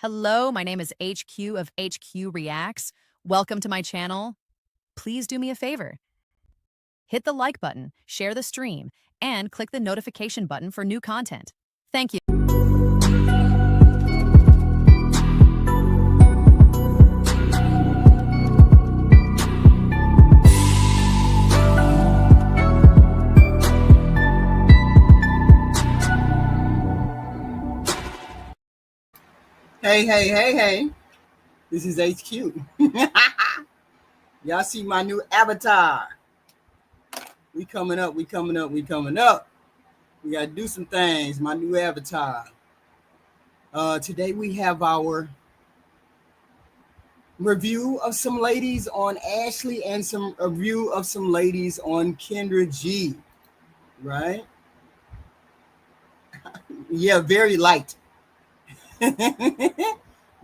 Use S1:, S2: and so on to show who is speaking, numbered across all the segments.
S1: Hello, my name is HQ of HQ Reacts. Welcome to my channel. Please do me a favor. Hit the like button, share the stream, and click the notification button for new content. Thank you.
S2: Hey. This is HQ. Y'all see my new avatar. We coming up. We got to do some things. My new avatar. Today we have our review of some ladies on Ashley and some review of some ladies on Kendra G. Right? Yeah, very light.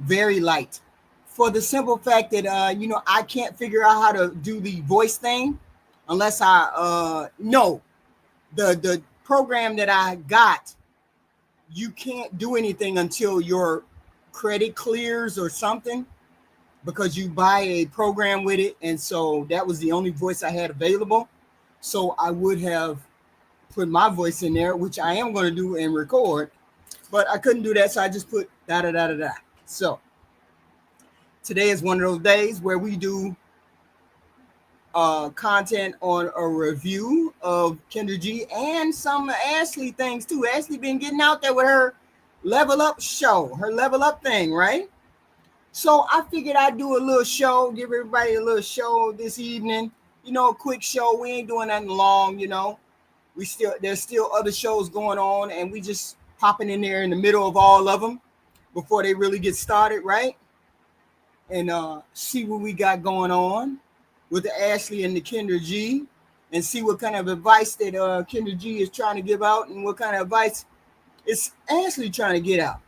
S2: Very light. For the simple fact that I can't figure out how to do the voice thing unless I know the program that I got. You can't do anything until your credit clears or something, because you buy a program with it, and so that was the only voice I had available. So I would have put my voice in there, which I am going to do and record, but I couldn't do that, so I just put da. So today is one of those days where we do content on a review of Kendra G and some Ashley things too. Ashley been getting out there with her level up show, her level up thing, right? So I figured I'd do a little show, give everybody a little show this evening. A quick show. We ain't doing nothing long, there's still other shows going on, and we just popping in there in the middle of all of them before they really get started, right? And see what we got going on with the Ashley and the Kendra G, and see what kind of advice that Kendra G is trying to give out, and what kind of advice is Ashley trying to get out.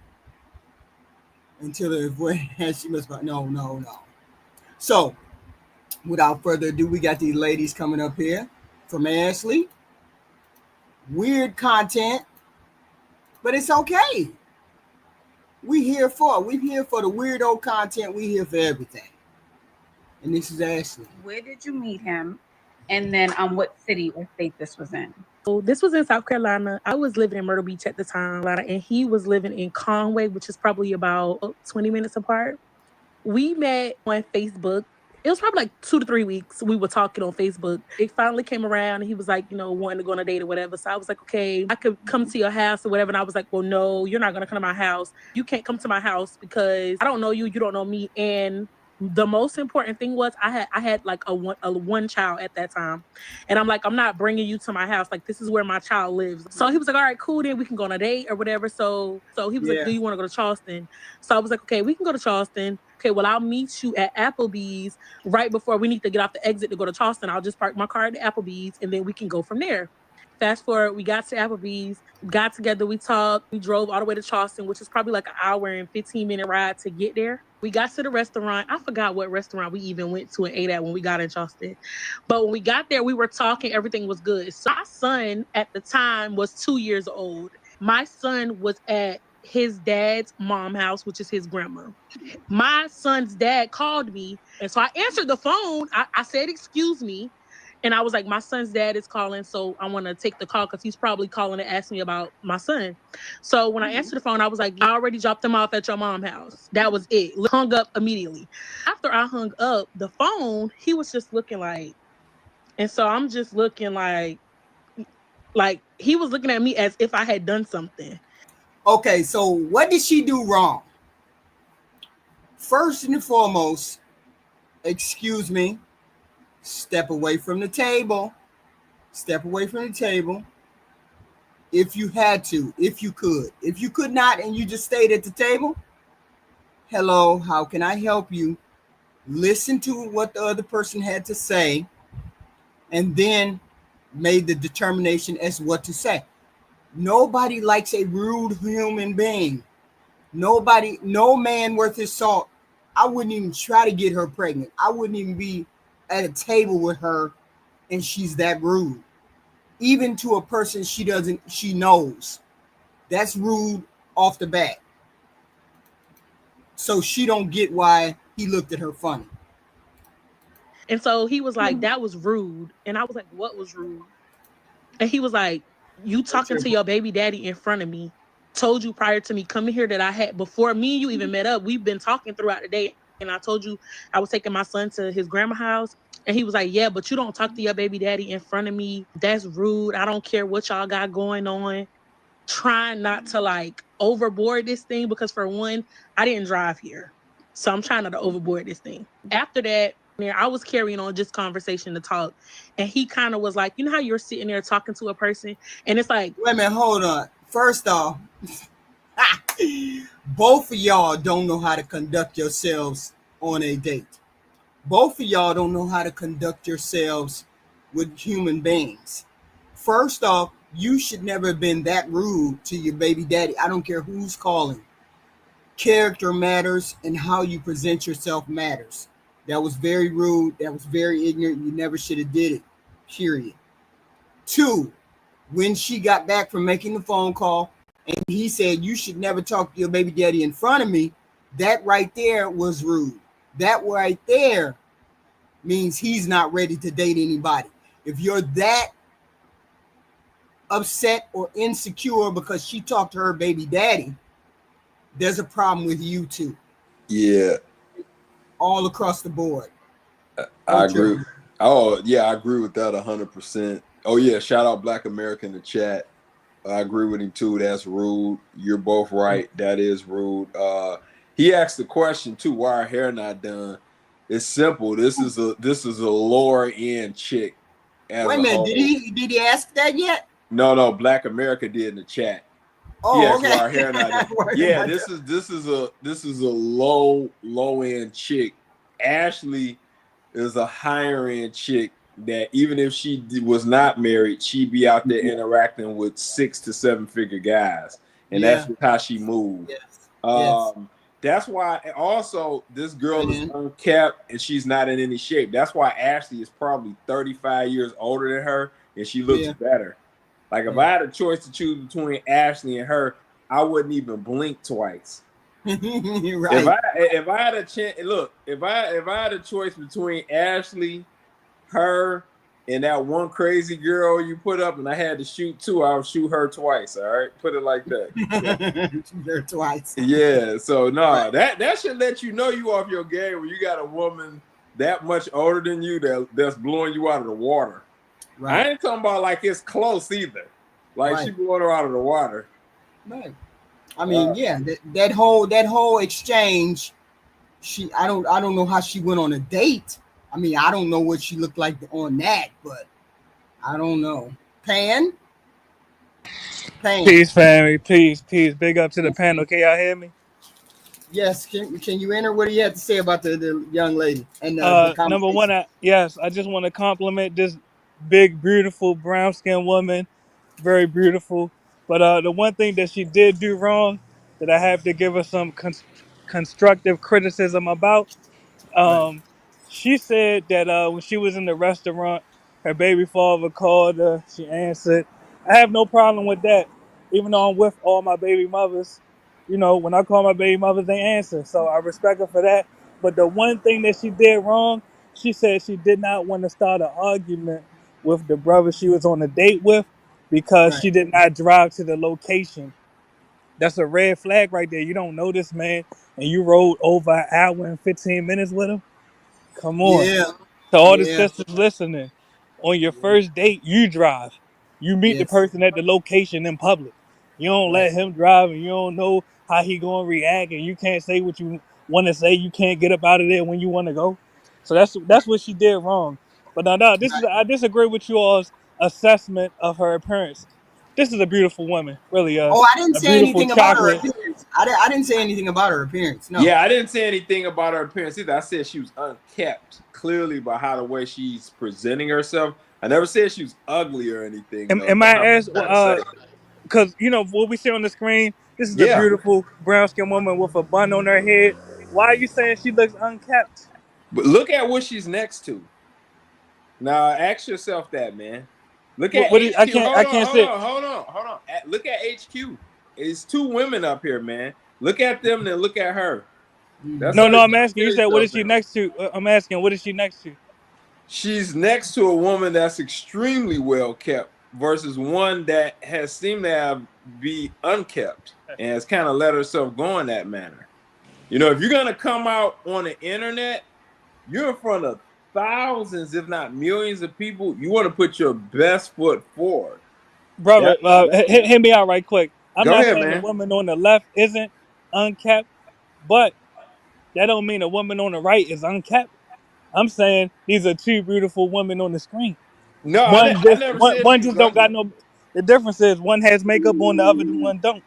S2: Until she must go, no. So, without further ado, we got these ladies coming up here from Ashley. Weird content, but it's okay. We're here for the weirdo content. We're here for everything. And this is Ashley.
S3: Where did you meet him? And then what city or state this was in?
S4: So this was in South Carolina. I was living in Myrtle Beach at the time, and he was living in Conway, which is probably about 20 minutes apart. We met on Facebook. It was probably like 2 to 3 weeks. We were talking on Facebook. It finally came around, and he was like, wanting to go on a date or whatever. So I was like, okay, I could come to your house or whatever. And I was like, well, no, you're not going to come to my house. You can't come to my house because I don't know you. You don't know me. And the most important thing was I had like a one child at that time. And I'm like, I'm not bringing you to my house. Like, this is where my child lives. So he was like, all right, cool, then we can go on a date or whatever. So he was like, do you want to go to Charleston? So I was like, okay, we can go to Charleston. Okay, well, I'll meet you at Applebee's right before we need to get off the exit to go to Charleston. I'll just park my car at Applebee's, and then we can go from there. Fast forward, we got to Applebee's, got together, we talked, we drove all the way to Charleston, which is probably like an hour and 15-minute ride to get there. We got to the restaurant. I forgot what restaurant we even went to and ate at when we got in Charleston. But when we got there, we were talking, everything was good. So my son at the time was 2 years old. My son was at his dad's mom's house, which is his grandma. My son's dad called me, and so I answered the phone. I said, excuse me. And I was like, my son's dad is calling, so I want to take the call because he's probably calling to ask me about my son. So when I answered the phone, I was like, I already dropped him off at your mom's house. That was it. Hung up immediately. After I hung up the phone, he was just looking like, and so I'm just looking like he was looking at me as if I had done something.
S2: Okay, so what did she do wrong? First and foremost, excuse me, step away from the table. Step away from the table. If you had to, if you could. If you could not and you just stayed at the table, hello, how can I help you? Listen to what the other person had to say, and then made the determination as to what to say. Nobody likes a rude human being. Nobody, no man worth his salt. I wouldn't even try to get her pregnant. I wouldn't even be at a table with her and she's that rude. Even to a person she knows. That's rude off the bat. So she don't get why he looked at her funny.
S4: And so he was like, that was rude. And I was like, what was rude? And he was like, you talking to your baby daddy in front of me. Told you prior to me coming here that I had, before me and you even met up, we've been talking throughout the day. And I told you I was taking my son to his grandma's house. And he was like, yeah, but you don't talk to your baby daddy in front of me. That's rude. I don't care what y'all got going on. Trying not to like overboard this thing because for one, I didn't drive here. So I'm trying not to overboard this thing. After that, I was carrying on just conversation to talk. And he kind of was like, you know how you're sitting there talking to a person and it's like,
S2: wait a minute, hold on. First off, both of y'all don't know how to conduct yourselves on a date. Both of y'all don't know how to conduct yourselves with human beings. First off, you should never have been that rude to your baby daddy. I don't care who's calling. Character matters and how you present yourself matters. That was very rude. That was very ignorant. You never should have did it. Period. 2, when she got back from making the phone call and he said, you should never talk to your baby daddy in front of me, that right there was rude. That right there means he's not ready to date anybody. If you're that upset or insecure because she talked to her baby daddy, there's a problem with you too.
S5: Yeah.
S2: All across the board.
S5: I agree. Oh, yeah, I agree with that 100%. Oh, yeah, shout out Black America in the chat. I agree with him too. That's rude. You're both right. That is rude. He asked the question too, why our hair not done? It's simple. This is a lower end chick.
S2: Wait a minute, did he ask that yet?
S5: No, Black America did in the chat.
S2: Oh, okay.
S5: Why our hair not done. Yeah, this is a low end chick. Ashley is a higher end chick that even if she was not married, she'd be out there interacting with 6 to 7 figure guys, and that's how she moved. Yes. That's why also this girl is unkept and she's not in any shape. That's why Ashley is probably 35 years older than her and she looks better. Like if I had a choice to choose between Ashley and her, I wouldn't even blink twice.
S2: Right.
S5: If I had a chance, look, if I had a choice between Ashley, her, and that one crazy girl you put up, and I had to shoot 2, I would shoot her twice. All right, put it like that.
S2: Shoot her twice.
S5: Yeah. So that should let you know you off your game when you got a woman that much older than you that's blowing you out of the water. Right. I ain't talking about like it's close either. Like she blowing her out of the water.
S2: Right. I mean, that whole exchange. I don't know how she went on a date. I mean, I don't know what she looked like on that, but I don't know. Pan.
S6: Peace, family. Peace. Big up to the panel. Can y'all hear me?
S2: Yes. Can you enter? What do you have to say about the young lady? And
S6: number one, I just want to compliment this big, beautiful, brown-skinned woman. Very beautiful. But the one thing that she did do wrong that I have to give her some constructive criticism about, she said that when she was in the restaurant, her baby father called her. She answered. I have no problem with that. Even though I'm with all my baby mothers, when I call my baby mothers, they answer. So I respect her for that. But the one thing that she did wrong, she said she did not want to start an argument with the brother she was on a date with because she did not drive to the location. That's a red flag right there. You don't know this man and you rode over an hour and 15 minutes with him. Come on.
S2: Yeah.
S6: To all the sisters listening, on your first date, you drive. You meet the person at the location in public. You don't let him drive and you don't know how he going to react and you can't say what you want to say. You can't get up out of there when you want to go. So that's what she did wrong. But no, I disagree with you all's assessment of her appearance. This is a beautiful woman, really.
S2: I didn't say anything about her appearance. I didn't say anything about her appearance. No.
S5: Yeah, I didn't say anything about her appearance either. I said she was unkept, clearly by the way she's presenting herself. I never said she was ugly or anything.
S6: Am I asked? Because what we see on the screen, this is a beautiful brown-skinned woman with a bun on her head. Why are you saying she looks unkept?
S5: But look at what she's next to. Now, ask yourself that, man. Look at HQ.
S6: I can't see.
S5: Hold on. Look at HQ. It's 2 women up here, man. Look at them, then look at her. That's
S6: No,
S5: some
S6: I'm asking. You
S5: scary
S6: said, what
S5: stuff
S6: is she
S5: now.
S6: next to? I'm asking, what is she next to?
S5: She's next to a woman that's extremely well kept versus one that has seemed to have be unkept and has kind of let herself go in that manner. You know, if you're gonna come out on the internet, you're in front of thousands, if not millions of people. You want to put your best foot forward.
S6: Brother,
S5: That's
S6: hit me out right quick. I'm
S5: go
S6: not
S5: ahead,
S6: saying the
S5: man.
S6: woman on the left isn't unkept, but that don't mean the woman on the right is unkept. I'm saying these are two beautiful women on the screen.
S5: No,
S6: One
S5: I
S6: just
S5: never
S6: one,
S5: said
S6: one
S5: she
S6: just
S5: was
S6: don't got
S5: ugly.
S6: no. The difference is one has makeup on, the other one don't.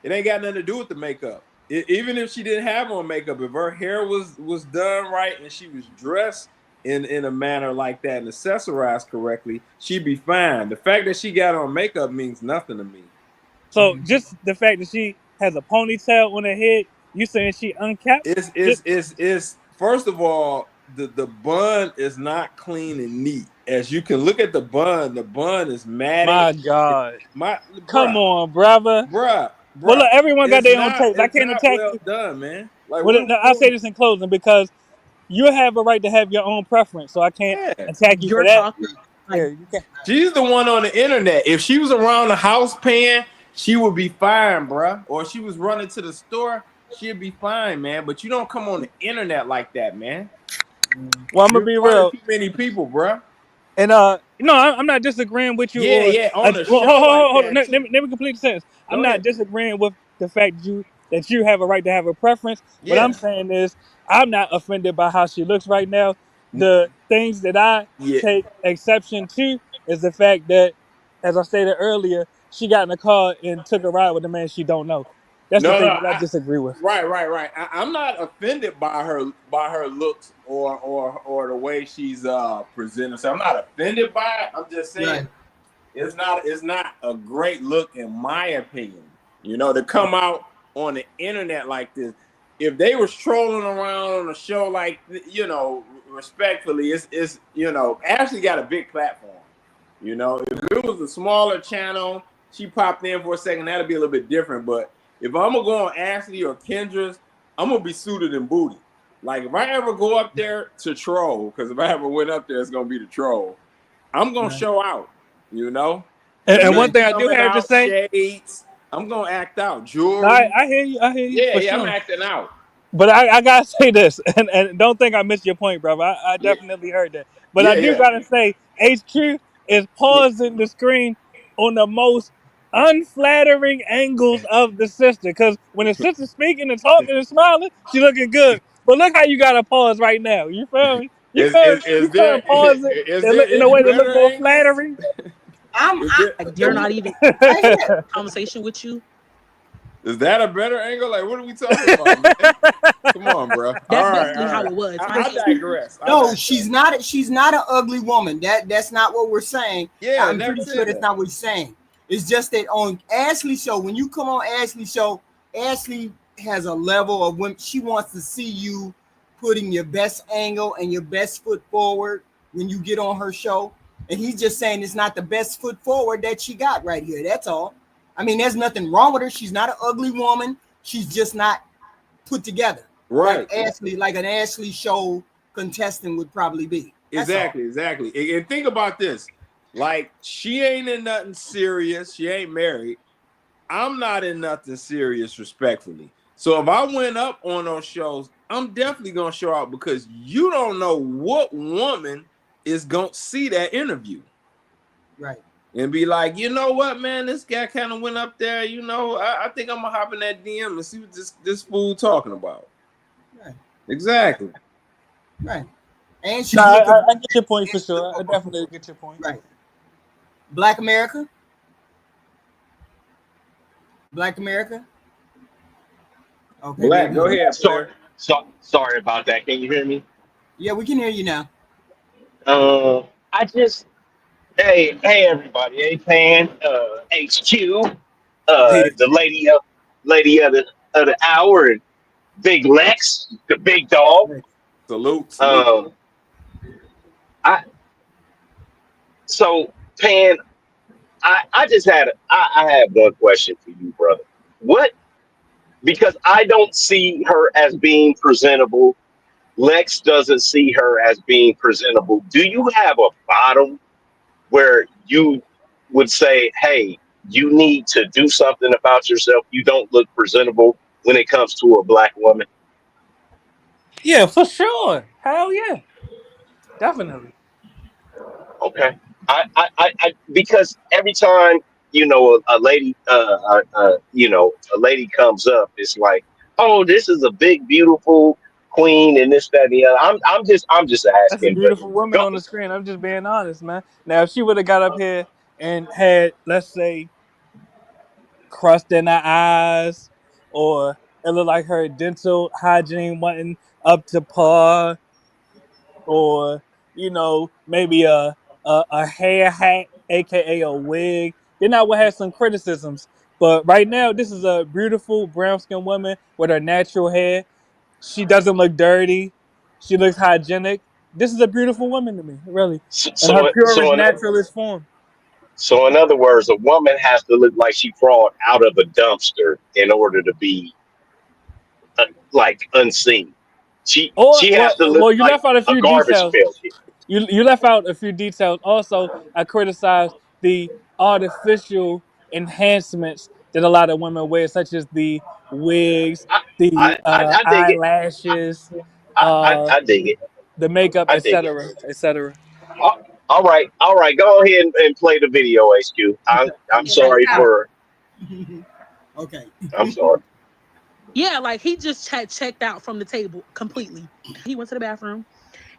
S5: It ain't got nothing to do with the makeup. Even if she didn't have on makeup, if her hair was done right and she was dressed in a manner like that and accessorized correctly, she'd be fine. The fact that she got on makeup means nothing to me.
S6: So just the fact that she has a ponytail on her head, you saying she unkept?
S5: It's first of all, the bun is not clean and neat. As you can look at the bun is matted.
S6: My God.
S5: My
S6: Come
S5: bruh,
S6: on, brother.
S5: bruh,
S6: Well, look,
S5: bruh.
S6: everyone got their own taste. I
S5: It's
S6: can't
S5: not
S6: attack
S5: well
S6: you.
S5: done, man. Like
S6: Well, no, I'll
S5: what
S6: say this in closing because you have a right to have your own preference, so I can't
S5: yeah.
S6: attack you for
S4: You're
S6: that.
S4: talking like
S6: Yeah, you can't.
S5: She's the one on the internet. If she was around the house pan, she would be fine, bruh. Or if she was running to the store, she'd be fine, man. But you don't come on the internet like that, man.
S6: Well, I'm gonna
S5: You're in
S6: be
S5: front of
S6: real.
S5: too many people, bruh.
S6: And no, I'm not disagreeing with you.
S5: Yeah,
S6: Or
S5: yeah, on a
S6: well,
S5: show like
S6: hold on.
S5: that
S6: Let
S5: too.
S6: me, let me complete the sentence. I'm
S5: Go
S6: not
S5: ahead.
S6: disagreeing with the fact that you have a right to have a preference. What I'm
S5: Yeah.
S6: saying is, I'm not offended by how she looks right now. The things that I
S5: Yeah.
S6: take exception to is the fact that, as I stated earlier, she got in the car and took a ride with a man she don't know. That's the
S5: No,
S6: thing
S5: no.
S6: that I disagree with.
S5: Right. I'm not offended by her looks or the way she's presenting herself. I'm not offended by it. I'm just saying
S2: Right.
S5: it's not a great look in my opinion. You know, to come out on the internet like this. If they was trolling around on a show like respectfully, it's Ashley got a big platform. You know, if it was a smaller channel, she popped in for a second, that'd be a little bit different. But if I'm gonna go on Ashley or Kendra's, I'm gonna be suited and booty. Like if I ever go up there to troll, because if I ever went up there, it's gonna be the troll. I'm gonna
S2: Right.
S5: show out, you know. The
S6: And one
S5: lip
S6: thing I do
S5: coming
S6: have to
S5: out,
S6: say,
S5: shades. I'm gonna act out.
S6: no,
S5: Jewelry.
S6: I hear you
S5: Yeah,
S6: for
S5: yeah, I'm
S6: sure.
S5: acting out.
S6: But I gotta say this, and don't think I missed your point, brother. I
S5: Yeah,
S6: definitely heard that. But I
S5: yeah,
S6: do
S5: yeah.
S6: gotta say, HQ is
S5: Yeah.
S6: pausing the screen on the most unflattering angles of the sister. Because when the sister's speaking and talking and smiling, she looking good. But look how you gotta pause right now. You feel me? You
S5: Is,
S6: feel
S5: is
S6: me? You
S5: is there
S6: couldn't pause it
S5: is
S6: and
S5: there
S6: look in a
S5: any
S6: way that look
S5: better
S6: more
S5: angles?
S6: flattering.
S2: I'm
S5: Is
S2: I,
S5: there
S4: like they're
S2: the
S4: not even
S2: I hear
S4: conversation with you.
S5: is that a better angle? Like, what are we talking about, man? Come on, bro. All
S4: That's
S5: right,
S4: basically
S5: all
S4: how
S5: right.
S4: it was. My
S5: I
S4: sister,
S5: digress. I
S2: no,
S5: digress.
S2: she's not an ugly woman. That's not what we're saying.
S5: Yeah,
S2: I'm
S5: never
S2: pretty sure
S5: said
S2: that's
S5: that.
S2: not what he's saying. It's just that on Ashley's show, when you come on Ashley's show, Ashley has a level of when she wants to see you putting your best angle and your best foot forward when you get on her show. And he's just saying it's not the best foot forward that she got right here. That's all. I mean, there's nothing wrong with her. She's not an ugly woman. She's just not put together
S5: Right.
S2: like an Ashley show contestant would probably be. That's all.
S5: Exactly. And think about this. Like, she ain't in nothing serious. She ain't married. I'm not in nothing serious, respectfully. So if I went up on those shows, I'm definitely gonna show out because you don't know what woman is gonna see that interview
S2: Right.
S5: and be like, you know what, man, this guy kind of went up there. I think I'm gonna hop in that DM and see what this fool talking about.
S2: Right.
S5: Exactly.
S2: Right. And
S6: No,
S2: she's looking
S6: I get your point for sure. I definitely get your point.
S2: right. Black America. Black America. Okay,
S5: Black,
S2: maybe.
S5: go ahead,
S7: Sorry,
S5: player.
S7: sorry about that. Can you hear me?
S2: Yeah, we can hear you now.
S7: I just hey everybody, hey Pan, HQ,
S5: Hey,
S7: the lady of the hour, and Big Lex, the big dog.
S2: Right.
S5: salute.
S7: Um, I so Pan, I just had I have one question for you, brother. What because I don't see her as being presentable. Lex doesn't see her as being presentable. Do you have a bottom where you would say, hey, you need to do something about yourself? You don't look presentable when it comes to a black woman.
S6: Yeah, for sure. Hell yeah, definitely.
S7: Okay. Because every time, a lady, a lady comes up, it's like, oh, this is a big, beautiful queen and this, that, and the other. I'm just
S6: That's a
S7: asking, but
S6: beautiful woman
S7: go,
S6: on the screen. I'm just being honest, man. Now, if she would have got up here and had, let's say, crust in her eyes, or it looked like her dental hygiene wasn't up to par, or maybe a hair hat, aka a wig, then I would have some criticisms. But right now, this is a beautiful brown skinned woman with her natural hair. She doesn't look dirty. She looks hygienic. This is a beautiful woman to me, really,
S7: so,
S6: in her
S7: so,
S6: purest,
S7: so in,
S6: naturalist form.
S7: so in other words, a woman has to look like she crawled out of a dumpster in order to be like unseen. She
S6: Or
S7: she has
S6: well,
S7: to look
S6: well, you
S7: like
S6: left out a
S7: a
S6: few
S7: garbage
S6: details.
S7: pail kid.
S6: You left out a few details. Also, I criticized the artificial enhancements that a lot of women wear, such as the wigs,
S7: I
S6: the
S7: I dig it.
S6: eyelashes,
S7: I
S6: uh,
S7: I dig it.
S6: the makeup,
S7: I dig it.
S6: etc., etc.
S7: All right. Go ahead and play the video, HQ. I'm
S3: Yeah, like
S7: sorry
S3: how?
S7: for.
S2: Okay.
S7: I'm sorry.
S4: Yeah, like he just had checked out from the table completely. He went to the bathroom,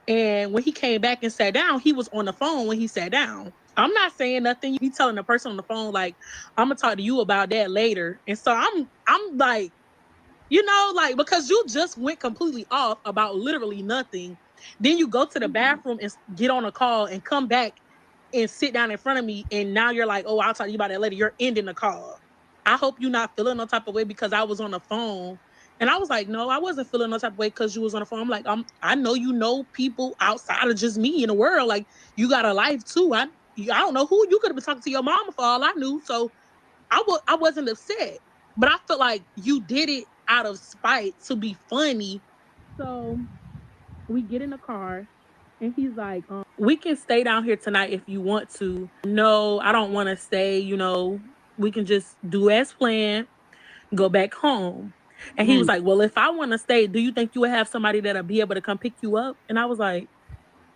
S4: and when he came back and sat down, he was on the phone when he sat down. I'm not saying nothing. He telling the person on the phone like, "I'm gonna talk to you about that later." And so I'm like, like because you just went completely off about literally nothing. Then you go to the bathroom and get on a call and come back and sit down in front of me, and now you're like, "Oh, I'll talk to you about that later." You're ending the call. I hope you're not feeling no type of way because I was on the phone. And I was like, no, I wasn't feeling no type of way because you was on the phone. I'm like, I know you know people outside of just me in the world. Like, you got a life too. I don't know who you could have been talking to your mama for all I knew. So I wasn't upset. But I felt like you did it out of spite to be funny. So we get in the car and he's like, we can stay down here tonight if you want to. No, I don't want to stay, we can just do as planned, go back home. And he was
S2: Mm.
S4: like, well, if I want to stay, do you think you would have somebody that'll be able to come pick you up? And I was like,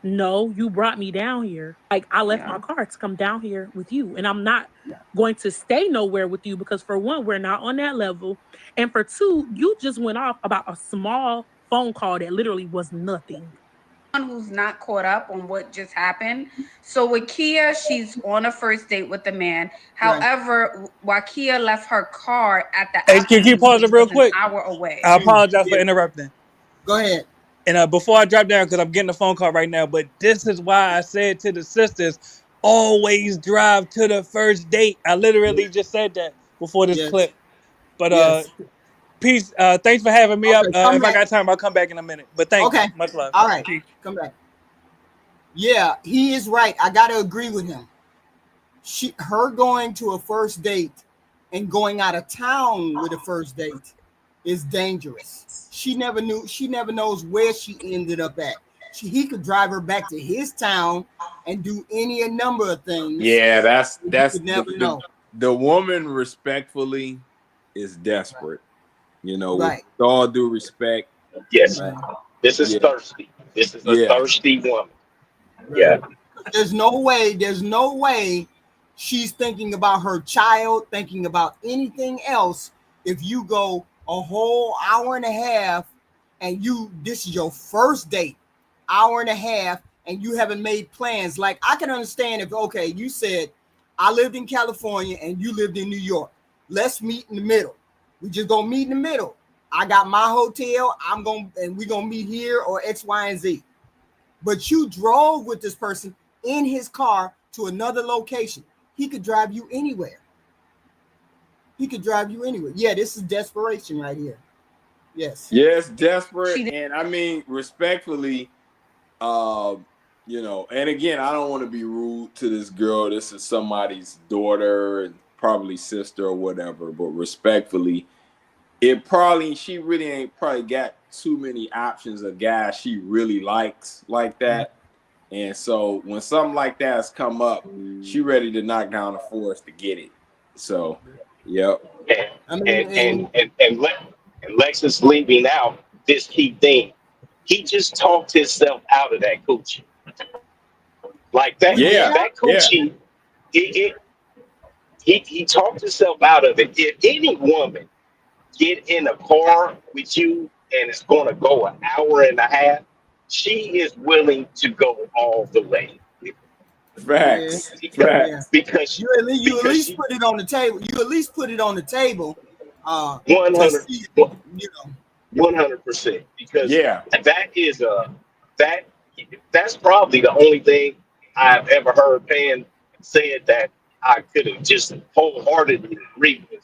S4: no, you brought me down here. Like, I left my
S3: Yeah.
S4: car to come down here with you. And I'm not going to stay nowhere with you because, for one, we're not on that level. And for two, you just went off about a small phone call that literally was nothing.
S3: Who's not caught up on what just happened. So with Kia, she's on a first date with the man.
S2: Right.
S3: However, Wakia left her car at the
S6: Hey, can you
S3: Applebee's,
S6: pause
S3: which
S6: it real
S3: was an
S6: quick?
S3: hour
S6: I
S3: away.
S6: apologize for
S2: Yeah.
S6: interrupting.
S2: Go ahead.
S6: And before I drop down, because I'm getting a phone call right now, but this is why I said to the sisters, always drive to the first date. I literally just said that before this
S2: Yes.
S6: clip. But
S2: Yes.
S6: peace. Thanks for having me up.
S2: Okay. Come
S6: If I
S2: back.
S6: got time, I'll come back in a minute. But thank you.
S2: Okay.
S6: Much love.
S2: All right.
S6: Peace.
S2: Come back. Yeah, he is right. I gotta agree with him. Her going to a first date and going out of town with a first date is dangerous. She never knows where she ended up at. He could drive her back to his town and do any number of things.
S5: Yeah,
S2: You
S5: that's
S2: could never
S5: the
S2: know.
S5: the woman respectfully is desperate. With
S2: Right.
S5: all due respect.
S7: Yes.
S2: Right.
S7: This is
S5: Yeah,
S7: thirsty. This is a
S5: yeah.
S7: thirsty woman.
S2: Right.
S7: Yeah.
S2: There's no way she's thinking about her child, thinking about anything else. If you go a whole hour and a half and this is your first date, hour and a half, and you haven't made plans. Like, I can understand if, okay, you said, I lived in California and you lived in New York. Let's meet in the middle. We just gonna meet in the middle. I got my hotel, and we're gonna meet here or X, Y, and Z. But you drove with this person in his car to another location. He could drive you anywhere. Yeah, this is desperation right here. Yes.
S5: Yes, desperate.
S3: She didn't.
S5: And I mean, respectfully, and again, I don't want to be rude to this girl. This is somebody's daughter and probably sister or whatever, but respectfully, she really ain't probably got too many options of guys she really likes like that. And so when something like that has come up, she ready to knock down the forest to get it. So, yep.
S7: And Lex is leaving out this key thing. He just talked himself out of that coochie. Like that,
S5: Yeah,
S7: that coochie, he talked himself out of it. If any woman get in a car with you and it's going to go an hour and a half, she is willing to go all the way.
S5: Facts.
S7: Because
S2: you at least put it on the table. You at least put it on the table.
S7: 100,
S2: you know,
S7: 100%. Because that's probably the only thing I've ever heard Pan said that I could have just wholeheartedly agreed with.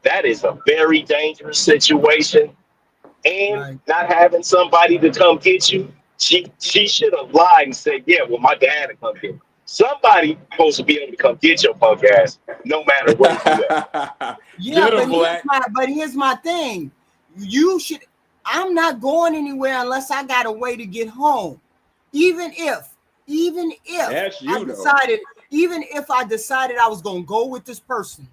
S7: That is a very dangerous situation, and not having somebody to come get you. She should have lied and said, "Yeah, well, my dad will come get me." Somebody supposed to be able to come get your punk ass, no matter where you at.
S2: Yeah, but here's my thing. You should. I'm not going anywhere unless I got a way to get home. Even if I decided I was gonna go with this person,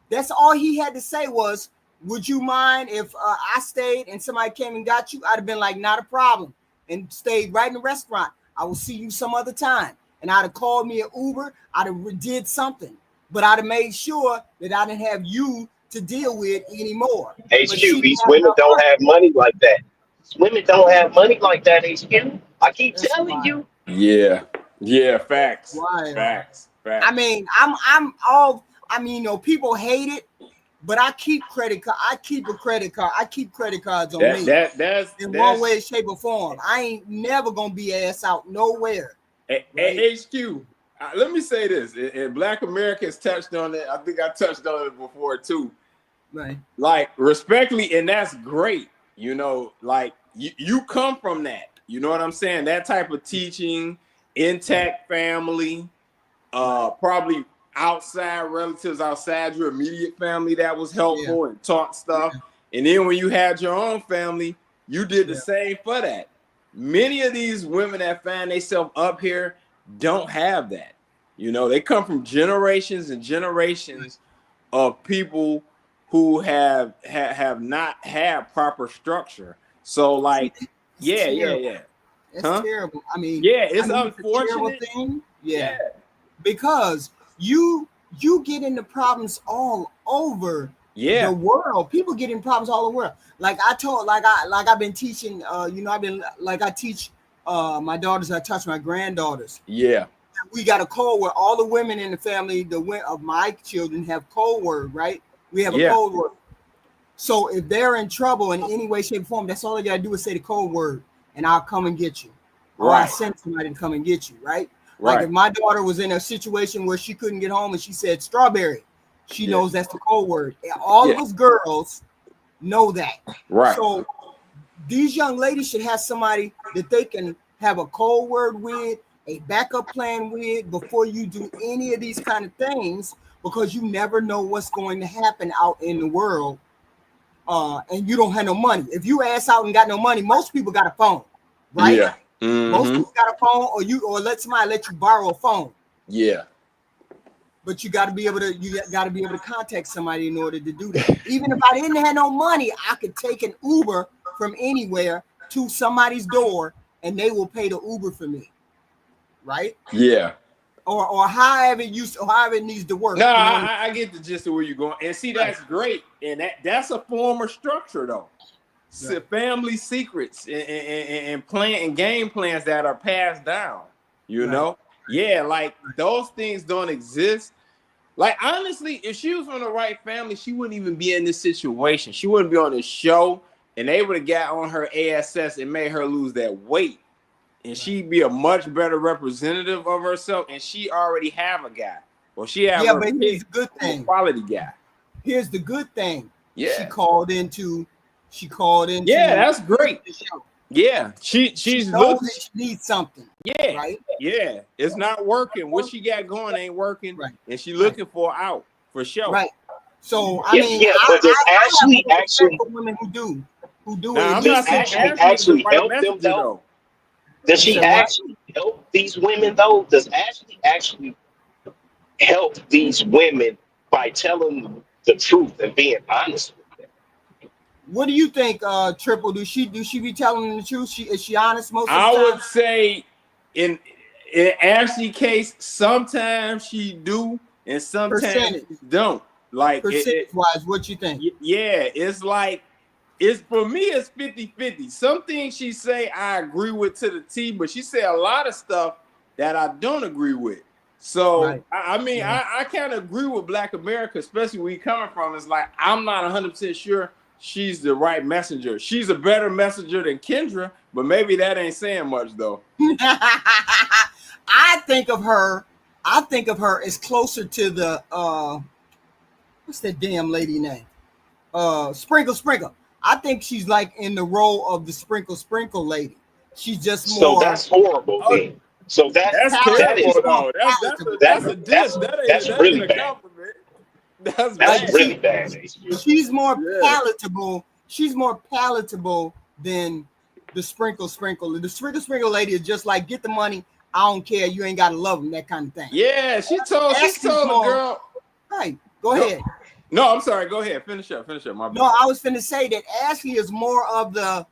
S2: that's all he had to say was, "Would you mind if I stayed and somebody came and got you?" I'd have been like, "Not a problem," and stayed right in the restaurant. I will see you some other time. And I'd have called me an Uber. I'd have did something, but I'd have made sure that I didn't have you to deal with anymore.
S7: HQ, these women don't have money like that. These women don't have money like that, HQ. I keep telling you.
S5: Yeah, facts. Facts.
S2: I mean, people hate it, but I keep credit card. I keep a credit card. I keep credit cards on me. That's one way, shape, or form. I ain't never gonna be ass out nowhere.
S5: HQ, let me say this, and Black Americans touched on it. I think I touched on it before too.
S2: Right.
S5: Like, respectfully, and that's great. You know, like you come from that. You know what I'm saying? That type of teaching, intact family, probably outside relatives, outside your immediate family that was helpful and taught stuff. And then when you had your own family, you did the same for that. Many of these women that find themselves up here don't have that. You know, they come from generations and generations of people who have not had proper structure. So, like,
S2: It's terrible. I mean,
S5: it's unfortunate.
S2: It's a thing. Yeah, because you get into problems all over the world. People get in problems all over the world. I've been teaching. I teach my daughters. I touch my granddaughters.
S5: Yeah.
S2: We got a code word. All the women in the family, of my children, have code word, right? We have a code word. So if they're in trouble in any way, shape, or form, that's all they gotta do is say the code word, and I'll come and get you. Or I send somebody to come and get you, right? Like if my daughter was in a situation where she couldn't get home and she said strawberry, she knows that's the code word. All of us girls know that.
S5: Right.
S2: So these young ladies should have somebody that they can have a code word with, a backup plan with, before you do any of these kind of things, because you never know what's going to happen out in the world. And you don't have no money. If you ass out and got no money, most people got a phone, right?
S5: Yeah. Mm-hmm.
S2: Most people got a phone, or let somebody let you borrow a phone.
S5: Yeah.
S2: But you got to be able to contact somebody in order to do that. Even if I didn't have no money, I could take an Uber from anywhere to somebody's door, and they will pay the Uber for me, right?
S5: Yeah.
S2: Or however it needs to work.
S5: No, I get the gist of where you're going, and see, that's great, and that's a form of structure, though. So family secrets and plan and game plans that are passed down. You know, like those things don't exist. Like, honestly, if she was from the right family, she wouldn't even be in this situation. She wouldn't be on this show, and they would have got on her ASS and made her lose that weight. And she'd be a much better representative of herself, and she already have a guy. Well, she have
S2: but here's the good thing.
S5: Quality guy.
S2: Here's the good thing.
S5: Yeah.
S2: She called into.
S5: Yeah, that's great. Yeah, she's looking.
S2: She needs something.
S5: Yeah,
S2: right.
S5: Yeah, it's not working. What she got going ain't working, and she looking for an out for sure.
S2: Right. So I
S7: Yeah,
S2: mean,
S7: yeah, but does
S2: I have
S7: Ashley
S2: more respect
S7: actually
S2: for women who do
S5: Now
S2: it.
S5: I'm
S7: does
S5: not
S2: Listen,
S5: saying
S7: Ashley
S5: Ashley is the
S7: actually
S5: right
S7: help them
S5: messenger
S7: though?
S5: though.
S7: Does
S2: you
S7: she
S2: said what?
S7: actually help these women though? Does Ashley actually help these women by telling them the truth and being honest with them?
S2: What do you think, Triple? Do she be telling them the truth? Is she honest most of the
S5: I
S2: time?
S5: would say in Ashley case, sometimes she do and sometimes
S2: Percentage,
S5: she don't. Like
S2: percentage wise, what you think?
S5: yeah, it's like it's for me it's 50-50. Some things she say I agree with to the T, but she say a lot of stuff that I don't agree with. So
S2: Right.
S5: I mean
S2: Yeah.
S5: I kind of agree with Black America, especially where you coming from. It's like I'm not 100% sure she's the right messenger. She's a better messenger than Kendra, but maybe that ain't saying much though.
S2: I think of her. I think of her as closer to the what's that damn lady name? Sprinkle Sprinkle. I think she's like in the role of the Sprinkle lady. She's just
S7: So
S2: more
S7: that's horrible
S5: Oh,
S7: then. So
S5: that's
S7: that
S5: terrible
S2: she's
S7: is
S2: more
S5: though.
S2: palatable.
S5: That's a diss. That ain't
S7: really
S5: a
S7: bad.
S5: compliment. That's
S2: Like
S7: That's
S5: bad.
S7: really bad, HQ.
S2: she's more
S5: Yeah.
S2: palatable. She's more palatable than the Sprinkle. The Sprinkle lady is just like, get the money. I don't care. You ain't gotta love them. That kind of thing.
S5: Yeah, she told
S2: Ashley's
S5: the
S2: more
S5: girl.
S2: right. Go
S5: Go.
S2: ahead.
S5: No, I'm sorry. Go ahead. Finish up. My
S2: No,
S5: bad.
S2: I was finna say that Ashley is more of the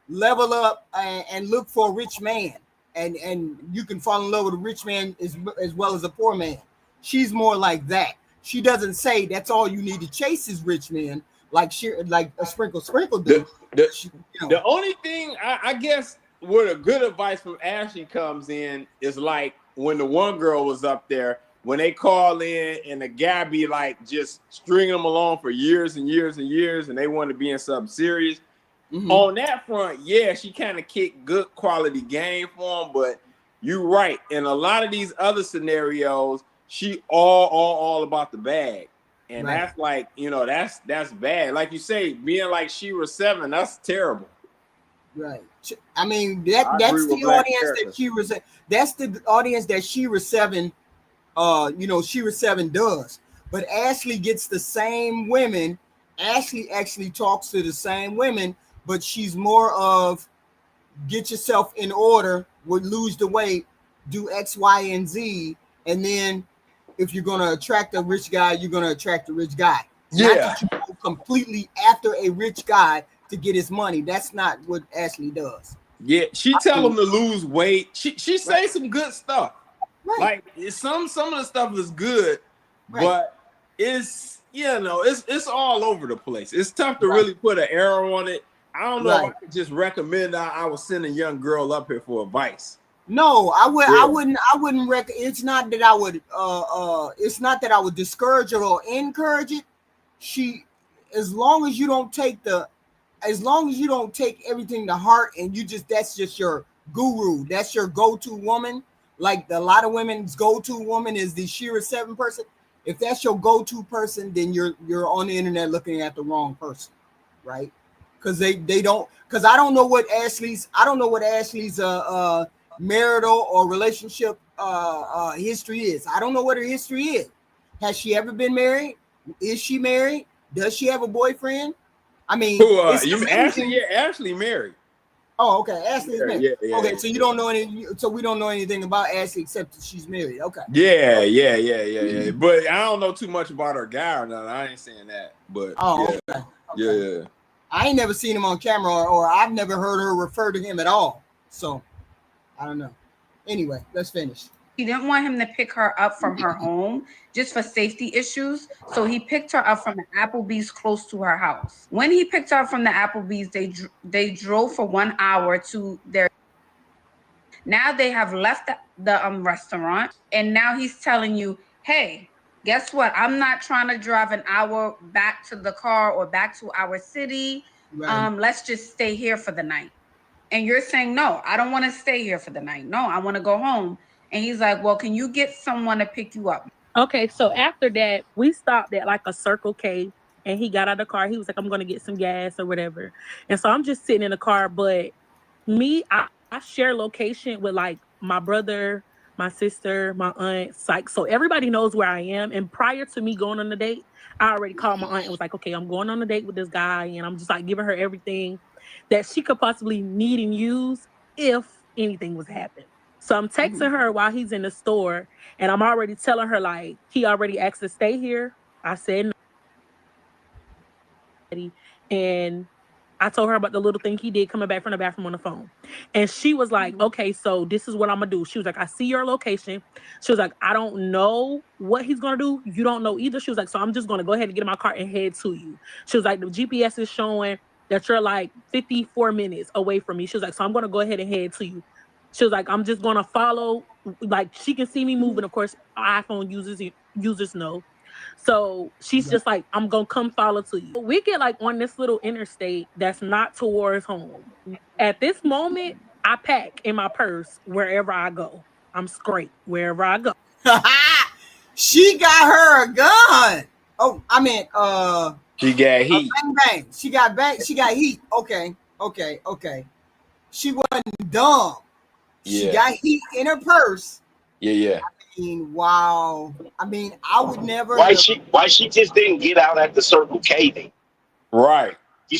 S2: level up and look for a rich man, and you can fall in love with a rich man as well as a poor man. She's more like that. She doesn't say that's all you need to chase is rich men like a Sprinkle do.
S5: The the,
S2: She,
S5: the only thing I guess where the good advice from Ashley comes in is like when the one girl was up there, when they call in and the guy be like just stringing them along for years and years and years, and they want to be in something serious.
S2: mm-hmm.
S5: On that front, yeah, she kind of kicked good quality game for him, but you're right. In a lot of these other scenarios, she all about the bag. And
S2: Right.
S5: that's like, that's bad. Like you say, being like Shira 7, that's terrible.
S2: Right. I mean
S5: I agree
S2: that's
S5: with
S2: the
S5: Black
S2: audience
S5: America.
S2: that that's the audience that Shira 7 Shira 7 does. But Ashley gets the same women. Ashley actually talks to the same women, but she's more of get yourself in order, would lose the weight, do X, Y, and Z, and then if you're gonna attract a rich guy, you're gonna attract a rich guy. Not
S5: Yeah.
S2: that you go completely after a rich guy to get his money. That's not what Ashley does.
S5: Yeah, she tell them to lose weight. She say some good stuff.
S2: Right.
S5: Like some of the stuff is good,
S2: Right.
S5: but it's it's all over the place. It's tough to
S2: Right.
S5: really put an arrow on it. I don't know if I
S2: Right.
S5: could just recommend I would send a young girl up here for advice.
S2: No, I would.
S5: Yeah.
S2: I wouldn't it's not that I would. It's not that I would discourage her or encourage it. As long as you don't take everything to heart and that's just your guru. That's your go-to woman. Like a lot of women's go-to woman is the Shira 7 person. If that's your go-to person, then you're on the internet looking at the wrong person, right? Because they don't. Because I don't know what Ashley's marital or relationship history is. I don't know what her history is. Has she ever been married? Is she married? Does she have a boyfriend? I mean, it's
S5: Ashley? Yeah, Ashley married.
S2: Oh, okay. Ashley's married.
S5: Yeah,
S2: okay, so you don't know so we don't know anything about Ashley except that she's married. Okay.
S5: Yeah. But I don't know too much about her guy or nothing. I ain't saying that. But
S2: okay.
S5: Yeah.
S2: I ain't never seen him on camera or I've never heard her refer to him at all. So I don't know. Anyway, let's finish.
S3: He didn't want him to pick her up from her home just for safety issues. So he picked her up from the Applebee's close to her house. When he picked her up from the Applebee's, they drove for 1 hour to their. Now they have left the restaurant, and now he's telling you, hey, guess what? I'm not trying to drive an hour back to the car or back to our city.
S2: Right.
S3: Let's just stay here for the night. And you're saying, no, I don't want to stay here for the night. No, I want to go home. And he's like, well, can you get someone to pick you up?
S4: Okay, so after that, we stopped at like a Circle K, and he got out of the car. He was like, I'm going to get some gas or whatever. And so I'm just sitting in the car. But I share location with like my brother, my sister, my aunt, psych. So everybody knows where I am. And prior to me going on the date, I already called my aunt and was like, okay, I'm going on a date with this guy. And I'm just like giving her everything that she could possibly need and use if anything was happening. So I'm texting her while he's in the store, and I'm already telling her, like, he already asked to stay here. I said no. And I told her about the little thing he did coming back from the bathroom on the phone. And she was like, okay, so this is what I'm going to do. She was like, I see your location. She was like, I don't know what he's going to do. You don't know either. She was like, so I'm just going to go ahead and get in my car and head to you. She was like, the GPS is showing that you're like 54 minutes away from me. She was like, so I'm going to go ahead and head to you. She was like, I'm just going to follow. Like, she can see me moving. Of course, iPhone users know. So she's just like, I'm gonna come follow to you. We get like on this little interstate that's not towards home. At this moment, I pack in my purse wherever I go. I'm straight wherever I go.
S2: She got her a gun. Oh, I mean,
S5: she got heat.
S2: Bang bang. She got bang. She got heat. Okay. She wasn't dumb.
S5: Yeah.
S2: She got heat in her purse.
S5: Yeah.
S2: I mean, wow. I mean, I would never.
S7: Why she just didn't get out at the Circle K then?
S5: Right.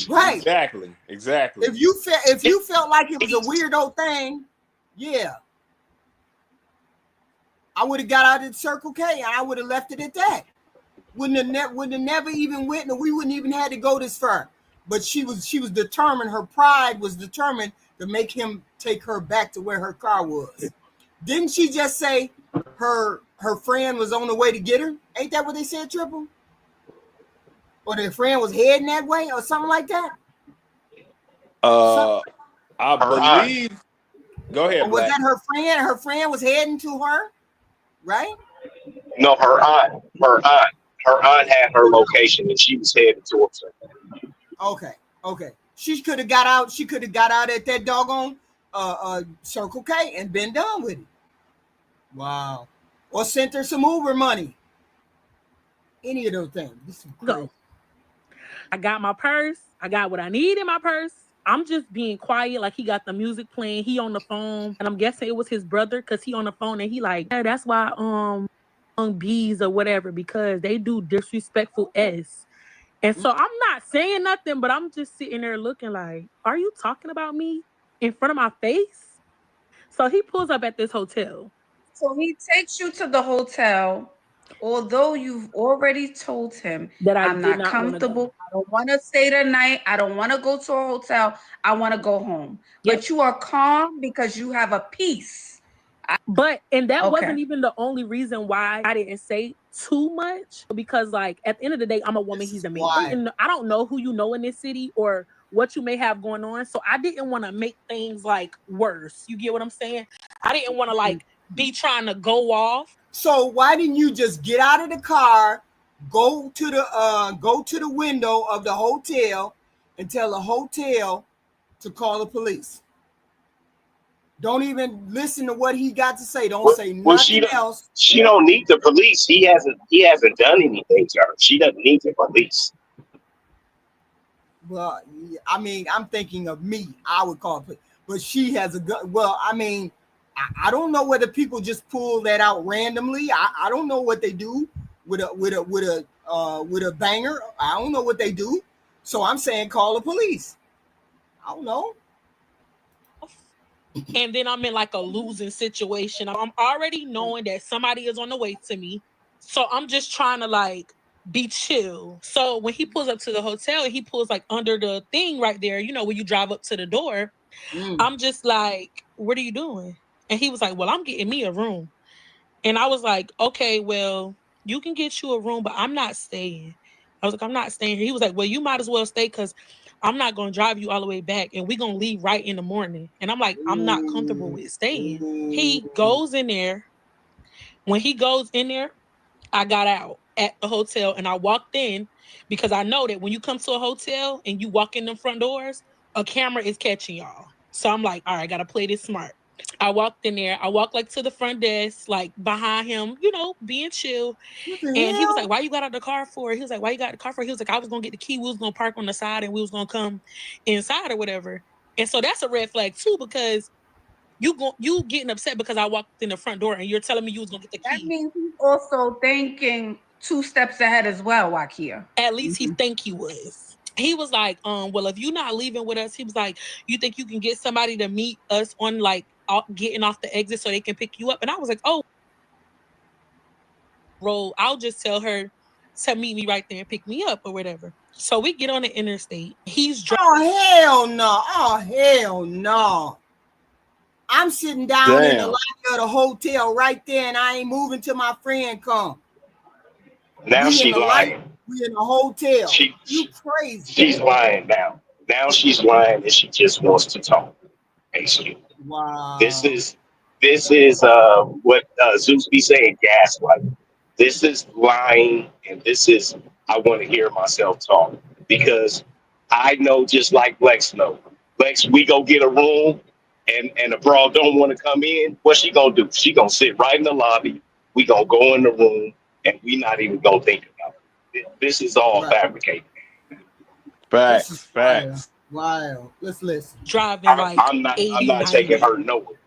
S2: Right.
S5: Exactly.
S2: If you felt like it was a weirdo thing, yeah, I would have got out at Circle K and I would have left it at that. Would have never even went, and we wouldn't even had to go this far. But she was determined. Her pride was determined to make him take her back to where her car was. Didn't she just say her friend was on the way to get her? Ain't that what they said, Triple? Or their friend was heading that way or something like that?
S5: I believe. Go ahead.
S2: Or was that her friend? Her friend was heading to her, right?
S7: No, her aunt had her location and she was headed towards her.
S2: Okay. She could have got out. She could have got out at that doggone Circle K and been done with it. Wow. Or sent her some Uber money. Any of those things. This is crazy.
S4: I got my purse. I got what I need in my purse. I'm just being quiet. Like, he got the music playing. He on the phone. And I'm guessing it was his brother because he on the phone and he like, yeah, that's why bees or whatever, because they do disrespectful S. And so I'm not saying nothing, but I'm just sitting there looking like, are you talking about me in front of my face? So he pulls up at this hotel.
S3: So he takes you to the hotel, although you've already told him
S4: that
S3: I'm not comfortable. I don't want to stay the night. I don't want to go to a hotel. I want to go home. Yep. But you are calm because you have a peace.
S4: And that wasn't even the only reason why I didn't say too much, because like at the end of the day, I'm a woman, he's a man. And I don't know who you know in this city or what you may have going on. So I didn't want to make things like worse. You get what I'm saying? I didn't want to like be trying to go off.
S2: So why didn't you just get out of the car, go to the window of the hotel and tell the hotel to call the police? Don't even listen to what he got to say. Don't say nothing else.
S7: She don't need the police. He hasn't done anything to her. She doesn't need the police.
S2: Well, I mean, I'm thinking of me. I would call it, but she has a gun. Well, I mean, I don't know whether people just pull that out randomly. I don't know what they do with a banger. I don't know what they do. So I'm saying call the police. I don't know.
S4: And then I'm in like a losing situation. I'm already knowing that somebody is on the way to me. So I'm just trying to like be chill. So when he pulls up to the hotel, he pulls like under the thing right there, you know, when you drive up to the door, I'm just like, what are you doing? And he was like, well, I'm getting me a room. And I was like, okay, well, you can get you a room, but I'm not staying. I was like, I'm not staying here. He was like, well, you might as well stay because I'm not going to drive you all the way back and we're going to leave right in the morning. And I'm like, I'm not comfortable with staying. He goes in there. When he goes in there, I got out at the hotel and I walked in because I know that when you come to a hotel and you walk in the front doors, a camera is catching y'all. So I'm like, all right, I got to play this smart. I walked in there. I walked like to the front desk, like behind him, you know, being chill. And he was like, why you got out the car for? He was like, why you got the car for? He was like, I was going to get the key. We was going to park on the side and we was going to come inside or whatever. And so that's a red flag too, because you getting upset because I walked in the front door and you're telling me you was gonna get the key.
S3: That means he's also thinking 2 steps ahead as well, Wakia.
S4: At least he think he was. He was like, well, if you're not leaving with us, he was like, you think you can get somebody to meet us on like getting off the exit so they can pick you up? And I was like, oh, roll. I'll just tell her to meet me right there and pick me up or whatever. So we get on the interstate. He's driving.
S2: Oh hell no! Oh hell no! I'm sitting down in the lobby of the hotel right there, and I ain't moving till my friend come.
S7: Now she's lying.
S2: We in a hotel. You crazy?
S7: She's lying now. Now she's lying, and she just wants to talk. Basically,
S2: wow.
S7: This is what Zeus be saying, gaslighting. This is lying, and this is I want to hear myself talk because I know just like Lex know. Lex, we go get a room, and the broad don't want to come in. What she gonna do? She gonna sit right in the lobby. We gonna go in the room, and we not even gonna think about it. This is all fabricated.
S5: Facts.
S2: Wow. Let's listen.
S4: Driving like
S7: I'm not taking her nowhere.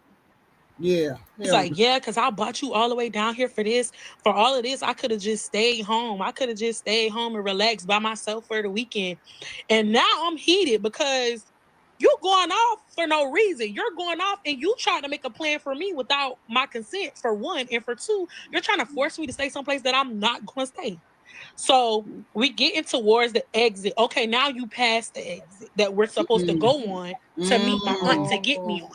S2: Yeah.
S4: It's like, yeah, because I brought you all the way down here for this. For all of this, I could have just stayed home. I could have just stayed home and relaxed by myself for the weekend. And now I'm heated because you're going off for no reason. You're going off and you trying to make a plan for me without my consent, for one. And for two, you're trying to force me to stay someplace that I'm not going to stay. So we getting towards the exit. Okay, now you passed the exit that we're supposed to go on to meet my aunt to get me on.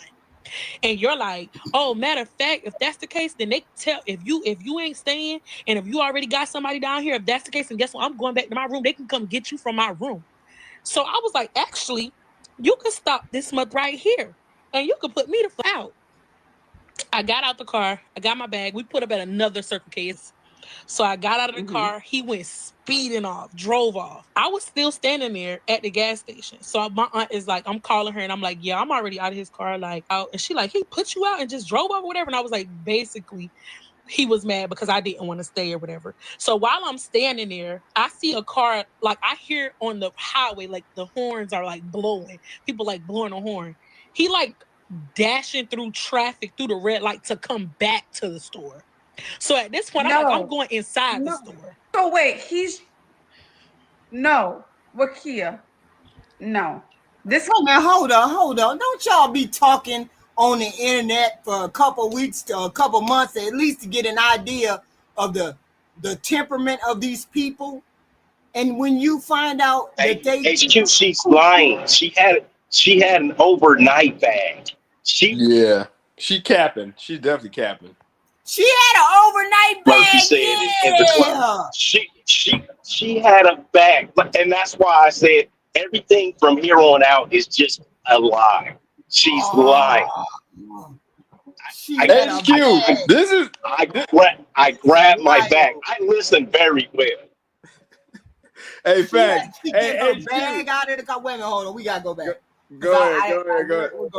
S4: And you're like, oh, matter of fact, if that's the case, then they tell if you ain't staying and if you already got somebody down here, if that's the case, then guess what? I'm going back to my room. They can come get you from my room. So I was like, actually, you can stop this month right here and you can put me the fuck out. I got out the car. I got my bag. We put up at another Circle K. So I got out of the car. He went speeding off, drove off. I was still standing there at the gas station. So my aunt is like, I'm calling her and I'm like, yeah, I'm already out of his car, like out. And she like, he put you out and just drove off or whatever. And I was like, basically, he was mad because I didn't want to stay or whatever. So while I'm standing there, I see a car, like I hear on the highway, like the horns are like blowing. People like blowing a horn. He like dashing through traffic through the red light to come back to the store. So at this point, I'm going inside the store.
S3: So wait, Wakia. No.
S2: Hold on. Don't y'all be talking on the internet for a couple weeks to a couple months at least to get an idea of the temperament of these people. And when you find out that
S7: HQ, she's lying. She had an overnight bag. She
S5: capping. She's definitely capping.
S2: She had an overnight bag.
S7: She had a bag, and that's why I said everything from here on out is just a lie. She's lying.
S5: That's cute. This is
S7: I grabbed my bag. I listened very well.
S5: Hey, facts.
S2: She get her bag out of the car. Wait a minute, hold on. We gotta go back.
S5: Go ahead.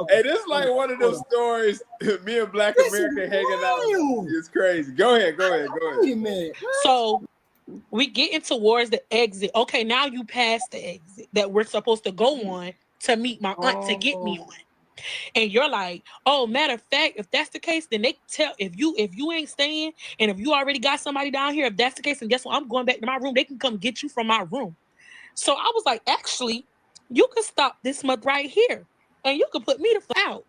S5: Hey, this is like one of those stories. Me and Black America hanging out. It's crazy. Go ahead.
S2: Wait a minute.
S4: So we getting towards the exit. Okay, now you passed the exit that we're supposed to go on to meet my aunt to get me on. And you're like, oh, matter of fact, if that's the case, then they tell if you ain't staying and if you already got somebody down here, if that's the case, then guess what? I'm going back to my room. They can come get you from my room. So I was like, actually, you can stop this month right here and you can put me the fuck out.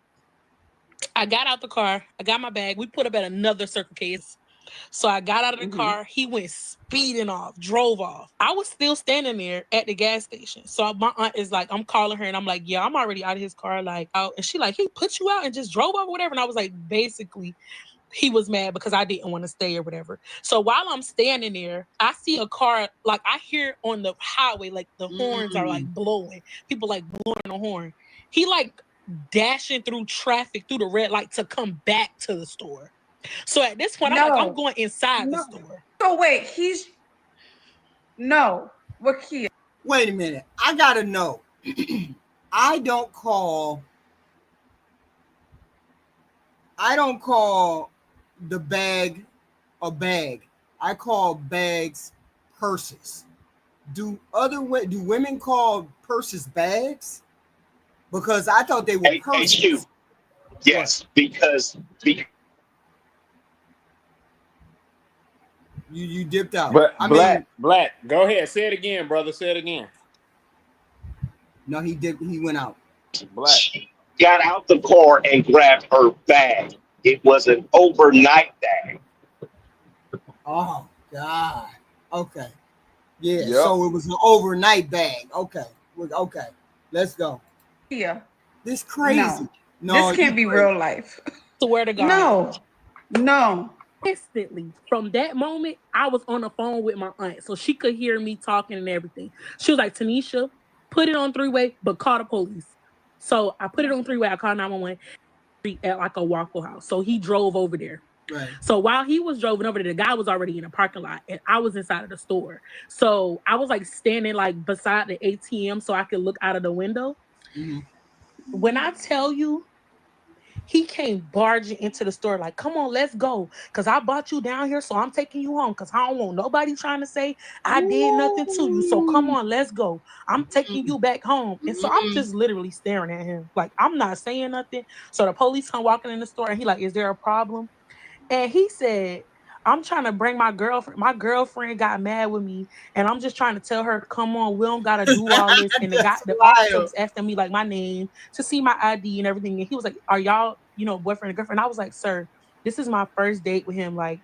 S4: I got out the car. I got my bag. We put up at another Circle K. So I got out of the car. He went speeding off, drove off. I was still standing there at the gas station. So my aunt is like, I'm calling her and I'm like, yeah, I'm already out of his car, like out. And she like, he put you out and just drove off or whatever. And I was like, basically, he was mad because I didn't want to stay or whatever. So while I'm standing there, I see a car, like I hear on the highway, like the horns are like blowing. People like blowing a horn. He like dashing through traffic through the red light to come back to the store. So at this point, I'm going inside the store.
S3: So wait, Wakia.
S2: Wait a minute. I gotta know. I don't call the bag a bag. I call bags purses. Do women call purses bags? Because I thought they were purses.
S7: Yes, because
S2: you dipped out.
S5: But
S2: I mean,
S5: black. Go ahead. Say it again, brother. Say it again.
S2: no, he dipped. He went out.
S5: Black.
S7: she got out the car and grabbed her bag. It was an overnight bag.
S2: Oh God. Okay. Yeah.
S5: Yep.
S2: So it was an overnight bag. Okay. Okay. Let's go.
S3: Yeah.
S2: This crazy.
S3: No.
S2: No,
S3: This can't
S2: you
S3: be
S2: crazy.
S3: real life.
S4: Swear to God.
S3: No. No.
S4: Instantly, from that moment, I was on the phone with my aunt, so she could hear me talking and everything. She was like, Tanisha, put it on three-way, but call the police. So I put it on three-way. I called 911 at like a Waffle House. So he drove over there.
S2: Right.
S4: So while he was driving over there, the guy was already in the parking lot and I was inside of the store. So I was like standing like beside the ATM so I could look out of the window.
S2: Mm-hmm.
S4: When I tell you, he came barging into the store like, come on, let's go. Because I brought you down here, so I'm taking you home. Because I don't want nobody trying to say I did nothing to you. So come on, let's go. I'm taking you back home. And so I'm just literally staring at him. Like, I'm not saying nothing. So the police come walking in the store and he like, is there a problem? And he said, I'm trying to bring my girlfriend. My girlfriend got mad with me, and I'm just trying to tell her, come on, we don't gotta do all this. And
S2: That's
S4: the officer
S2: wild.
S4: was asking me like my name to see my ID and everything. And he was like, are y'all, boyfriend and girlfriend? I was like, sir, this is my first date with him. Like,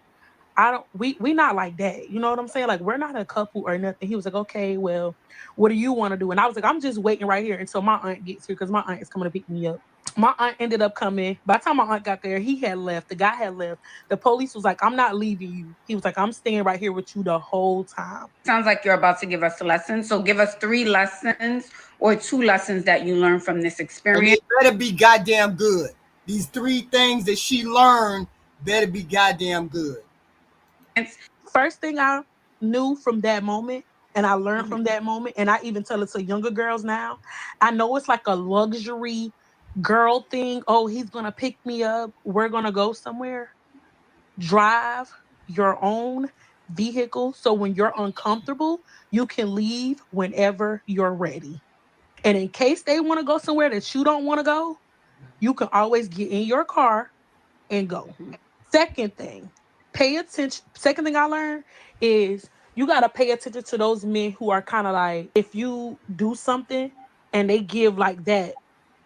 S4: I don't we not like that. You know what I'm saying? Like, we're not a couple or nothing. He was like, okay, well, what do you want to do? And I was like, I'm just waiting right here until my aunt gets here because my aunt is coming to pick me up. My aunt ended up coming. By the time my aunt got there, he had left. The guy had left. The police was like, I'm not leaving you. He was like, I'm staying right here with you the whole time.
S3: Sounds like you're about to give us a lesson. So give us 3 lessons or 2 lessons that you learned from this
S2: And
S3: experience.
S2: they better be goddamn good. These 3 things that she learned better be goddamn good.
S4: First thing I knew from that moment, and I learned from that moment, and I even tell it to younger girls now, I know it's like a luxury girl thing. Oh, he's going to pick me up. We're going to go somewhere. Drive your own vehicle so when you're uncomfortable, you can leave whenever you're ready. And in case they want to go somewhere that you don't want to go, you can always get in your car and go. Second thing, pay attention. Second thing I learned is you got to pay attention to those men who are kind of like, if you do something and they give like that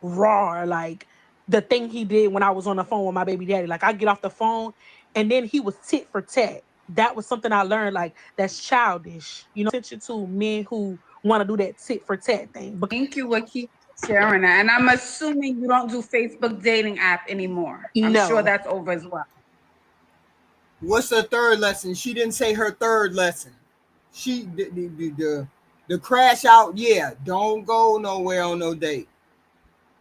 S4: raw, like the thing he did when I was on the phone with my baby daddy. Like, I get off the phone and then he was tit for tat. That was something I learned, like, that's childish. Attention to men who want to do that tit for tat thing.
S3: Thank you for keep sharing that. And I'm assuming you don't do Facebook dating app anymore. I'm sure
S4: No.
S3: that's over as well.
S2: What's her third lesson? She didn't say her third lesson. She the crash out. Yeah, don't go nowhere on no date.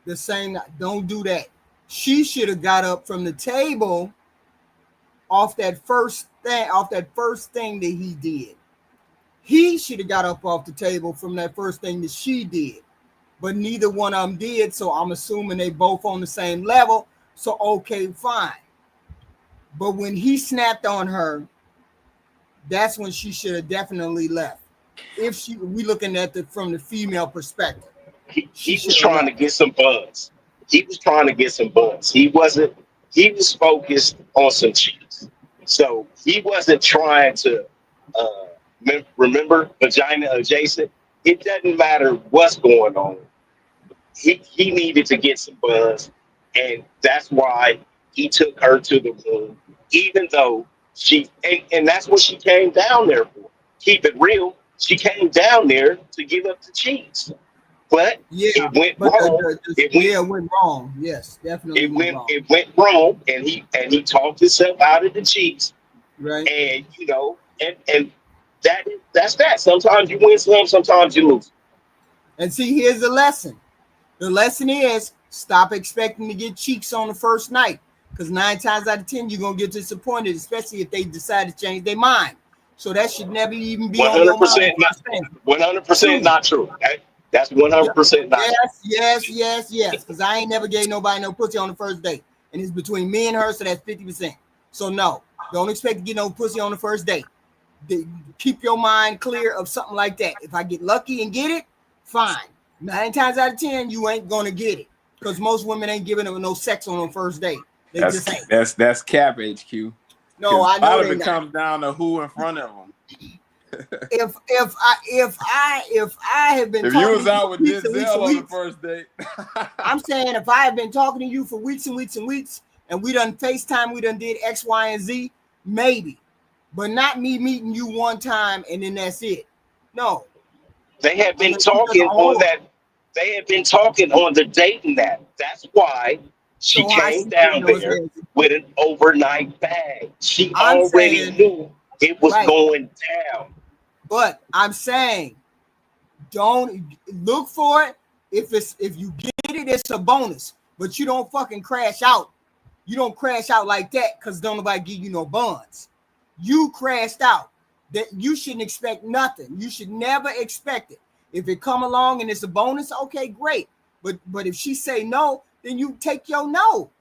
S2: The same. Don't do that. She should have got up from the table off that first thing that he did. He should have got up off the table from that first thing that she did. But neither one of them did, so I'm assuming they both on the same level. So okay, fine. But when he snapped on her, that's when she should have definitely left. If we looking at it from the female perspective,
S7: he was trying to get some buzz. He was trying to get some buzz. He wasn't. He was focused on some cheeks. So he wasn't trying to remember vagina adjacent. It doesn't matter what's going on. He needed to get some buzz, and that's why he took her to the room, even though and that's what she came down there for. Keep it real. She came down there to give up the cheese. But
S2: yeah,
S7: it went
S2: but
S7: wrong.
S2: It went wrong. Yes, definitely.
S7: It went wrong, and he talked himself out of the cheeks.
S2: Right.
S7: And and that's that. Sometimes you win some, sometimes you lose.
S2: And see, here's the lesson. The lesson is stop expecting to get cheeks on the first night, because 9 times out of 10 you're gonna get disappointed, especially if they decide to change their mind. So that should never even be
S7: 100% not 100% not true. That's 100% not
S2: true. Yes. Because I ain't never gave nobody no pussy on the first date, and it's between me and her, so that's 50%. So no, don't expect to get no pussy on the first date. Keep your mind clear of something like that. If I get lucky and get it, fine. 9 times out of 10, you ain't gonna get it. Because most women ain't giving them no sex on the first date. They
S5: That's
S2: just ain't.
S5: that's cap HQ.
S2: No, I
S5: A
S2: know
S5: lot of
S2: they
S5: it
S2: not.
S5: comes down to who in front of them.
S2: If I have been
S5: If you
S2: talking
S5: was
S2: to you
S5: out
S2: for
S5: with
S2: weeks and weeks
S5: Denzel
S2: and
S5: on the
S2: weeks,
S5: first date,
S2: I'm saying if I have been talking to you for weeks and weeks and weeks, and we done FaceTime, we done did X, Y, and Z, maybe, but not me meeting you one time and then that's it. No,
S7: They had been
S2: unless you just a
S7: talking on
S2: whore.
S7: that. They had been talking on the dating app. That's why she
S2: So how
S7: came
S2: she getting
S7: down
S2: those
S7: there
S2: days?
S7: with an overnight bag. She
S2: I'm
S7: already
S2: saying
S7: knew it was
S2: right,
S7: going down.
S2: but I'm saying don't look for it. If you get it, it's a bonus. But you don't fucking crash out. You don't crash out like that because don't nobody give you no bonds. You crashed out. That you shouldn't expect nothing. You should never expect it. If it come along and it's a bonus, okay, great. But if she say no, then you take your no.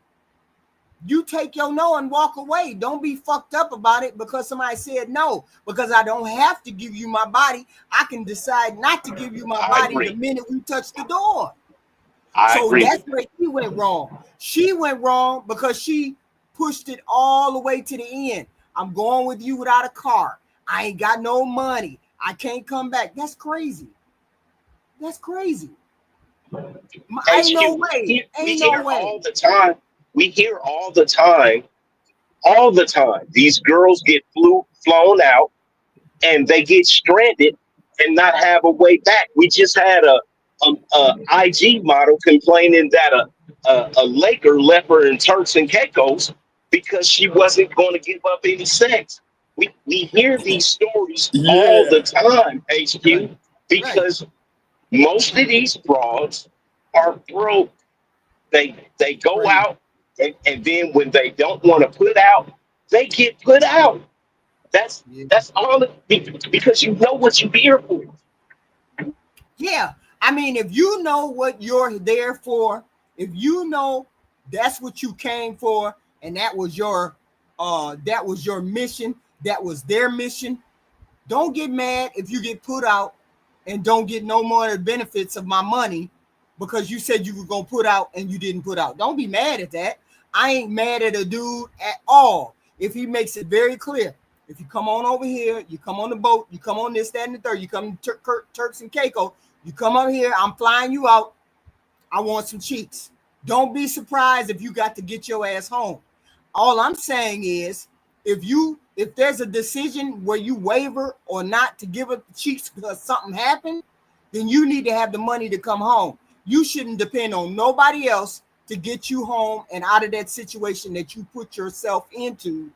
S2: You take your no and walk away. Don't be fucked up about it because somebody said no. Because I don't have to give you my body. I can decide not to give you my
S7: I
S2: body the
S7: agree.
S2: minute we touch the door.
S7: I
S2: So
S7: agree
S2: that's
S7: with
S2: where she went wrong. She went wrong because she pushed it all the way to the end. I'm going with you without a car. I ain't got no money. I can't come back. That's crazy. That's crazy.
S7: that.
S2: Ain't no
S7: HQ,
S2: way.
S7: we
S2: Ain't no
S7: hear
S2: way.
S7: all the time. We hear all the time. These girls get flown out and they get stranded and not have a way back. We just had a IG model complaining that a Laker left her in Turks and Caicos because she wasn't going to give up any sex. We hear these stories all
S5: yeah,
S7: the time, HQ,
S2: Right. Right.
S7: because most of these frauds are broke. They go
S2: Crazy.
S7: out and then when they don't want to put out, they get put out. That's
S2: Yeah.
S7: that's all because you know what you're here for.
S2: Yeah. I mean, if you know what you're there for, if you know that's what you came for, and that was your mission, that was their mission, don't get mad if you get put out and don't get no more of the benefits of my money because you said you were gonna put out and you didn't put out. Don't be mad at that. I ain't mad at a dude at all if he makes it very clear. If you come on over here, you come on the boat, you come on this, that, and the third, you come to Turks and Caicos, you come up here, I'm flying you out. I want some cheeks. Don't be surprised if you got to get your ass home. All I'm saying is if there's a decision where you waver or not to give up the cheeks because something happened, then you need to have the money to come home. You shouldn't depend on nobody else to get you home and out of that situation that you put yourself into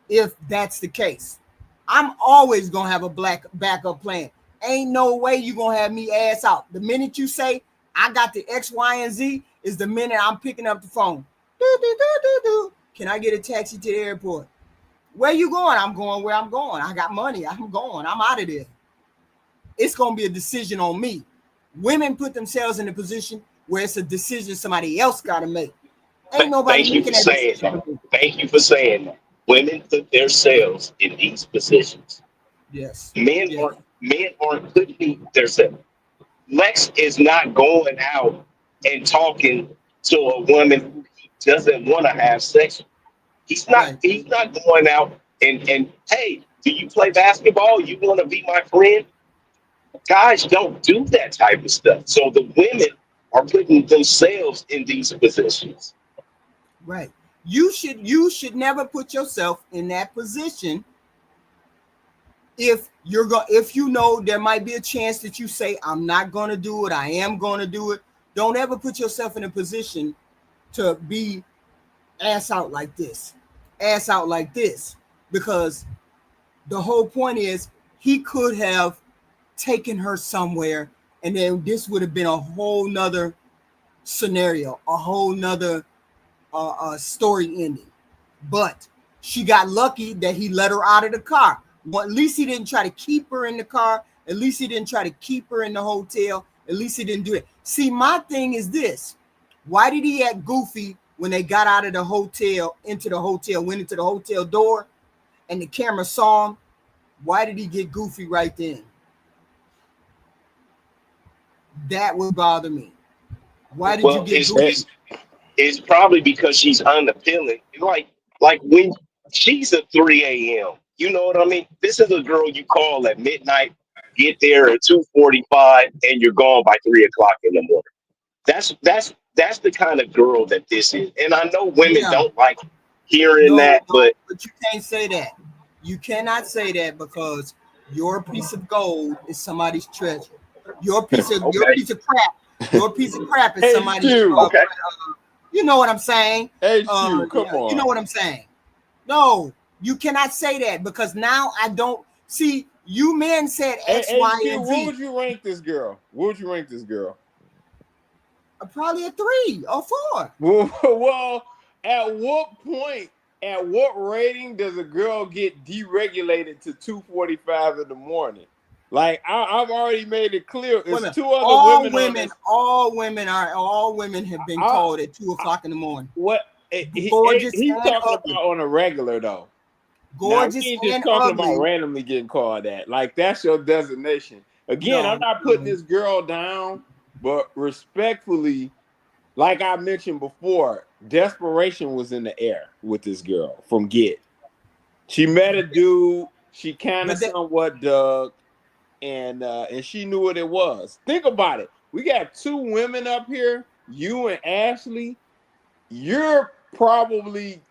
S2: if that's the case. I'm always gonna have a black backup plan. Ain't no way you gonna have me ass out. The minute you say I got the X, Y, and Z is the minute I'm picking up the phone. Do, do, do, do, do. Can I get a taxi to the airport? Where you going? I'm going where I'm going. I got money. I'm going. I'm out of there. It's gonna be a decision on me. Women put themselves in a position where it's a decision somebody else gotta make. Ain't nobody
S7: Thank you for
S2: making that
S7: saying
S2: decision
S7: that.
S2: for me.
S7: Thank you for saying that. Women put themselves in these positions.
S2: Yes.
S7: Men
S2: Yes.
S7: aren't putting themselves. Lex is not going out and talking to a woman who he doesn't want to have sex with.
S2: Right.
S7: He's not going out and hey, do you play basketball? You want to be my friend? Guys don't do that type of stuff. So the women are putting themselves in these positions.
S2: Right. You should never put yourself in that position if you know there might be a chance that you say I'm not going to do it, I am going to do it. Don't ever put yourself in a position to be ass out like this. Ass out like this because the whole point is he could have taken her somewhere and then this would have been a whole nother scenario, a whole nother story ending. But she got lucky that he let her out of the car. Well, at least he didn't try to keep her in the car. At least he didn't try to keep her in the hotel. At least he didn't do it. See, my thing is this. Why did he act goofy when they got out of the hotel, went into the hotel door, and the camera saw him? Why did he get goofy right then? That would bother me. Why did you
S7: Well,
S2: get goofy?
S7: it's probably because she's unappealing. Like when she's at 3 a.m. You know what I mean? This is a girl you call at midnight, get there at 2:45, and you're gone by 3 o'clock in the morning. That's the kind of girl that this is. And I know women
S2: Yeah.
S7: don't like hearing
S2: No,
S7: that,
S2: no,
S7: but
S2: but you can't say that. You cannot say that because your piece of gold is somebody's treasure. Your piece of
S7: okay,
S2: your piece of crap is somebody's.
S5: HQ.
S7: okay.
S2: You know what I'm saying?
S5: HQ, come
S2: You know
S5: on.
S2: what I'm saying? No, you cannot say that because now I don't see. You men said X, Y,
S5: HQ,
S2: and
S5: what
S2: Z.
S5: would you rank this girl? What would you rank this girl?
S2: Probably a 3 or 4.
S5: Well, at what rating does a girl get deregulated to 2:45 in the morning? Like I've already made it clear. It's
S2: Women,
S5: two other
S2: all
S5: women on this.
S2: all women have been called at 2 o'clock in the morning.
S5: What
S2: Gorgeous
S5: he's
S2: and
S5: talking
S2: ugly.
S5: about on a regular though. Now
S2: Gorgeous
S5: we ain't just
S2: and
S5: talking
S2: ugly.
S5: about randomly getting called that. Like that's your designation. Again, I'm not putting this girl down, but respectfully, like I mentioned before, desperation was in the air with this girl from Get. She met a dude, she kind of somewhat dug, and she knew what it was. Think about it. We got two women up here, you and Ashley. You're probably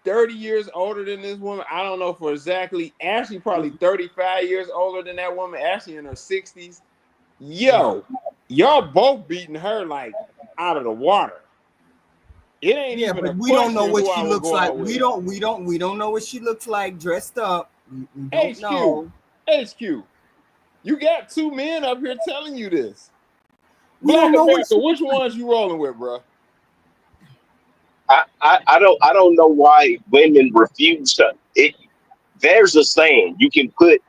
S5: 30 years older than this woman. I don't know for exactly. Ashley probably 35 years older than that woman. Ashley in her 60s. Yo, y'all both beating her like out of the water. It ain't even
S2: but
S5: a
S2: we don't know
S5: question
S2: what
S5: who
S2: she
S5: I would
S2: looks
S5: go
S2: like.
S5: out with.
S2: We don't know what she looks like dressed up. We don't know.
S5: HQ. You got two men up here telling you this.
S2: We
S5: Black
S2: don't know
S5: America,
S2: what
S5: which ones you rolling with, bro?
S7: I don't know why women refuse to. There's a saying, you can put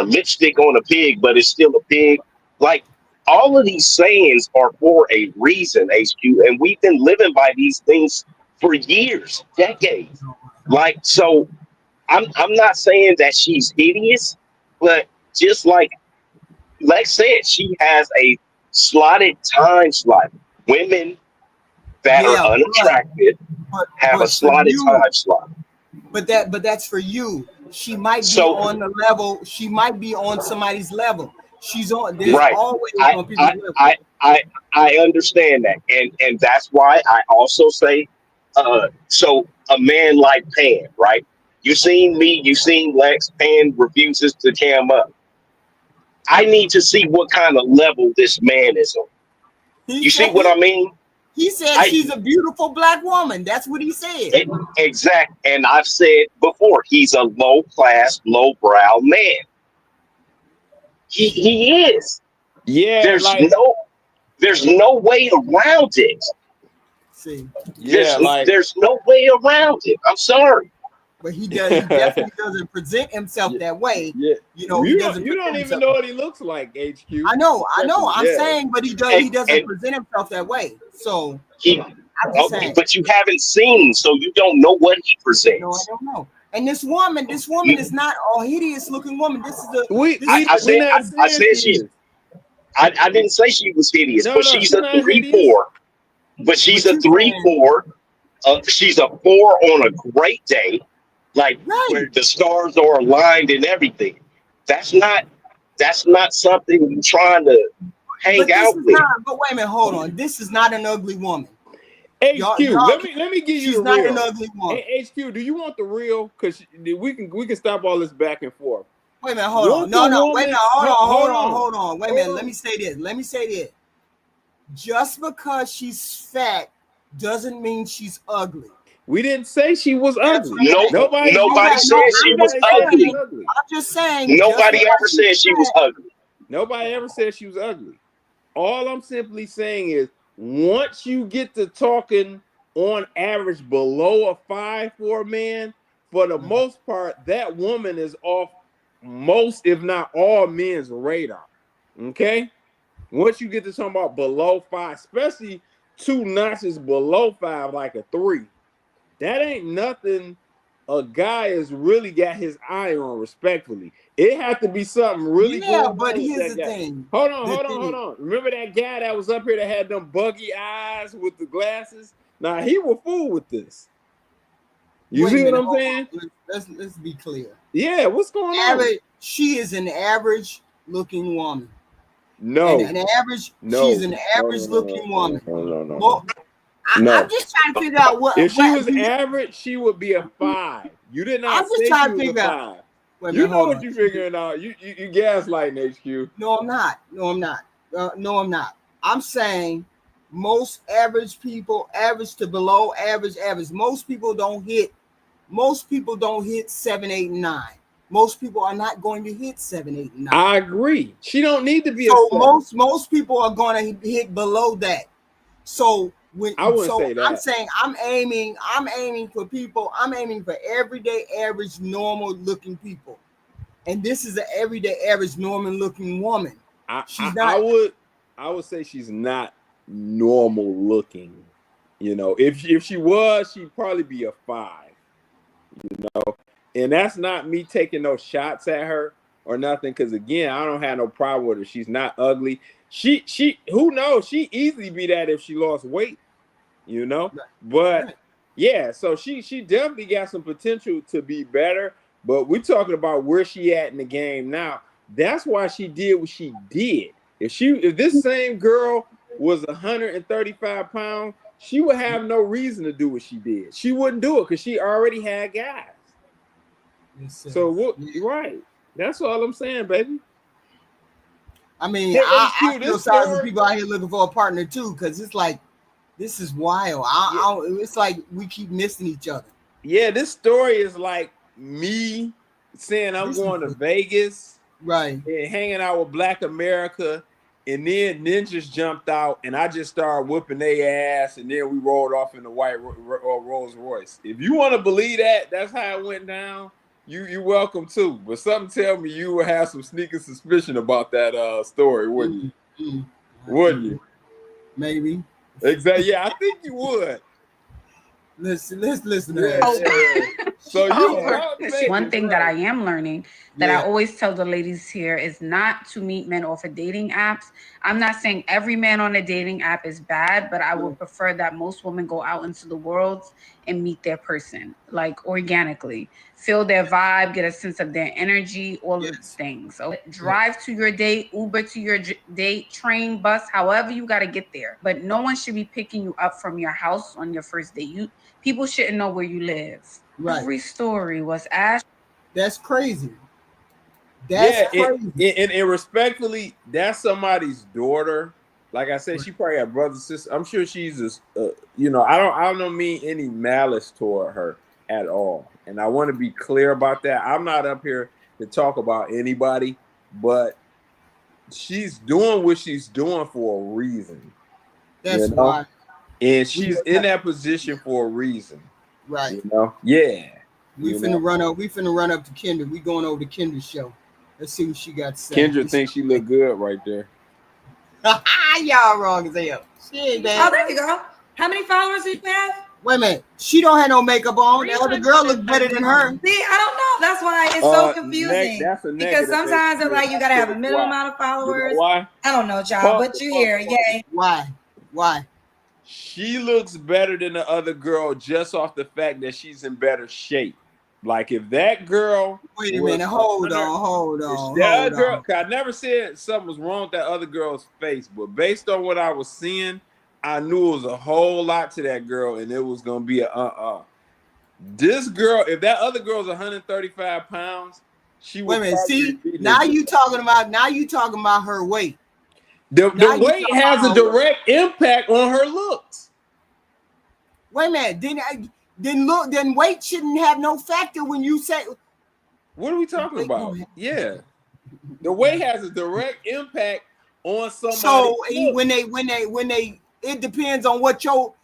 S7: lipstick on a pig, but it's still a pig. Like all of these sayings are for a reason, HQ, and we've been living by these things for years, decades. Like so, I'm not saying that she's hideous, but just like Lex said, she has a slotted time slot. Women that are unattractive have a
S2: but for
S7: slotted
S2: you,
S7: time slot.
S2: but that's for you. She might be
S7: So
S2: on the level. She might be on somebody's level. She's on. There's
S7: right,
S2: always
S7: I
S2: on people's
S7: I
S2: level.
S7: I I I understand that, and that's why I also say, so a man like Pan, right? You seen me, you seen Lex. Pan refuses to cam up. I need to see what kind of level this man is on.
S2: He
S7: You see
S2: said
S7: what I mean?
S2: he said she's a beautiful black woman. That's what he said.
S7: Exact. And I've said before, he's a low class, low brow man. He is.
S5: Yeah,
S7: There's no way around it.
S2: See,
S7: There's no way around it. I'm sorry.
S2: but he does. He definitely doesn't present himself that way.
S5: Yeah.
S2: You know, he doesn't.
S5: You don't even know what he looks like, HQ.
S2: I know. I'm saying, but he does. He doesn't
S7: And
S2: present himself that way. So I'm just
S7: okay,
S2: saying.
S7: but you haven't seen, so you don't know what he presents.
S2: No, I don't know. And this woman is not a hideous looking woman. This is
S7: I said she's. I didn't say she was hideous, but she's a 3-4. But she's a 3-4. She's a 4 on a great day, like where the stars are aligned and everything. That's not something you're trying to hang out with.
S2: But wait a minute, hold on. This is not an ugly woman.
S5: HQ, let me give you the real.
S2: She's not an ugly woman.
S5: Hey, HQ, do you want the real? Because we can stop all this back and forth.
S2: Wait a minute, hold on. No, wait a minute, hold on. Wait a minute. Let me say this. Just because she's fat doesn't mean she's ugly.
S5: We didn't say she was ugly.
S7: Nobody said she was ugly.
S2: I'm just saying.
S7: Nobody ever said she was ugly.
S5: Nobody ever said she was ugly. All I'm simply saying is, once you get to talking on average below a 5 for a man, for the most part, that woman is off most, if not all, men's radar. Okay? Once you get to talking about below 5, especially 2 notches below 5, like a 3, that ain't nothing a guy has really got his eye on, respectfully. It had to be something really going
S2: but
S5: on with
S2: here's
S5: that
S2: the
S5: guy.
S2: thing.
S5: Hold on. Remember that guy that was up here that had them buggy eyes with the glasses? Nah, he was fool with this. You see what I'm saying?
S2: Let's be clear.
S5: Yeah, what's going on?
S2: She is an average looking woman.
S5: No.
S2: She's an average looking woman.
S5: No.
S2: I'm just trying to figure out what.
S5: If she was average, she would be a 5. You did not say she was a 5. You know what you're figuring out. You gaslighting, HQ.
S2: No, I'm not. I'm saying most average people, average to below average. Most people don't hit 7, 8, and 9. Most people are not going to hit 7, 8, and 9.
S5: I agree. She don't need to be
S2: so
S5: a 7.
S2: most people are going to hit below that. So
S5: I wouldn't say that.
S2: I'm saying I'm aiming for people. I'm aiming for everyday average normal looking people. And this is an everyday average normal looking woman.
S5: I would say she's not normal looking. You know, if she was, she'd probably be a 5. You know, and that's not me taking no shots at her or nothing. Because again, I don't have no problem with her. She's not ugly. She who knows? She easily be that if she lost weight. You know, but yeah. So she definitely got some potential to be better. But we're talking about where she at in the game now. That's why she did what she did. If this same girl was 135 pounds, she would have no reason to do what she did. She wouldn't do it because she already had guys. So right. That's all I'm saying, baby.
S2: I mean, I feel sorry for people out here looking for a partner too, because it's like this is wild. It's like we keep missing each other.
S5: Yeah, this story is like me saying I'm going to Vegas,
S2: right,
S5: and hanging out with Black America, and then ninjas jumped out, and I just started whooping their ass, and then we rolled off in the white Rolls Royce. If you want to believe that, that's how it went down. You're welcome too, but something tell me you would have some sneaking suspicion about that story, wouldn't you? Wouldn't you?
S2: Maybe.
S5: Exactly. Yeah, I think you would.
S2: Let's listen to that.
S5: So
S3: one thing that I am learning that I always tell the ladies here is not to meet men off of dating apps. I'm not saying every man on a dating app is bad, but I would prefer that most women go out into the world and meet their person, like organically, feel their vibe, get a sense of their energy, all of these things. So drive to your date, Uber to your date, train, bus, however you got to get there. But no one should be picking you up from your house on your first date. People shouldn't know where you live. Right. Every story was Ash.
S2: That's crazy. That's crazy.
S5: And respectfully, that's somebody's daughter. Like I said, she probably had brothers, sisters. I'm sure she's I don't mean any malice toward her at all. And I want to be clear about that. I'm not up here to talk about anybody, but she's doing what she's doing for a reason.
S2: That's why.
S5: And she's in that position for a reason.
S2: Right.
S5: You know? Yeah.
S2: We finna run up to Kendra. We going over to Kendra's show. Let's see what she got to say.
S5: Kendra thinks she look good right there.
S2: Y'all wrong as hell. She ain't bad.
S8: Oh, there you go. How many followers do you have?
S2: Wait a minute. She don't have no makeup on. The other girl looks better than her.
S8: See, I don't know. That's why it's so confusing.
S5: Because
S8: sometimes they're like, you got to have a minimum amount of followers.
S5: You know why?
S8: I don't know, child, but you hear, yay.
S2: Why?
S5: She looks better than the other girl just off the fact that she's in better shape. Like if that girl.
S2: Wait a minute. Hold on.
S5: That girl, I never said something was wrong with that other girl's face, but based on what I was seeing, I knew it was a whole lot to that girl, and it was gonna be a This girl, if that other girl's 135 pounds, she would.
S2: Wait a minute. See, now you talking about her weight.
S5: The weight has a direct impact on her looks.
S2: Wait a minute. Then weight shouldn't have no factor when you say.
S5: What are we talking about? Yeah, the weight has a direct impact on somebody.
S2: So when they, it depends on what your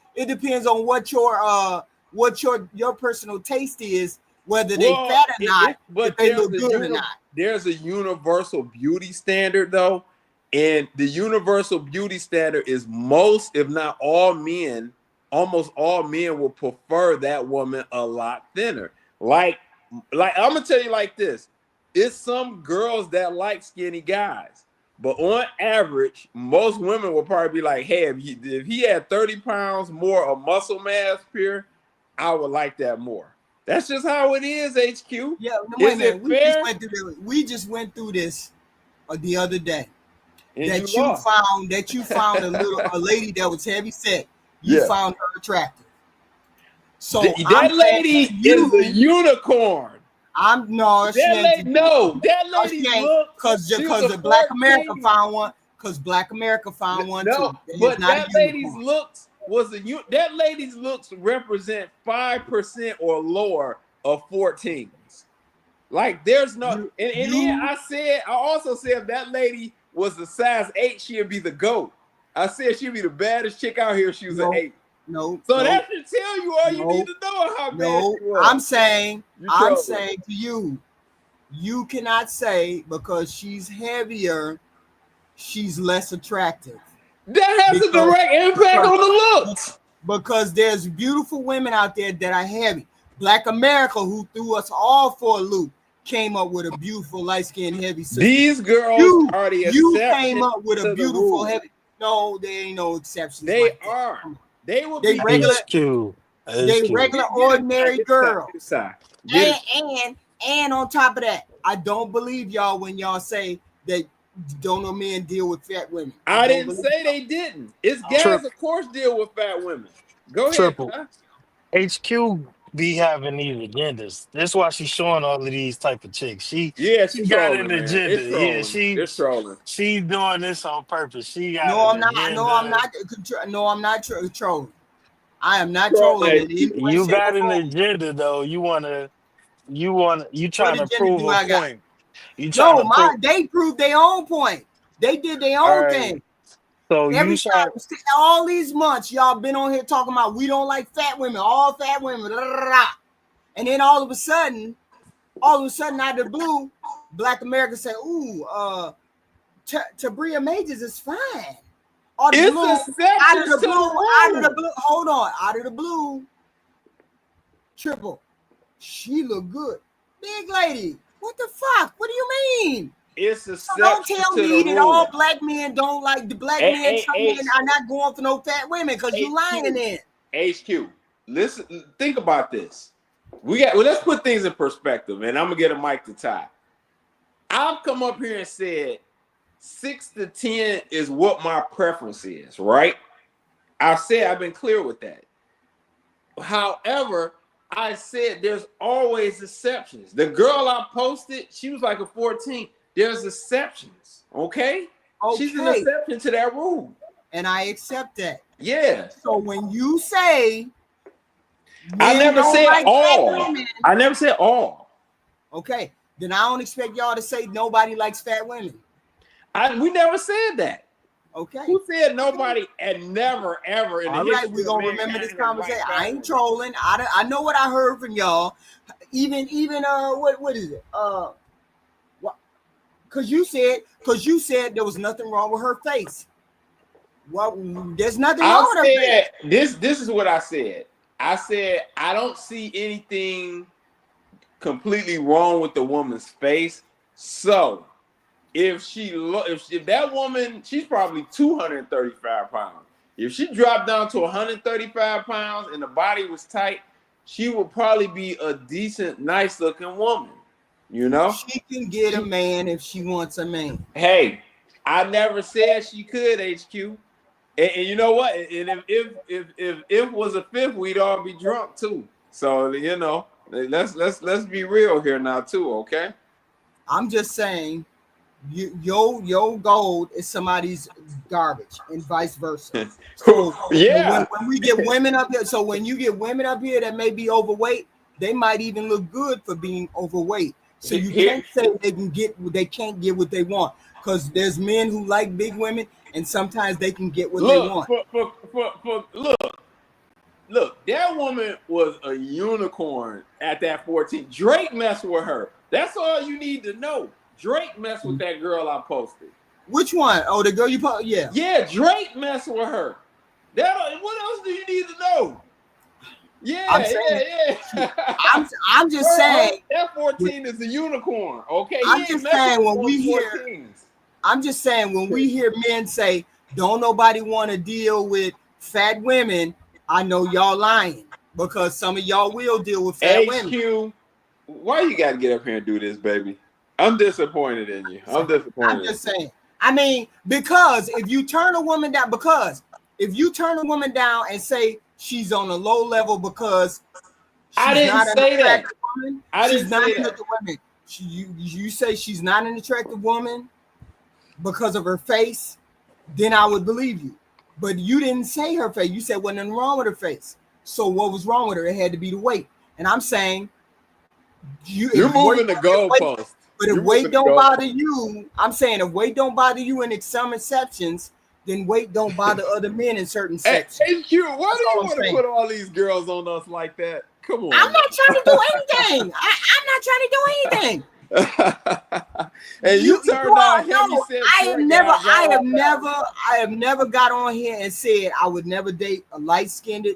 S2: personal taste is, whether they fat or not, but they look good or not.
S5: There's a universal beauty standard though. And the universal beauty standard is most, if not all men, almost all men will prefer that woman a lot thinner. Like I'm gonna tell you like this: it's some girls that like skinny guys, but on average, most women will probably be like, "Hey, if he had 30 pounds more of muscle mass, Pierre, I would like that more." That's just how it is, HQ.
S2: Yeah,
S5: Is it fair?
S2: We just went through this the other day.
S5: And
S2: that you found a lady that was heavy set. You found her attractive. So
S5: that lady is a unicorn. That lady looks
S2: because the Black America found one. Because Black America found one too.
S5: But that lady's looks that lady's looks represent 5% or lower of 14s. Like there's no I also said if that lady was a size 8, she'd be the GOAT. I said she'd be the baddest chick out here if she was an 8. That should tell you all you need to know how bad she was.
S2: I'm saying to you, you cannot say because she's heavier, she's less attractive.
S5: That has a direct impact on the looks.
S2: Because there's beautiful women out there that are heavy. Black America, who threw us all for a loop, came up with a beautiful light-skinned heavy sister.
S5: These girls are the exception. You came up with a beautiful heavy. No, there ain't no exceptions.
S2: They are. They will be regular. They regular ordinary girls. And on top of that, I don't believe y'all when y'all say that don't know men deal with fat women.
S5: I didn't say they didn't. It's guys, of course, deal with fat women. Go ahead.
S9: HQ be having these agendas. That's why she's showing all of these type of chicks. She got an agenda. She's doing this on purpose. She got
S2: I'm not trolling. I am not trolling.
S9: You got an agenda though. You trying to prove a point.
S2: They proved their own point. They did their own thing.
S9: So
S2: all these months, y'all been on here talking about we don't like fat women, all fat women, blah, blah, blah. And then all of a sudden, out of the blue, Black America said, "Ooh, Tabria Majors is fine." Out of the blue, Triple, she look good, big lady. What the fuck? What do you mean?
S5: It's a
S2: don't tell me that all black men don't like the black men. Some men are not going for no fat women because you lying in.
S5: HQ, listen, think about this. Let's put things in perspective, and I'm gonna get a mic to tie. I've come up here and said 6 to 10 is what my preference is, right? I've been clear with that. However, I said there's always exceptions. The girl I posted, she was like a 14. There's exceptions, okay? She's an exception to that rule.
S2: And I accept that.
S5: Yeah.
S2: So when you say
S5: I never said all. I never said all.
S2: Okay. Then I don't expect y'all to say nobody likes fat women.
S5: We never said that.
S2: Okay.
S5: Who said nobody and never ever in the history? All right,
S2: we're gonna remember this conversation. I ain't trolling. I know what I heard from y'all. Even what is it? Because you said there was nothing wrong with her face. Well, there's nothing wrong with her face.
S5: This is what I said. I said I don't see anything completely wrong with the woman's face. So if that woman, she's probably 235 pounds. If she dropped down to 135 pounds and the body was tight, she would probably be a decent, nice looking woman. You know,
S2: she can get a man if she wants a man.
S5: Hey, I never said she could, HQ. And you know what? And if was a fifth, we'd all be drunk too. So you know, let's be real here now too, okay?
S2: I'm just saying, your gold is somebody's garbage, and vice versa. So when we get women up here, so when you get women up here that may be overweight, they might even look good for being overweight. So you can't say they can't get what they want, because there's men who like big women, and sometimes they can get what they want.
S5: Look, that woman was a unicorn at that 14. Drake messed with her. That's all you need to know. Drake messed with that girl I posted.
S2: Which one? Oh, the girl you posted? Yeah.
S5: Yeah, Drake messed with her. What else do you need to know? Yeah,
S2: I'm saying,
S5: yeah.
S2: I'm just saying.
S5: F-14 is a unicorn. Okay,
S2: I'm just saying when we hear.
S5: 14s.
S2: I'm just saying when we hear men say, "Don't nobody want to deal with fat women," I know y'all lying because some of y'all will deal with fat women.
S5: HQ, why you got to get up here and do this, baby? I'm disappointed in you. I'm disappointed.
S2: I'm just saying. I mean, because if you turn a woman down, and say she's on a low level because
S5: I didn't say that.
S2: Woman,
S5: I didn't say that.
S2: Woman. You say she's not an attractive woman because of her face, then I would believe you. But you didn't say her face. You said wasn't nothing wrong with her face. So what was wrong with her? It had to be the weight. And I'm saying
S5: you're moving the goalpost.
S2: But if weight don't bother you, I'm saying if weight don't bother you in some exceptions, then weight don't bother other men in certain sections.
S5: HQ, why do you want to put all these girls on us like that? Come on.
S2: I'm not trying to do anything. I'm not trying to do anything.
S5: And you turned out heavy set.
S2: I have never got on here and said I would never date a light-skinned,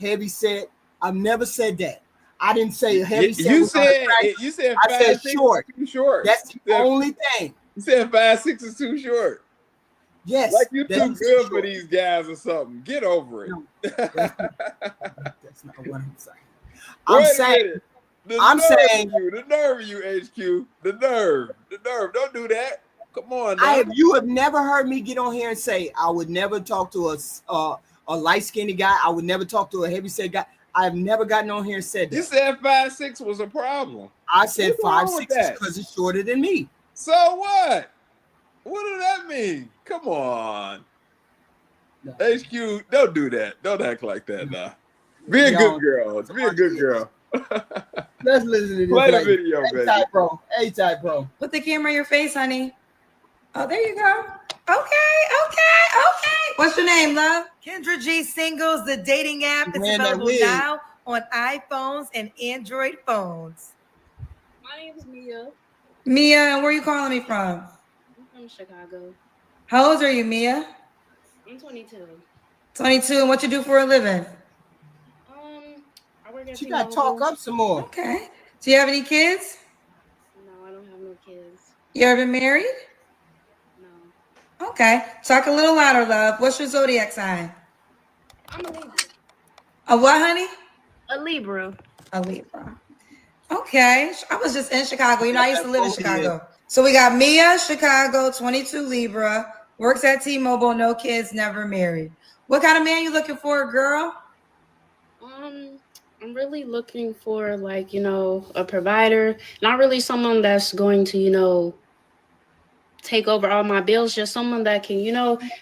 S2: heavy set. I've never said that. I didn't say heavy set.
S5: You said
S2: I said short.
S5: Too short.
S2: That's the only thing.
S5: You said 5'6" is too short.
S2: Yes.
S5: Like you're too good for these guys or something. Get over it.
S2: No, that's not what I'm saying. I'm saying
S5: the nerve of you, HQ. The nerve. Don't do that. Come on.
S2: You have never heard me get on here and say I would never talk to a light-skinned guy. I would never talk to a heavy-set guy. I've never gotten on here and said that.
S5: You said 5'6" was a problem.
S2: I said 5'6" because it's shorter than me.
S5: So what? What does that mean? Come on. No. HQ, don't do that. Don't act like that now. Be a good girl. Be a good girl.
S2: Let's listen to this.
S5: Play the video, baby.
S2: A-type, bro.
S8: Put the camera in your face, honey. Oh, there you go. Okay. What's your name, love? Kendra G Singles, the dating app. It's available now on iPhones and Android phones.
S10: My name is Mia.
S8: Mia, and where are you calling me from?
S10: I'm from Chicago.
S8: How old are you, Mia?
S10: I'm 22.
S8: 22, and what you do for a living?
S10: I work at
S2: She got to talk up some more.
S8: Okay. Do you have any kids?
S10: No, I don't have no kids.
S8: You ever been married?
S10: No.
S8: Okay. Talk a little louder, love. What's your zodiac sign?
S10: I'm a Libra.
S8: A what, honey?
S10: A Libra.
S8: A Libra. Okay. I was just in Chicago. You know, I used to live in Chicago. So we got Mia, Chicago, 22 Libra, works at T-Mobile, no kids, never married. What kind of man you looking for, girl?
S10: I'm really looking for, like, a provider. Not really someone that's going to, take over all my bills. Just someone that can,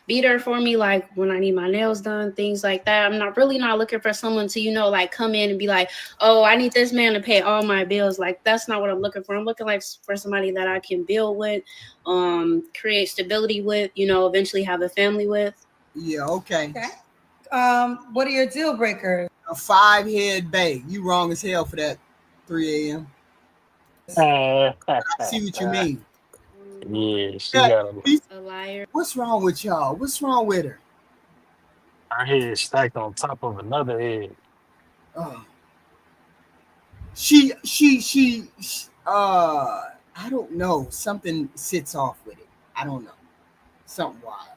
S10: be there for me, like when I need my nails done, things like that. I'm not looking for someone to, like come in and be like, oh, I need this man to pay all my bills. Like, that's not what I'm looking for. I'm looking for somebody that I can build with, create stability with, eventually have a family with.
S2: Yeah, okay.
S8: What are your deal breakers?
S2: A 5-head bay. You wrong as hell for that 3 a.m. I see what you mean.
S9: Yeah, she got
S10: a liar.
S2: What's wrong with y'all? What's wrong with her?
S9: Her head stacked on top of another head.
S2: She I don't know. Something sits off with it. I don't know. Something wild.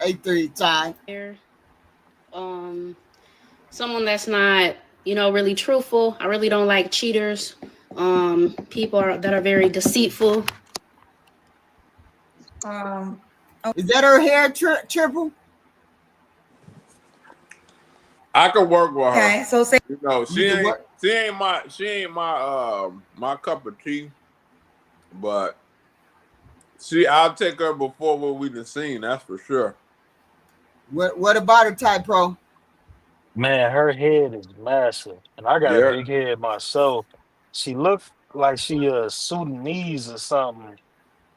S2: 8-3 tie.
S10: Someone that's not, really truthful. I really don't like cheaters. People that are very deceitful.
S2: Is that her hair triple?
S5: I could work with her.
S8: Okay, so say
S5: she ain't my cup of tea, but I'll take her before what we done seen. That's for sure.
S2: What about her type, pro?
S9: Man, her head is massive, and I got a big head myself. She looks like she Sudanese or something,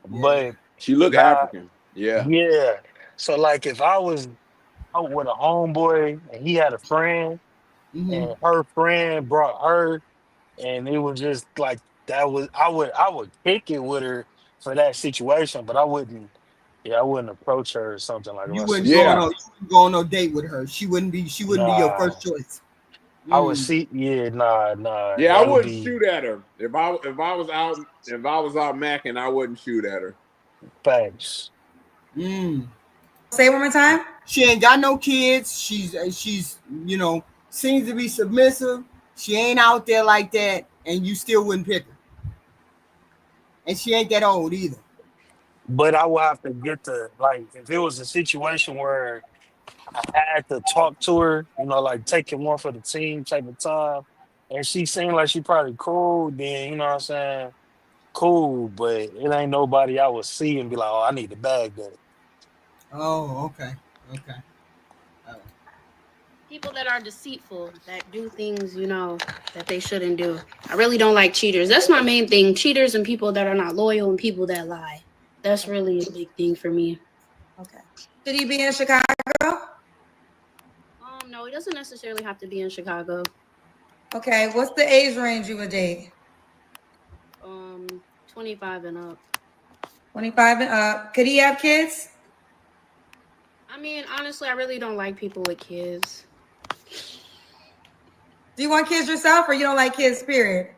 S9: but
S5: she look African. Yeah.
S9: So like, if I was out with a homeboy and he had a friend, and her friend brought her, and it was just like that was I would kick it with her for that situation, but I wouldn't approach her or something like that.
S2: You wouldn't go on no date with her. She wouldn't be your first choice.
S9: I would see. Yeah, nah.
S5: Yeah, I
S9: That'll
S5: wouldn't
S9: be
S5: shoot at her if I was out macking. I wouldn't shoot at her.
S9: facts.
S8: Say it one more time.
S2: She ain't got no kids. She's seems to be submissive. She ain't out there like that, and you still wouldn't pick her. And she ain't that old either.
S9: But I would have to get to like if it was a situation where I had to talk to her, like taking one for the team type of time, and she seemed like she probably cool. Then you know what I'm saying, cool. But it ain't nobody I would see and be like, oh, I need to bag that.
S2: Oh, okay.
S10: People that are deceitful, that do things, that they shouldn't do. I really don't like cheaters. That's my main thing. Cheaters and people that are not loyal and people that lie. That's really a big thing for me.
S8: Okay. Should he be in Chicago?
S10: No, he doesn't necessarily have to be in Chicago.
S8: Okay. What's the age range you would date?
S10: 25 and up.
S8: 25 and up. Could he have kids?
S10: I mean, honestly, I really don't like people with kids.
S8: Do you want kids yourself, or you don't like kids, period?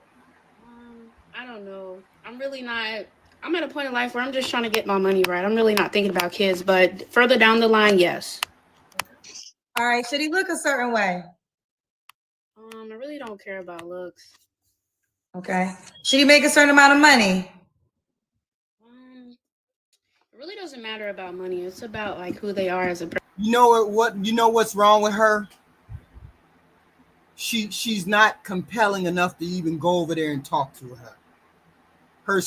S10: I don't know. I'm really not. I'm at a point in life where I'm just trying to get my money right. I'm really not thinking about kids, but further down the line, yes.
S8: All right. Should he look a certain way?
S10: I really don't care about looks.
S8: Okay. Should he make a certain amount of money?
S10: It really doesn't matter about money. It's about like who they are as a person.
S2: You know what? You know what's wrong with her? She's not compelling enough to even go over there and talk to her. Her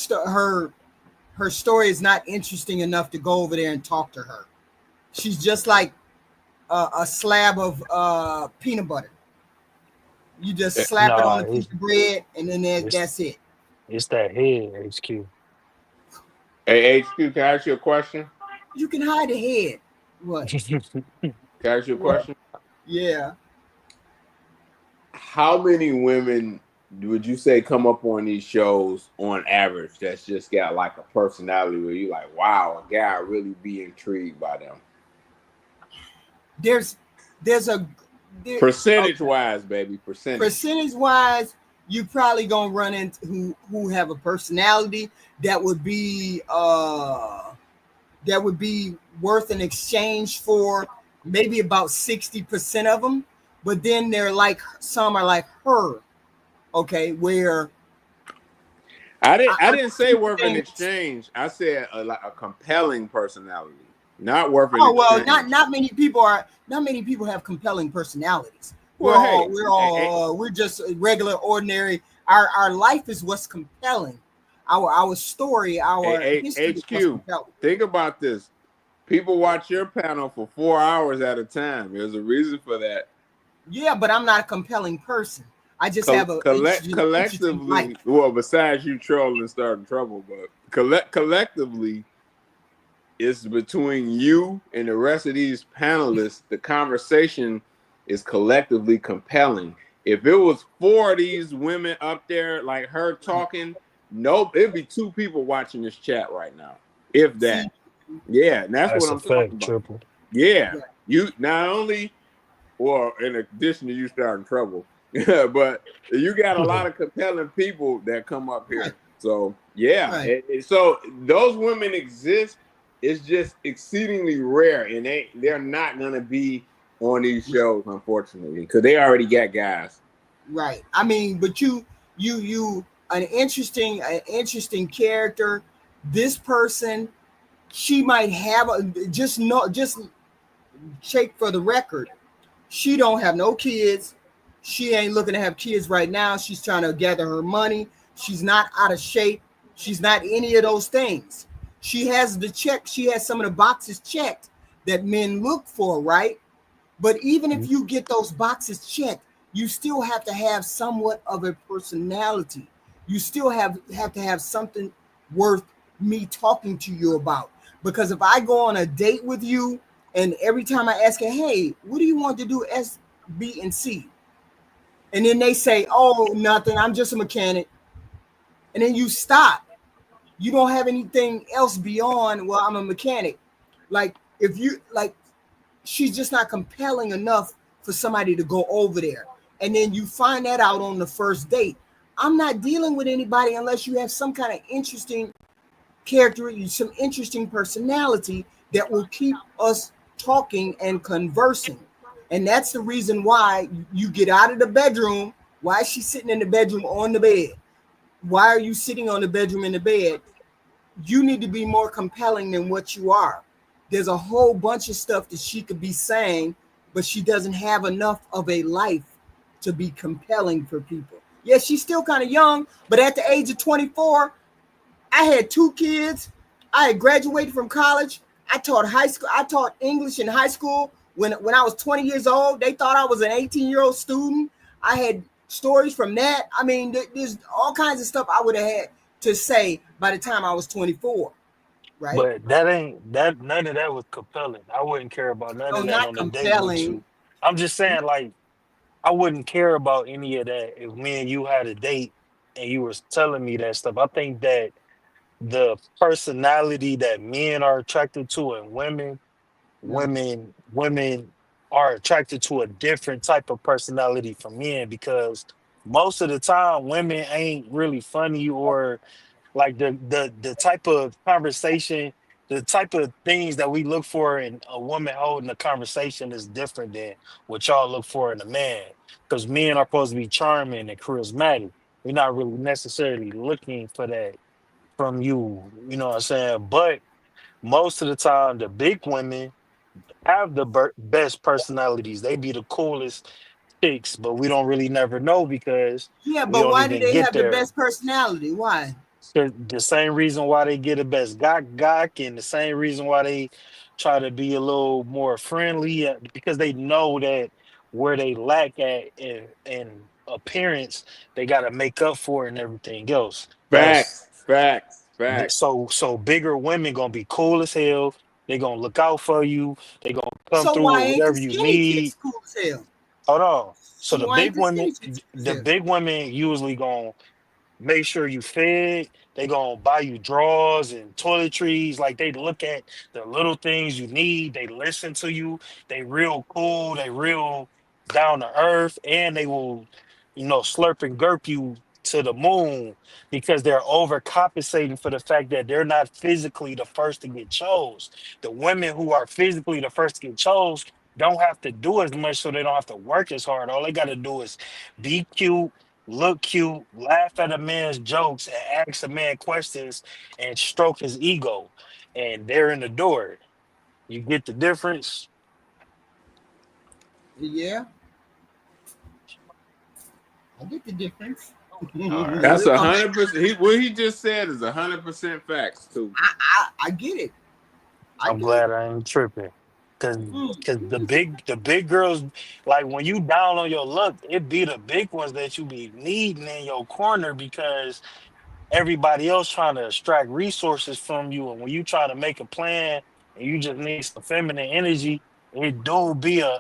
S2: story is not interesting enough to go over there and talk to her. She's just like a slab of peanut butter. You just slap it on a piece of bread, and then that's it.
S9: It's that head, HQ.
S5: Hey, HQ, can I ask you a question?
S2: You can hide the head. What?
S5: Can I ask you a question?
S2: Yeah.
S5: How many women would you say come up on these shows on average that's just got like a personality where you like, wow, a guy really be intrigued by them?
S2: There's
S5: percentage wise, baby.
S2: Percentage wise, you probably gonna run into who have a personality that would be worth an exchange for maybe about 60% of them. But then they're like, some are like her, okay, where
S5: I didn't say worth an exchange. I said like a compelling personality, not worth an exchange.
S2: Oh well, not many people have compelling personalities. We're just regular, ordinary. Our life is what's compelling. Our story, our history is what's compelling.
S5: Think about this. People watch your panel for 4 hours at a time. There's a reason for that.
S2: Yeah, but I'm not a compelling person. I just have a
S5: collectively. Well, besides you trolling and starting trouble, but collectively, it's between you and the rest of these panelists. The conversation is collectively compelling. If it was 4 of these women up there like her talking, it'd be 2 people watching this chat right now, if that. Yeah, and that's what I'm talking about.
S9: Triple.
S5: Yeah, you not only. Well, in addition to you starting trouble, but you got a lot of compelling people that come up here. So yeah, so those women exist. It's just exceedingly rare, and they're not gonna be on these shows, unfortunately, because they already got guys.
S2: Right. I mean, but you an interesting character. This person, she might have just check for the record. She don't have no kids. She ain't looking to have kids right now. She's trying to gather her money. She's not out of shape. She's not any of those things. She has the check. She has some of the boxes checked that men look for, right? But even if you get those boxes checked, you still have to have somewhat of a personality. You still have to have something worth me talking to you about. Because if I go on a date with you, and every time I ask her, hey, what do you want to do S, B, and C? And then they say, oh, nothing. I'm just a mechanic. And then you stop. You don't have anything else beyond, well, I'm a mechanic. Like, if you, like, she's just not compelling enough for somebody to go over there. and then you find that out on the first date. I'm not dealing with anybody unless you have some kind of interesting character, some interesting personality that will keep us talking and conversing. And that's the reason why you get out of the bedroom. Why is she sitting in the bedroom on the bed? Why are you sitting on the bedroom in the bed? You need to be more compelling than what you are. There's a whole bunch of stuff that she could be saying, but she doesn't have enough of a life to be compelling for people. Yes, she's still kind of young, but at the age of 24, I had 2 kids. I had graduated from college. I taught high school. I taught English in high school. When I was 20 years old, they thought I was an 18-year-old student. I had stories from that. I mean, there's all kinds of stuff I would have had to say by the time I was 24, right?
S9: But that ain't that none of that was compelling. I wouldn't care about none
S2: So
S9: of that
S2: not
S9: on a date with
S2: compelling.
S9: you. I'm just saying, like, I wouldn't care about any of that if me and you had a date and you was telling me that stuff. I think that the personality that men are attracted to and women are attracted to a different type of personality from men, because most of the time women ain't really funny, or like the type of conversation, the type of things that we look for in a woman holding a conversation is different than what y'all look for in a man. Because men are supposed to be charming and charismatic. We're not really necessarily looking for that from you. You know what I'm saying? But most of the time, the big women have the best personalities. They be the coolest chicks, but we don't really never know because
S2: Yeah,
S9: we
S2: but
S9: don't
S2: why do
S9: even
S2: they
S9: get
S2: have the
S9: there.
S2: best personality? Why?
S9: The same reason why they get the best gawk, and the same reason why they try to be a little more friendly, because they know that where they lack at in appearance, they got to make up for it and everything else. That's
S5: Facts, facts, facts.
S9: so bigger women gonna be cool as hell. They gonna look out for you. They gonna come
S2: So
S9: through
S2: why
S9: with
S2: ain't the
S9: whatever you
S2: skinny
S9: need.
S2: chicks cool as hell?
S9: Hold on. So
S2: So why ain't the skinny chicks cool as
S9: the
S2: hell?
S9: big women usually gonna make sure you fed. They gonna buy you drawers and toiletries. Like, they look at the little things you need. They listen to you. They real cool. They real down to earth, and they will, slurp and gurp you to the moon, because they're overcompensating for the fact that they're not physically the first to get chose. The women who are physically the first to get chose don't have to do as much, so they don't have to work as hard. All they got to do is be cute, look cute, laugh at a man's jokes, and ask a man questions and stroke his ego. And they're in the door. You get the difference?
S2: Yeah, I get the difference.
S9: All right.
S5: That's
S2: We'll come back.
S5: 100%. What he just said is 100% facts too.
S2: I get it. I
S9: I'm
S2: get it.
S9: glad I ain't tripping. Cause,
S2: Mm.
S9: Cause the big girls, like, when you down on your luck, it be the big ones that you be needing in your corner, because everybody else trying to extract resources from you. And when you try to make a plan and you just need some feminine energy, it do be I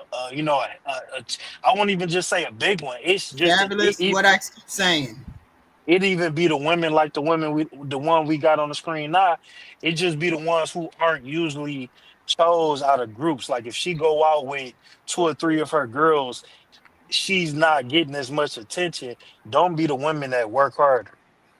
S9: won't even just say a big one. It's just
S2: Fabulous. What I keep saying.
S9: it even be the women, like the one we got on the screen now. It just be the ones who aren't usually chose out of groups. Like, if she go out with 2 or 3 of her girls, she's not getting as much attention. Don't be the women that work harder.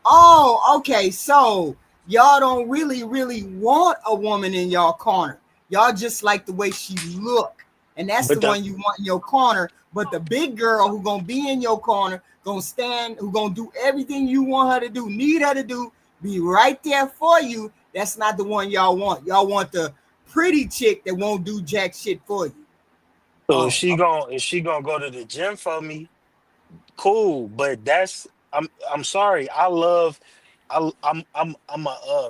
S2: Oh, okay. So y'all don't really want a woman in y'all corner. Y'all just like the way she look, and that's the
S9: But the
S2: one you want in your corner. But the big girl who gonna be in your corner, gonna stand, who gonna do everything you want her to do, need her to do, be right there for you. That's not the one y'all want. Y'all want the pretty chick that won't do jack shit for you.
S9: So if
S2: Oh,
S9: she gonna go to the gym for me, cool. But I'm sorry. I'm a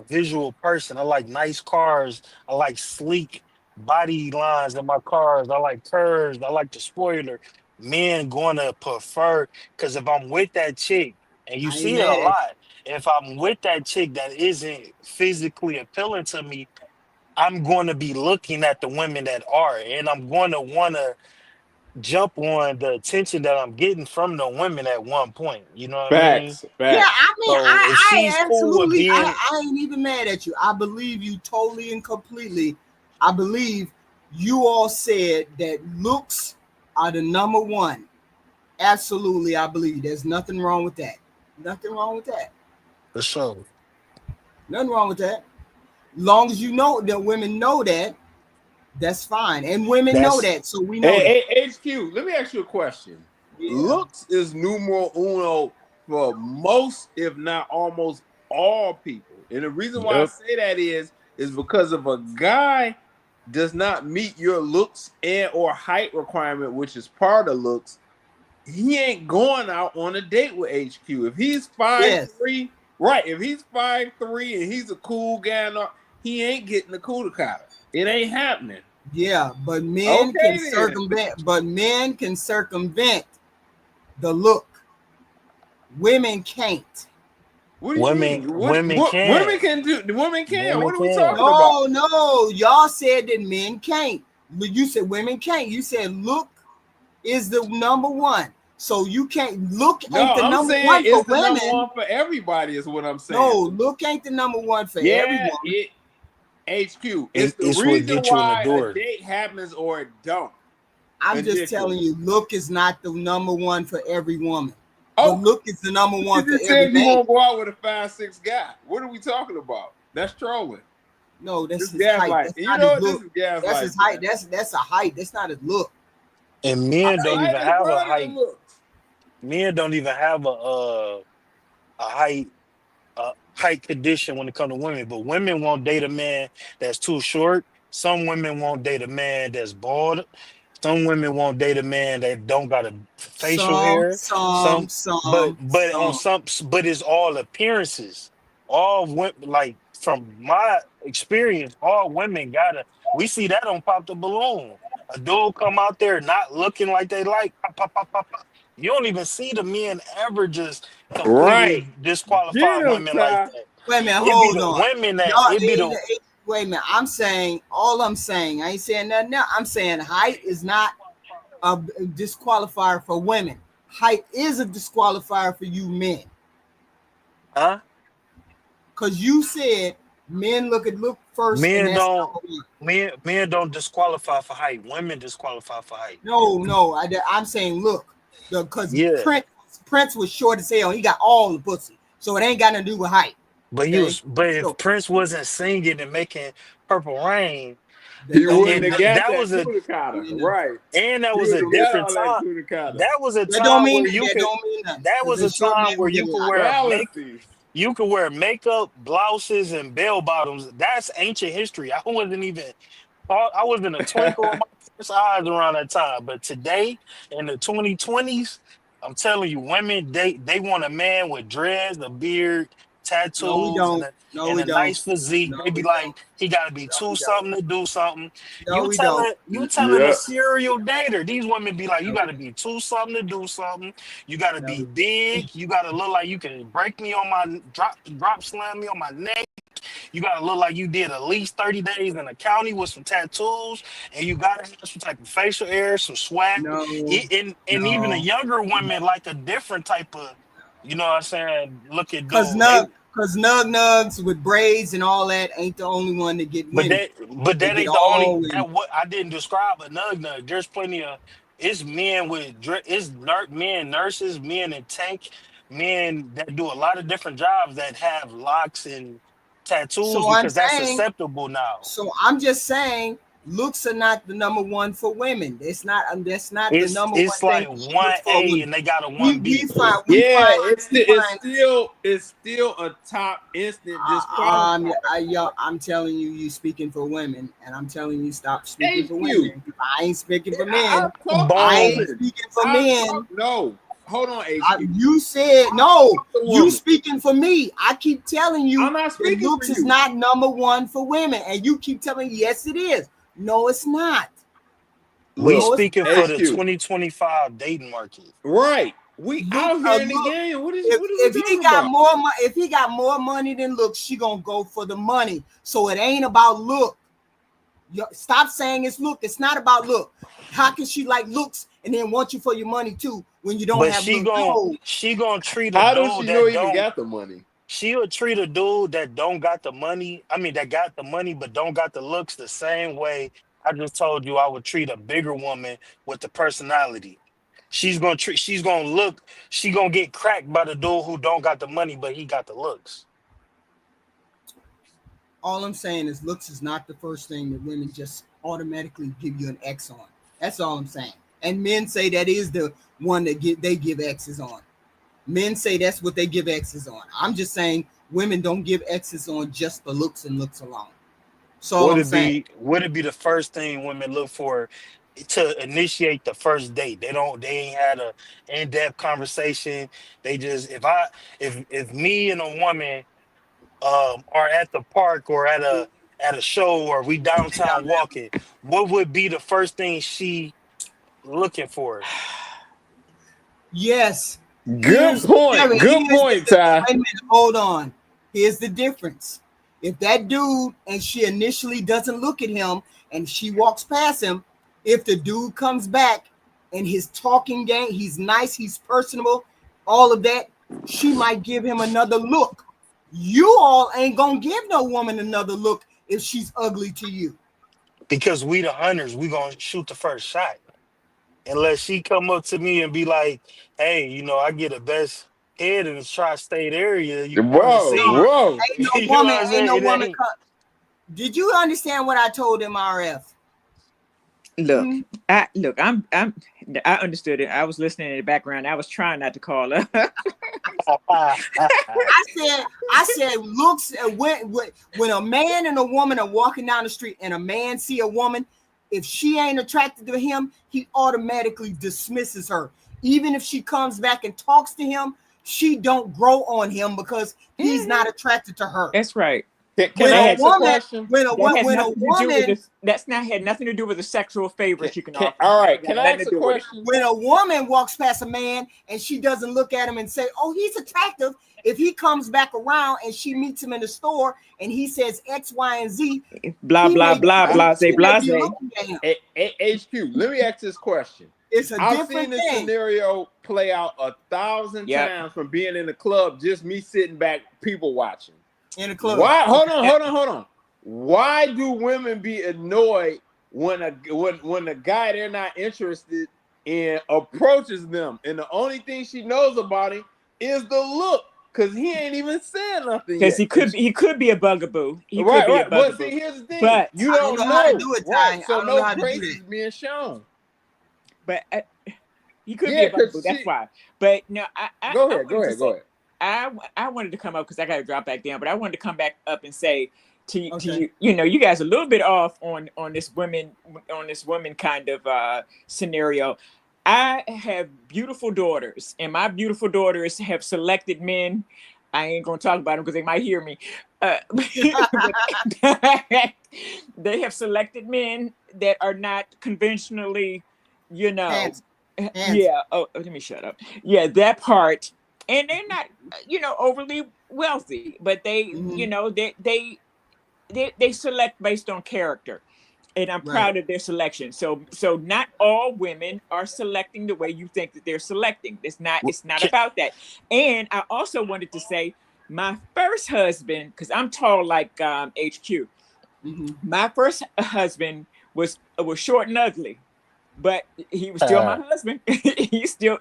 S9: visual person. I like nice cars. I like sleek body lines in my cars. I like curves. I like the spoiler. Men gonna prefer, because if I'm with that chick, and you
S2: I ain't
S9: see it
S2: mad
S9: a
S2: at you.
S9: lot, if I'm with that chick that isn't physically appealing to me, I'm going to be looking at the women that are, and I'm going to want to jump on the attention that I'm getting from the women at one point. You know what I mean?
S5: Facts,
S2: Yeah,
S5: facts.
S2: I mean,
S9: So if she's
S2: I
S9: cool with
S2: absolutely,
S9: being,
S2: I ain't even mad at you. I believe you totally and completely. I believe you all said that looks are the number one. Absolutely, I believe there's nothing wrong with that. Nothing wrong with that.
S9: For sure.
S2: Nothing wrong with that. Long as you know that women know that, that's fine. And women know
S9: That's
S2: that, so we know that.
S5: HQ, let me ask you a question.
S2: Yeah.
S5: Looks is numero uno for most, if not almost all people. And the reason why I
S9: yep.
S5: say that is because if a guy does not meet your looks and or height requirement, which is part of looks, he ain't going out on a date with HQ. If he's 5'3", right? If he's 5'3" and he's a cool guy, he ain't getting the Kudakata. It ain't happening.
S2: Yeah, but men can circumvent. But men can circumvent the look. Women can't.
S5: What do you mean?
S9: Women can.
S5: Women can do. Women can. What are we talking
S2: about?
S5: No,
S2: y'all said that men can't. But you said women can't. You said look is the number one. So you can't look ain't the number one for women.
S5: Number one for everybody is what I'm saying.
S2: No, look ain't the number one for everyone.
S5: HQ. It's the reason why a date happens or it don't.
S2: I'm just telling you, look is not the number one for every woman. Oh, but look is the number one for every man.
S5: You won't go out with a 5'6" guy. What are we talking about? That's trolling.
S2: No, that's his height. That's not his look. That's his height. That's a height. That's not his look.
S9: And men don't even have a height. Men don't even have a height condition when it comes to women. But women won't date a man that's too short. Some women won't date a man that's bald. Some women won't date a man that don't got a facial hair. But it's all appearances. All women, like from my experience, all women we see that on Pop the Balloon. A dude come out there not looking like they like. Pop, pop, pop, pop. You don't even see the men ever just completely disqualify women like that.
S2: Wait a minute, hold on.
S9: Women that
S2: wait a minute. I'm saying I ain't saying nothing now. I'm saying height is not a disqualifier for women. Height is a disqualifier for you men.
S9: Huh?
S2: Because you said men look first.
S9: Men don't disqualify for height. Women disqualify for height.
S2: No, I'm saying look, because Prince was short as hell. He got all the pussy, so it ain't got nothing to do with height.
S9: But if Prince wasn't singing and making Purple Rain,
S5: he wouldn't have got that right.
S9: And that was a different time. That was a time where you could. That was a time where you could wear makeup, blouses, and bell bottoms. That's ancient history. I wasn't a twinkle in my first eyes around that time. But today, in the 2020s, I'm telling you, women they want a man with dreads, a beard, tattoos, and a nice physique. They be like, he got to be something to do something. You telling a serial dater. These women be like, you got to be something to do something. You got to be big. You got to look like you can break me on my drop slam me on my neck. You gotta look like you did at least 30 days in the county with some tattoos, and you gotta have some type of facial hair, some swag. And even the younger women like a different type of, you know what I'm saying, look at
S2: because nugs with braids and all that ain't the only one that get women.
S9: But that ain't the only what I didn't describe a nug. There's plenty of men men nurses, men in tank, men that do a lot of different jobs that have locks and tattoos because that's acceptable now.
S2: So I'm just saying, looks are not the number one for women. That's not the number one.
S9: It's like 1A and they got a 1B.
S5: It's still a top instant
S2: disqualifier. I'm telling you speaking for women, and I'm telling you stop speaking for women. I ain't speaking for men. I ain't speaking for men.
S5: No. Hold on,
S2: you said no. You speaking for me. I keep telling you
S5: I'm not speaking
S2: looks is not number one for women, and you keep telling me yes it is. No, it's not.
S9: We speaking for the 2025 dating market,
S5: right? We out here in the game.
S2: If he got more money than looks, she gonna go for the money. So it ain't about look. Stop saying it's look. It's not about look. How can she like looks and then want you for your money too when you don't have
S9: she gonna treat a
S5: How
S9: dude
S5: does she
S9: that
S5: know
S9: don't
S5: got the money?
S9: She'll treat a dude that don't got the money. I mean, that got the money but don't got the looks the same way I just told you I would treat a bigger woman with the personality. She's gonna get cracked by the dude who don't got the money, but he got the looks.
S2: All I'm saying is looks is not the first thing that women just automatically give you an X on. That's all I'm saying. And men say that is the one that they give X's on. Men say that's what they give X's on. I'm just saying women don't give X's on just the looks and looks alone. So I'm saying.
S9: Would it be the first thing women look for to initiate the first date? They ain't had a in-depth conversation. They just if me and a woman are at the park or at a show or we downtown walking, what would be the first thing she looking for?
S2: Yes.
S5: Good point. Good point, Ty.
S2: Wait a minute, hold on. Here's the difference. If that dude and she initially doesn't look at him and she walks past him, if the dude comes back and his talking game, he's nice, he's personable, all of that, she might give him another look. You all ain't gonna give no woman another look if she's ugly to you.
S9: Because we the hunters, we gonna shoot the first shot. Unless she come up to me and be like, hey, I get the best head in the tri-state area. You want to see?
S5: Whoa.
S2: Ain't no woman. Did you understand what I told him, RF?
S11: Look, I understood it. I was listening in the background. I was trying not to call her.
S2: I said, looks when a man and a woman are walking down the street and a man see a woman, if she ain't attracted to him, he automatically dismisses her. Even if she comes back and talks to him, she don't grow on him because he's not attracted to her.
S11: That's right.
S2: When a woman,
S11: that's not had nothing to do with the sexual favors you can offer.
S5: All right, can I ask a question?
S2: When a woman walks past a man and she doesn't look at him and say, "Oh, he's attractive," if he comes back around and she meets him in the store and he says X, Y, and Z,
S11: blah blah blah blah blase.
S5: HQ, let me ask this question.
S2: It's a
S5: I've
S2: different
S5: seen this scenario play out 1,000 times from being in the club, just me sitting back, people watching.
S2: In the club.
S5: Why? Hold on. Why do women be annoyed when the guy they're not interested in approaches them, and the only thing she knows about him is the look, because he ain't even said nothing.
S11: Because he could be a bugaboo.
S5: Right. But see, here's the thing.
S11: But
S5: you don't know
S2: how to do it,
S5: right? So no
S2: grace
S5: is being shown.
S11: But he could be a bugaboo. That's why. But no,
S5: Go ahead.
S11: I wanted to come up because I got to drop back down, but I wanted to come back up and say to you, you guys are a little bit off on this women kind of scenario. I have beautiful daughters, and my beautiful daughters have selected men. I ain't gonna talk about them because they might hear me. They have selected men that are not conventionally,
S2: Hands.
S11: Yeah. Oh, let me shut up. Yeah, that part. And they're not, overly wealthy, but they, they select based on character, and I'm proud of their selection. So not all women are selecting the way you think that they're selecting. It's not about that. And I also wanted to say, my first husband, because I'm tall like HQ. My first husband was short and ugly, but he was still my husband. he still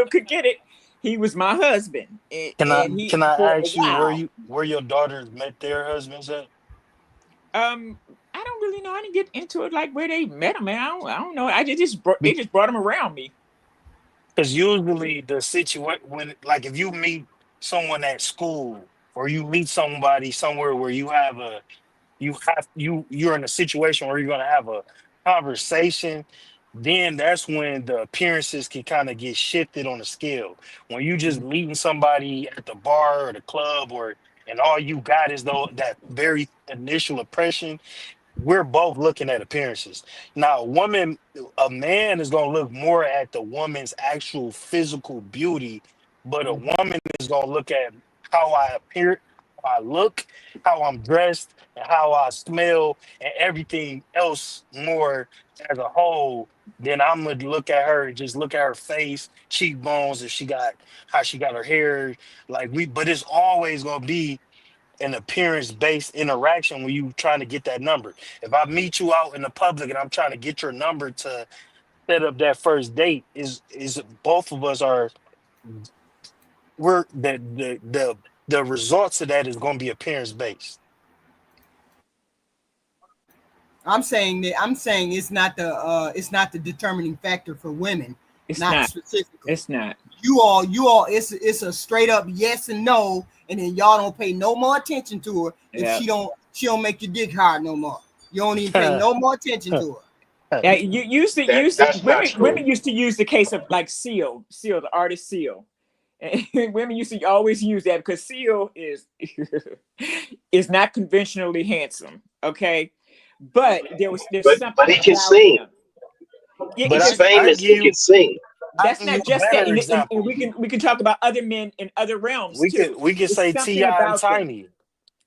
S11: could get it. He was my husband.
S9: Can I ask you where your daughters met their husbands at?
S11: I don't really know. I didn't get into it like where they met them, man. I don't know. They just brought them around me.
S9: Because usually the situation when if you meet someone at school or you meet somebody somewhere where you're in a situation where you're gonna have a conversation, then that's when the appearances can kind of get shifted on the scale. When you just meeting somebody at the bar or the club and all you got is that very initial impression, we're both looking at appearances. Now, a man is going to look more at the woman's actual physical beauty, but a woman is going to look at how I appear, how I look, how I'm dressed, and how I smell, and everything else more as a whole. Then I'm going to look at her and just look at her face, cheekbones, how she got her hair. But it's always going to be an appearance-based interaction when you trying to get that number. If I meet you out in the public and I'm trying to get your number to set up that first date is both of us are we're the results of that is going to be appearance based.
S2: I'm saying it's not the determining factor for women.
S11: It's
S2: not
S11: not.
S2: specifically.
S11: It's not.
S2: You all, it's a straight up yes and no, and then y'all don't pay no more attention to her if she don't make your dick hard no more. You don't even pay no more attention to her.
S11: Yeah, you used to women used to use the case of like Seal, the artist Seal. And women used to always use that because Seal is is not conventionally handsome. Okay. But there's something.
S7: But he can sing.
S11: Yeah,
S7: but he's famous. He can sing.
S11: That's not just that, and we can talk about other men in other realms too.
S9: We can say T.I. and Tiny.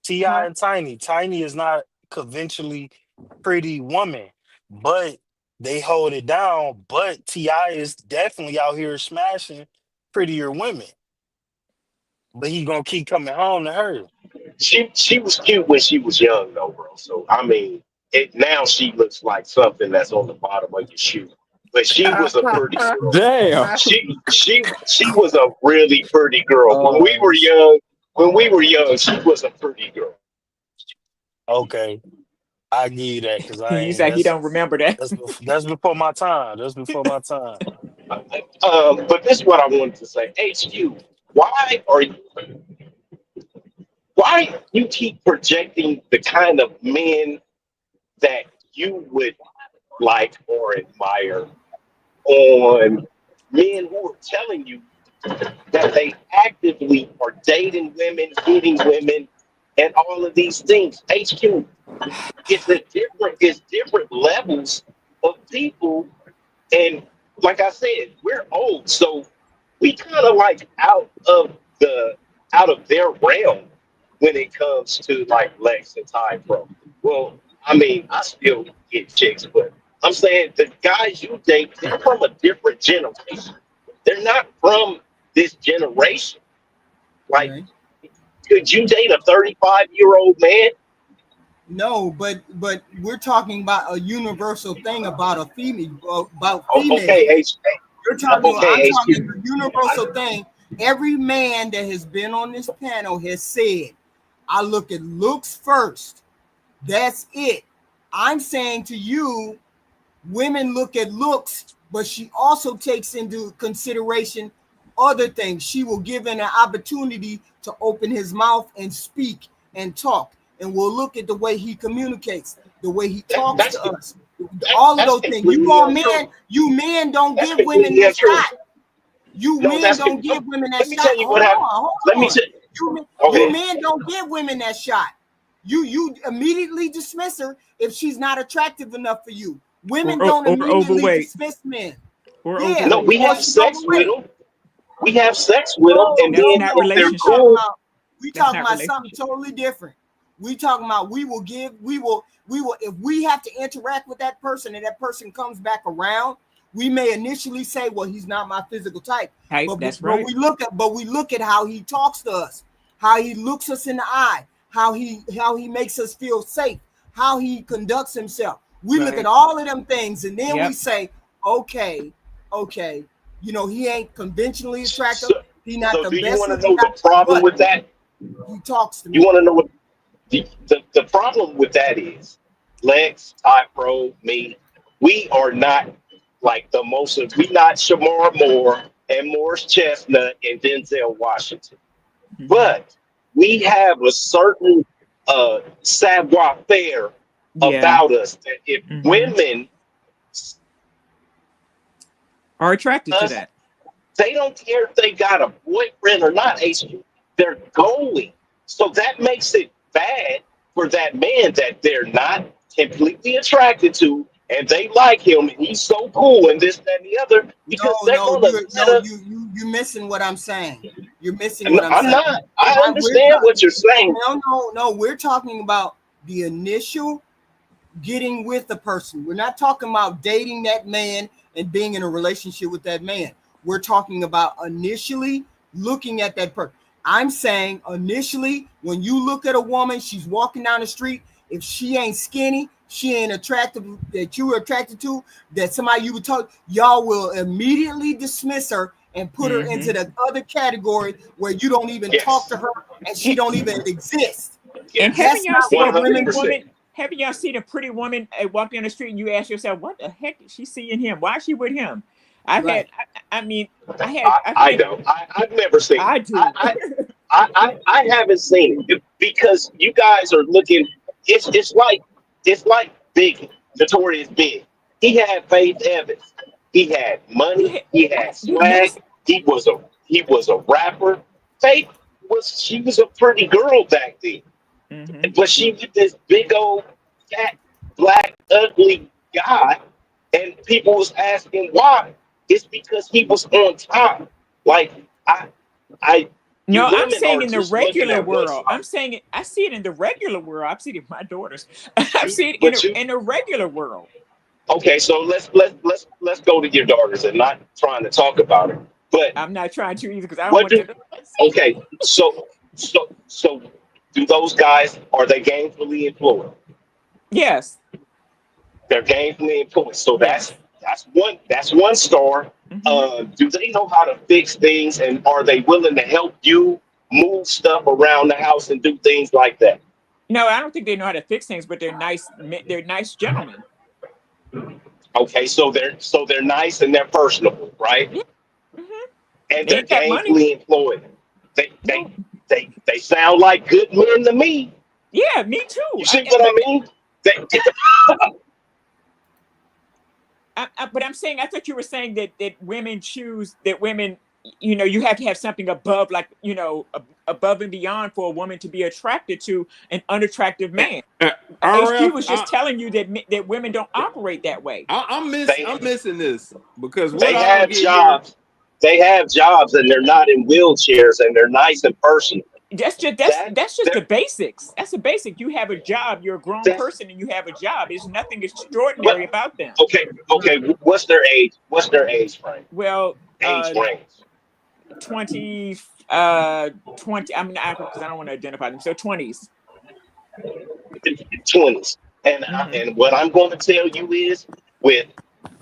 S9: T.I. and Tiny. Tiny is not conventionally pretty woman, but they hold it down. But T.I. is definitely out here smashing prettier women. But he's gonna keep coming home to her.
S7: She was cute when she was young though, bro. So I mean, now she looks like something that's on the bottom of your shoe. But she was a pretty girl.
S11: Damn.
S7: She was a really pretty girl. When we were young, she was a pretty girl.
S9: Okay. I give you that because I
S11: He said he don't remember that.
S9: That's before my time. That's before my time.
S7: But this is what I wanted to say. HQ, why you keep projecting the kind of men that you would like or admire on men who are telling you that they actively are dating women, hitting women, and all of these things? HQ, it's different levels of people, and like I said, we're old, so we kind of like out of their realm when it comes to like Lex and Ty Pro. Well, I mean, I still get chicks, but I'm saying the guys you date, they're from a different generation. They're not from this generation. Like, could you date a 35-year-old man?
S2: No, but we're talking about a universal thing about a female, about female.
S7: Okay,
S2: I'm talking a universal thing. Every man that has been on this panel has said, I look at looks first. That's it. I'm saying to you, women look at looks, but she also takes into consideration other things. She will give him an opportunity to open his mouth and speak and talk. And we'll look at the way he communicates, the way he talks to us. All of those things. You men don't give women that shot. You men don't give women that shot.
S7: Let me tell you what happened. Let me tell you.
S2: You men don't give women that shot. You immediately dismiss her if she's not attractive enough for you. Women don't immediately dismiss men.
S7: No, we have sex with them. We have sex with them, and then they're cool.
S2: We talking about something totally different. We talking about we will if we have to interact with that person and that person comes back around, we may initially say, well, he's not my physical type.
S11: That's right.
S2: But we look at how he talks to us, how he looks us in the eye, how he makes us feel safe, how he conducts himself. We look at all of them things, and then we say, okay, he ain't conventionally attractive. He not the best.
S7: Do you want to know the problem with that?
S2: He talks to me.
S7: You want to know what the problem with that is? Lex, Ty Pro, me, we are not like the most of, we not Shamar Moore and Morris Chestnut and Denzel Washington. Mm-hmm. But we have a certain savoir-faire about us that if women
S11: are attracted to that,
S7: they don't care if they got a boyfriend or not. They're going. So that makes it bad for that man that they're not completely attracted to, and they like him, and he's so cool, and this, that, and the other. Because
S2: you're missing what I'm saying. You're missing what I'm saying.
S7: I'm not. I understand what you're saying.
S2: No. We're talking about the initial getting with the person. We're not talking about dating that man and being in a relationship with that man. We're talking about initially looking at that person. I'm saying initially, when you look at a woman, she's walking down the street. If she ain't skinny, she ain't attractive, that you were attracted to, that somebody you would talk, y'all will immediately dismiss her and put her into the other category where you don't even talk to her and she don't even exist.
S11: And
S2: That's
S11: haven't y'all
S2: not
S11: seen
S2: what
S11: a pretty
S2: women
S11: woman? Haven't y'all seen a pretty woman walk down the street and you ask yourself, what the heck is she seeing him? Why is she with him? I've never
S7: seen.
S11: I do.
S7: I haven't seen it because you guys are looking. It's like Biggie, Notorious Big. He had Faith Evans. He had money. He had swag. He was a rapper. Faith was a pretty girl back then. But she was this big old fat black ugly guy, and people was asking why. It's because he was on top. Like
S11: No, I'm saying in the regular world. I'm saying it. I see it in the regular world. I've seen it with my daughters. I've seen it in the regular world.
S7: Okay, so let's go to your daughters and not trying to talk about it. But
S11: I'm not trying to either because I don't want to.
S7: Okay, so do those guys, are they gainfully employed?
S11: Yes.
S7: They're gainfully employed. So that's one star. Do they know how to fix things, and are they willing to help you move stuff around the house and do things like that?
S11: No, I don't think they know how to fix things, but they're nice. They're nice gentlemen.
S7: Okay, so they're nice and they're personable, right?
S11: Yeah.
S7: And they're gainfully employed. They sound like good men to me.
S11: Yeah, me too.
S7: You see what I mean?
S11: But I'm saying, I thought you were saying that women choose, that women, you have to have something above, like, above and beyond for a woman to be attracted to an unattractive man. HQ was just telling you that women don't operate that way.
S5: I'm missing this because
S7: they have jobs. They have jobs and they're not in wheelchairs and they're nice and personal.
S11: That's just the basics. That's the basic. You have a job. You're a grown person and you have a job. There's nothing extraordinary about them.
S7: Okay. What's their age? What's their age frame?
S11: Well,
S7: age range.
S11: 20. I'm not, because I don't want to identify them. So 20s.
S7: 20s. And what I'm going to tell you is, with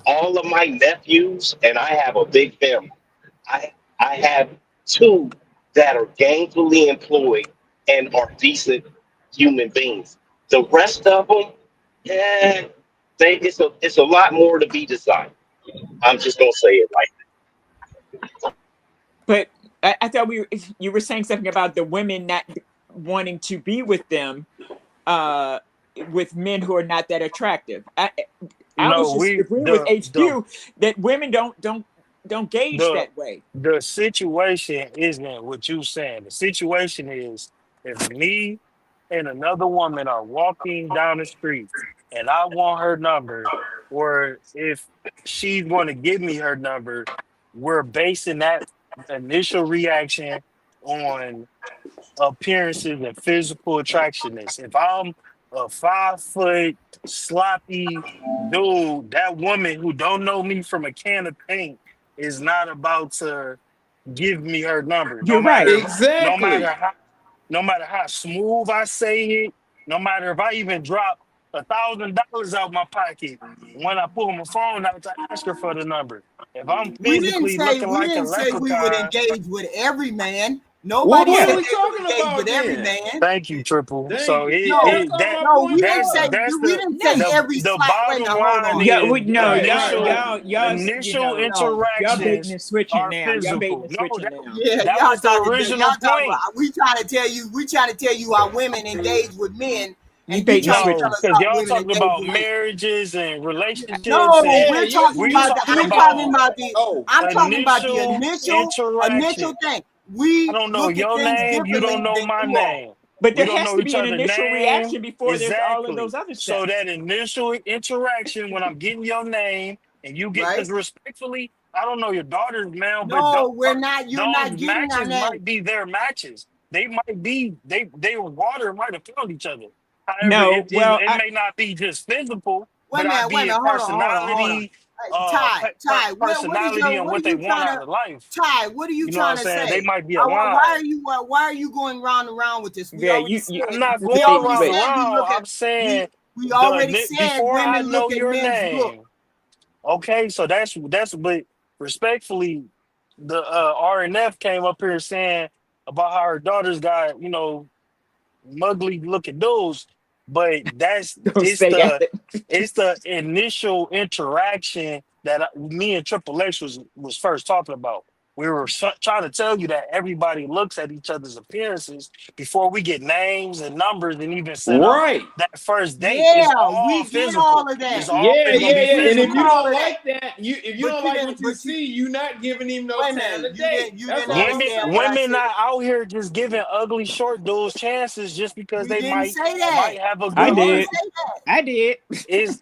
S7: all of my nephews, and I have a big family, I have two that are gainfully employed and are decent human beings. The rest of them, it's a lot more to be decided. I'm just gonna say it like that.
S11: But I thought you were saying something about the women not wanting to be with them, with men who are not that attractive. I was just agreeing with HQ that women don't gauge that way.
S9: The situation isn't what you're saying. The situation is, if me and another woman are walking down the street and I want her number, or if she's going to give me her number, we're basing that initial reaction on appearances and physical attractionness. If I'm a 5-foot sloppy dude, that woman who don't know me from a can of paint is not about to give me her number.
S11: You're right.
S5: Exactly.
S9: No matter how smooth I say it, no matter if I even drop $1,000 out my pocket when I pull my phone out to ask her for the number. If I'm physically looking like a leprechaun,
S2: we would engage with every man. Nobody
S5: what
S2: said
S5: are we talking about
S2: with every
S5: then?
S2: man.
S9: Thank you, Triple.
S5: Thank
S9: so
S5: you.
S9: we
S2: didn't say every
S9: the
S2: slight.
S9: bottom line is initial interactions
S11: y'all baiting and switching
S9: are
S11: now.
S9: physical.
S11: Y'all baiting and switching now.
S2: Yeah,
S9: that was the original point.
S2: We trying to tell you how women engage with men.
S11: You baiting and switching.
S9: Because y'all talking about marriages and relationships.
S2: No,
S9: and
S2: we're talking about I'm talking about the initial thing.
S9: I don't know your name, you don't know my name.
S11: But there has to be an initial reaction before there's all of those other steps.
S9: So that initial interaction, when I'm getting your name and you get this respectfully, I don't know your daughter's man, but
S2: we're not. You're not getting
S9: matches might be their matches. They might be they water might have found each other. However, it may not be just physical, but I be a personality.
S2: Ty,
S9: personality and what they want out of life.
S2: Ty, what are you trying to say?
S9: They might be aligned.
S2: Why are you going round and round with this?
S9: I'm not going round and round. I'm saying
S2: We already said
S9: before I
S2: women
S9: know
S2: look at
S9: your
S2: men's look.
S9: name. Okay, so that's but respectfully, the RNF came up here saying about how her daughters got, mugly looking dudes, but
S11: Don't say that.
S9: it's the initial interaction that me and Triple X was first talking about. We were trying to tell you that everybody looks at each other's appearances before we get names and numbers and even set up
S5: Right.
S9: that first date. Is
S2: Yeah,
S9: all
S2: we get
S9: physical.
S2: all of that.
S9: It's
S5: Yeah,
S9: always gonna be
S5: And if
S9: physical.
S5: you don't
S2: all of
S5: like that, if you
S2: But
S5: don't
S2: you
S5: like
S2: didn't-
S5: what you
S2: but you-
S5: see, you're not giving him no
S2: Wait a
S5: time
S2: minute,
S5: to
S2: you
S5: date.
S2: didn't- you
S5: That's
S2: didn't
S5: all I'm
S2: understand what I
S5: saying.
S9: Women
S2: said.
S9: not out here just giving ugly short dudes chances just because
S2: We
S9: they
S2: didn't
S9: might
S2: say that.
S9: have a
S11: I
S9: good
S2: We didn't
S11: did.
S9: look.
S2: say that.
S11: I did.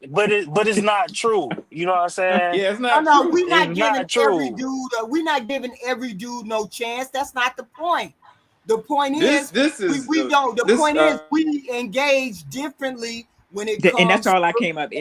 S9: But it's not true. You know what I'm saying?
S5: Yeah, it's
S2: No,
S5: not
S2: no,
S5: true.
S2: we're not
S9: It's
S2: giving
S9: not
S2: every
S9: true.
S2: dude. We're not giving every dude no chance. That's not the point. The point
S5: This
S2: is,
S5: is
S2: we don't. The
S5: this
S2: point is, we engage differently when it
S11: And that's
S2: comes.
S11: all I
S2: to,
S11: came up.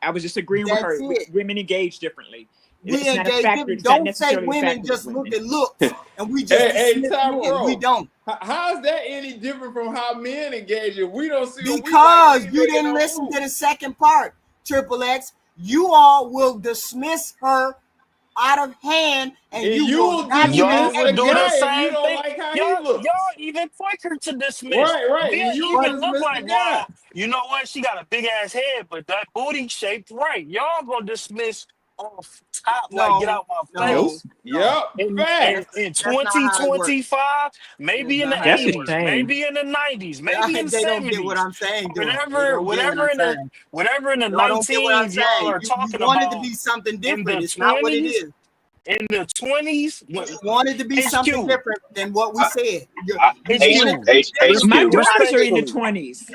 S11: I was just agreeing with
S2: that's
S11: her.
S2: it.
S11: Women engage differently.
S2: We
S11: It's not a
S2: engage
S11: factor.
S2: differently.
S11: It's not
S2: Don't say
S11: necessarily a
S2: women
S11: factor with
S2: just look
S11: women.
S2: at looks and we just
S5: hey,
S2: dismiss men. We
S5: Tyrone.
S2: don't.
S5: How is that any different from how men engage it? We don't see what we
S2: Because
S5: like.
S2: you didn't listen to the second part, Triple X. You all will dismiss her out of hand, and
S5: And
S2: you will
S5: you'll
S2: not
S9: Y'all
S5: dismiss
S9: would
S5: a
S9: do the
S5: guy if you
S9: same
S5: don't
S9: thing.
S5: like how he
S9: Y'all
S5: looks.
S9: even quicker to dismiss.
S5: Right.
S9: We'll
S5: And you'll
S9: even look
S5: dismiss the
S9: like,
S5: guy.
S9: well, you know what? She got a big ass head, but that booty shaped right. Y'all gonna dismiss off top, like get
S2: No,
S9: out my
S11: Nope.
S9: face.
S2: no, no.
S5: Yep. Facts.
S9: In
S2: That's not how it works.
S9: 2025,
S2: That's
S9: maybe in the
S2: not how
S11: That's
S2: it works.
S9: 80s,
S11: insane.
S9: maybe in the 90s, maybe in the
S2: They don't get what
S9: 70s,
S2: I'm saying, do them. They
S9: whatever,
S2: don't get what I'm saying.
S9: whatever in the
S2: Y'all don't get what I'm
S9: 19s y'all
S2: saying.
S9: are
S2: You
S9: talking
S2: want it to
S9: about
S2: be something
S9: in the
S2: different. It's not what it
S9: 20s,
S2: is.
S9: in the 20s,
S2: You want it to be something
S9: HQ,
S2: different than what we said. You
S7: H
S2: want it
S9: HQ,
S2: to be
S7: H
S2: different
S11: My
S7: HQ
S2: than what I
S11: daughters are in the
S2: said.
S9: respectfully.
S11: 20s.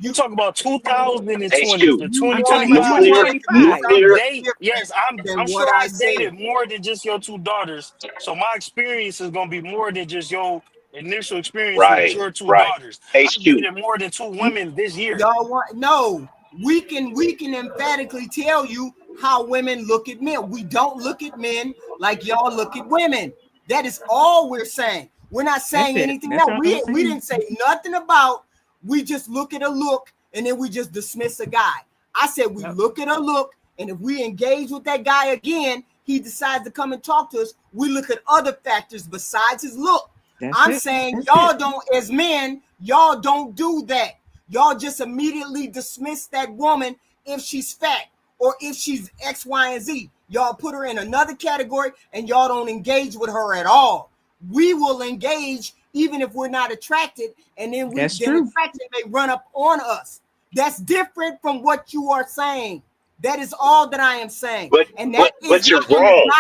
S9: You talk about 2020s
S7: HQ
S9: to
S2: You
S11: I'm talking about
S9: 2025.
S7: nuclear
S11: 2025.
S2: something
S7: nuclear.
S9: Date,
S2: different
S9: yes, I'm
S2: than
S9: sure
S2: what I
S9: I've dated
S2: said.
S9: more than just your two daughters. So my experience is gonna be more than just your initial experience with
S7: Right,
S9: your two
S7: right.
S9: daughters. I've
S7: HQ.
S9: dated more than two women this year.
S2: Y'all want no. We can emphatically tell you how women look at men. We don't look at men like y'all look at women. That is all we're saying. We're not saying
S11: That's it.
S2: anything
S11: That's
S2: else.
S11: all I'm
S2: We
S11: saying.
S2: didn't say nothing about. We just look at a look and then we just dismiss a guy. I said we
S11: Yep.
S2: look at a look, and if we engage with that guy again, he decides to come and talk to us. We look at other factors besides his look.
S11: That's
S2: I'm
S11: it.
S2: saying
S11: That's
S2: y'all
S11: it.
S2: don't, as men, y'all don't do that. Y'all just immediately dismiss that woman if she's fat or if she's X, Y, and Z. Y'all put her in another category and y'all don't engage with her at all. We will engage even if we're not attracted, and then
S11: That's
S2: then
S11: true.
S2: attraction may run up on us. That's different from what you are saying. That is all that I am saying.
S7: But
S2: And that is
S7: but you're
S2: not, and
S7: wrong.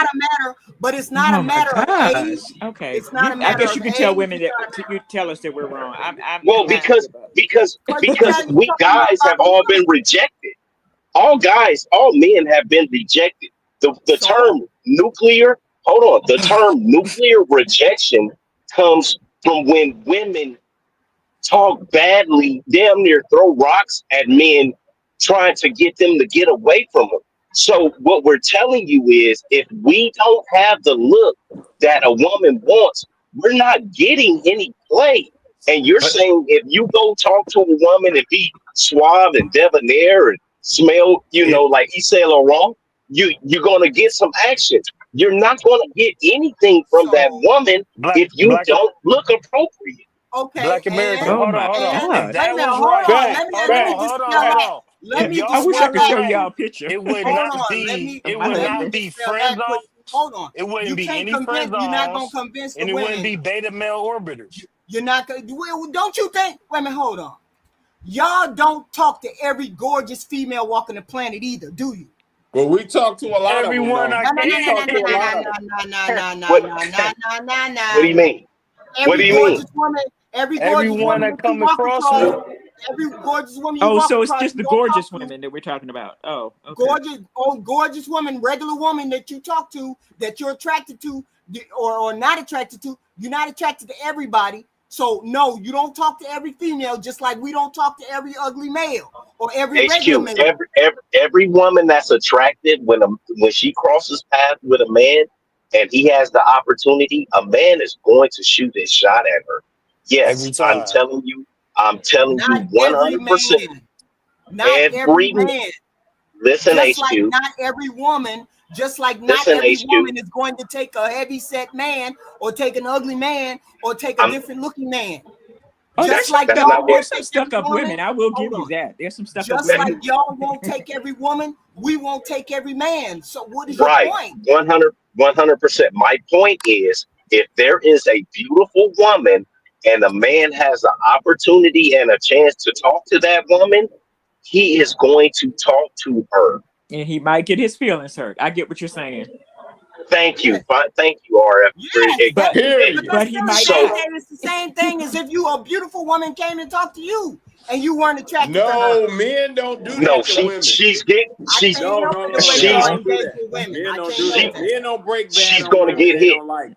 S2: it's not
S11: Oh
S2: a
S11: my
S2: matter of
S11: gosh.
S2: age.
S11: Okay.
S2: It's not a
S11: I
S2: matter
S11: guess
S2: of
S11: you can tell
S2: age.
S11: women
S2: It's
S11: that
S2: not a matter
S11: you tell us that we're wrong. I'm
S7: Well,
S11: happy to
S7: because
S11: give up.
S7: because
S2: because you
S7: because
S2: guys are
S7: we
S2: talking
S7: guys
S2: about
S7: have all been rejected. All guys, all men have been rejected. The
S2: so
S7: term nuclear, hold on, the term nuclear rejection comes from when women talk badly, damn near throw rocks at men, trying to get them to get away from them. So what we're telling you is, if we don't have the look that a woman wants, we're not getting any play. And you're
S9: But
S7: saying if you go talk to a woman and be suave and debonair and smell,
S9: it
S7: like Saint Laurent, you're gonna get some action. You're not gonna get anything from that
S2: so
S7: woman
S9: black
S7: if you
S9: black
S7: don't look appropriate.
S2: okay,
S9: Black America,
S11: Oh
S9: hold on,
S11: my
S9: hold on. If
S11: gosh.
S2: wait a
S9: that
S2: minute,
S9: was
S2: hold
S9: right,
S2: on.
S5: Fact.
S2: Let me
S5: Facts.
S2: dispel
S9: hold
S2: that.
S9: on.
S2: Let
S9: If
S2: me
S11: I
S9: y'all
S11: wish
S2: dispel
S11: I
S9: was
S11: could show
S2: that.
S11: y'all
S9: right,
S11: a picture
S9: it would
S2: Hold
S9: not
S2: on.
S9: be
S11: of
S9: it
S11: my
S9: would
S2: Let me
S9: not
S11: husband.
S9: be
S2: dispel
S9: friend
S2: that quick.
S9: zones.
S2: Hold on.
S9: It
S2: You
S9: wouldn't be
S2: can't
S9: any friend
S2: convince. You're not gonna
S9: zones,
S2: convince the
S9: and it wouldn't
S2: women.
S9: be beta male orbiters.
S2: You're not gonna. Well, don't you think? Wait a minute. Hold on. Y'all don't talk to every gorgeous female walking the planet either, do you?
S5: Well, we talk to a lot of them
S9: Everyone
S5: though.
S9: I
S2: No, no,
S5: We
S2: no, no,
S5: talk
S2: no,
S5: to a
S2: no,
S5: lot
S9: can.
S5: of them.
S2: no, no, no, no,
S7: What
S2: no, no, no, no,
S7: what do
S2: no.
S7: you mean? What
S2: Every
S7: do you mean?
S2: gorgeous woman, every gorgeous
S9: Everyone
S2: woman
S9: that
S2: that you
S9: come
S2: walk
S9: across
S2: across,
S9: me,
S2: every gorgeous woman you
S11: Oh,
S2: walk
S11: so it's
S2: across,
S11: just
S2: you
S11: the
S2: go talk
S11: gorgeous
S2: to,
S11: women that we're talking about. Oh, okay.
S2: gorgeous woman, regular woman that you talk to, that you're attracted to, or not attracted to. You're not attracted to everybody. So no, you don't talk to every female, just like we don't talk to every ugly male or every regular
S7: HQ.
S2: male.
S7: Every woman that's attracted when she crosses paths with a man and he has the opportunity, a man is going to shoot his shot at her.
S9: every
S7: Yes, I'm
S9: time.
S7: telling you, I'm telling you
S2: Not every
S7: 100%.
S2: man. Not every man.
S7: Listen,
S2: just
S7: HQ.
S2: like not every woman, just like not
S7: Listen,
S2: every
S7: HQ.
S2: woman is going to take a heavy set man or take an ugly man or take a different looking man.
S11: Oh,
S2: just like
S7: that's
S2: y'all
S7: not
S2: won't
S11: there's some
S2: take
S11: stuck
S2: every
S11: up
S2: woman.
S11: women. I will
S2: Hold
S11: give you
S2: on.
S11: that. There's some stuck up
S2: Just
S11: women.
S2: like y'all won't take every woman, we won't take every man. So what is your
S7: Right.
S2: point?
S7: 100%. My point is, if there is a beautiful woman and a man has an opportunity and a chance to talk to that woman, he is going to talk to her.
S11: And he might get his feelings hurt. I get what you're saying.
S7: Thank you.
S2: Yes.
S7: Thank you, RF.
S2: Yes,
S11: But he
S2: still
S11: might
S2: saying
S11: not.
S2: that it's the same thing as if you a beautiful woman came to talk to you and you weren't attracted to her.
S5: No, men don't do that to women.
S7: She's getting. She's
S2: I can't help it the way
S7: she's-
S2: y'all
S5: don't do
S2: engage
S5: that.
S2: with women.
S5: Men
S2: I
S5: don't
S2: can't
S5: do
S2: help
S5: that.
S2: that.
S5: Men don't break bad
S7: she's
S5: on
S7: going to
S5: women
S7: get
S5: they
S7: hit.
S5: don't like.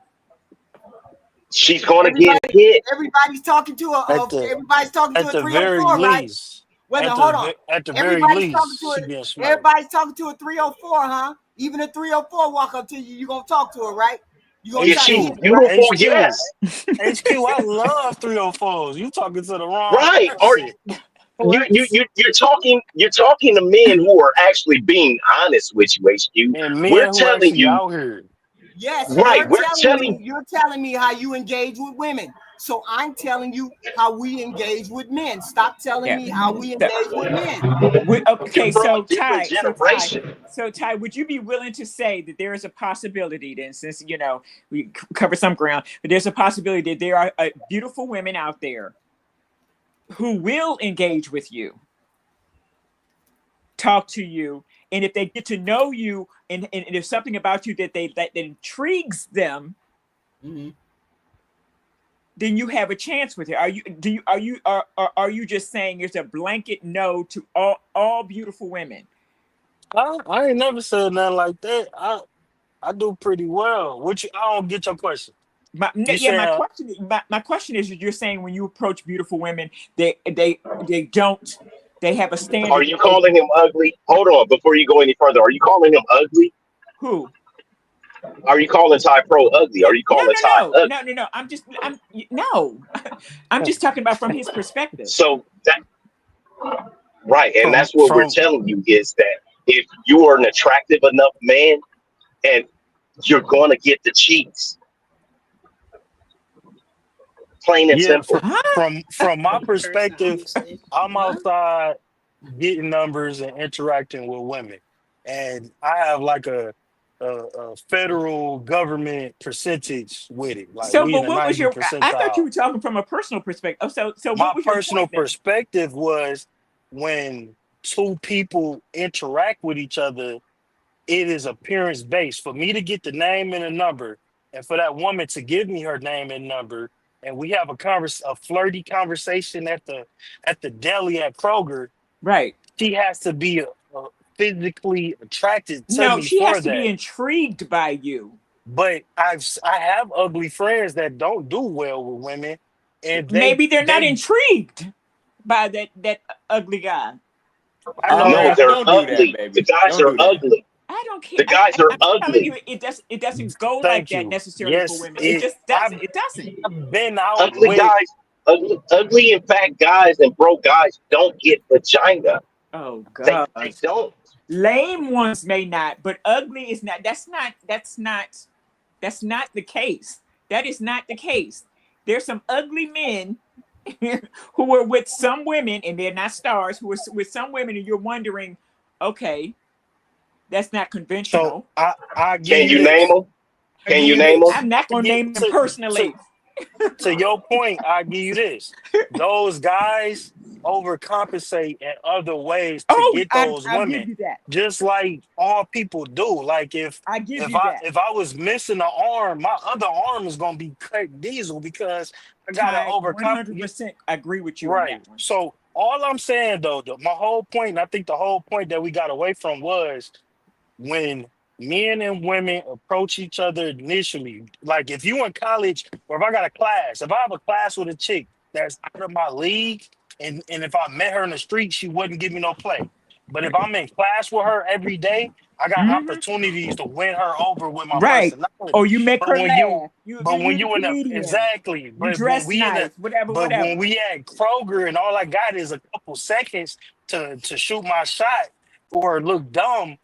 S7: She's going to get hit.
S2: Everybody's talking to everybody's talking to
S9: at
S2: a
S9: the very
S2: 304, right?
S9: least,
S2: Wait a minute,
S9: at
S2: hold on.
S9: the very
S2: Everybody's talking
S9: least,
S2: to
S9: she
S2: it.
S9: getting smoked.
S2: Everybody's talking to a 304, huh? Even a 304 walk up to you, you gonna talk to her, right? You gonna
S7: If
S2: try to
S7: she's
S2: hit her,
S7: beautiful,
S9: HQ,
S7: yes.
S9: HQ, I love 304s. You talking to the wrong
S7: Right. Or
S9: person. What?
S7: you're talking to men who are actually being honest with you, HQ.
S9: And
S7: We're
S9: men who
S7: telling
S9: actually
S7: you,
S9: out here.
S2: Yes,
S7: right? We're telling
S2: you're telling me how you engage with women. So I'm telling you how we engage with men. Stop telling me how we engage with men.
S11: Okay,
S7: you're from
S11: so
S7: a different generation.
S11: Ty, would you be willing to say that there is a possibility then, since we cover some ground, but there's a possibility that there are beautiful women out there who will engage with you, talk to you, and if they get to know you and there's something about you that intrigues them, then you have a chance with it. Are you just saying there's a blanket no to all beautiful women?
S9: I ain't never said nothing like that. I do pretty well. I don't get your question.
S11: My question is, you're saying when you approach beautiful women, they have a standard.
S7: Are you calling him ugly? Hold on, before you go any further, are you calling him ugly?
S11: Who?
S7: Are you calling Ty Pro ugly? Are you calling Ty ugly?
S11: No. I'm just talking about from his perspective.
S7: So that right, and that's what we're
S9: From
S7: telling you is that if you are an attractive enough man, and you're going to get the cheeks. Plain and simple.
S9: From my perspective, I'm outside getting numbers and interacting with women, and I have like a federal government percentage with it. Like we in
S11: but
S9: the
S11: what was
S9: 90
S11: I thought you
S9: percentile.
S11: were talking from a personal perspective. So
S9: My
S11: what was your
S9: personal
S11: point then?
S9: perspective was when two people interact with each other, it is appearance based. For me to get the name and the number, and for that woman to give me her name and number, and we have a flirty conversation at the deli at Kroger,
S11: right?
S9: She has to be physically attracted to
S11: No,
S9: me
S11: she
S9: for
S11: has to be
S9: that.
S11: intrigued by you.
S9: But I have ugly friends that don't do well with women, and
S11: maybe they're not intrigued by that ugly guy.
S9: I know
S7: No,
S9: that.
S7: they're
S5: Don't do that,
S7: ugly.
S5: baby.
S7: The guys
S5: Don't
S7: are
S5: do that.
S7: ugly.
S11: I don't care.
S7: The guys are
S11: I'm telling
S7: ugly.
S11: you, it doesn't go like
S9: Thank
S11: that
S9: you.
S11: necessarily for
S9: Yes,
S11: women. It just doesn't. It doesn't.
S9: I've been out
S7: Ugly
S9: with.
S7: guys, ugly and fat guys and broke guys don't get vagina.
S11: Oh
S7: They
S11: God.
S7: don't.
S11: Lame ones may not, but ugly is not. That's not the case. That is not the case. There's some ugly men who are with some women, and they're not stars, who are with some women, and you're wondering, okay, that's not
S9: So
S11: conventional.
S9: I give
S7: Can
S9: you
S7: you name
S9: this.
S7: them?
S9: I
S7: Can
S9: give
S7: you
S9: you
S7: name them?
S9: this.
S11: I'm not
S9: I
S11: gonna
S9: give
S11: name them personally.
S9: to your point. I give you this. Those guys overcompensate in other ways to
S11: Oh,
S9: get those
S11: I'll give
S9: women,
S11: you that.
S9: just like all people do. Like
S11: I give you that.
S9: if I was missing an arm, my other arm is gonna be cut diesel because I gotta
S11: Ty,
S9: overcompensate.
S11: 100% agree with you on
S9: Right.
S11: that one.
S9: So all I'm saying though, my whole point, and I think the whole point that we got away from was when men and women approach each other initially. Like if you in college, or if I got a class, if I have a class with a chick that's out of my league, and if I met her in the street, she wouldn't give me no play. But if I'm in class with her every day, I got
S11: Mm-hmm.
S9: opportunities to win her over with my
S11: Right.
S9: personality.
S11: Or you make
S9: But
S11: her
S9: when you,
S11: laugh.
S9: but when
S11: You're the
S9: you in a
S11: comedian.
S9: exactly,
S11: You
S9: but when
S11: dress
S9: we in a,
S11: nice. Whatever.
S9: but when we at Kroger and all I got is a couple seconds to shoot my shot or look dumb,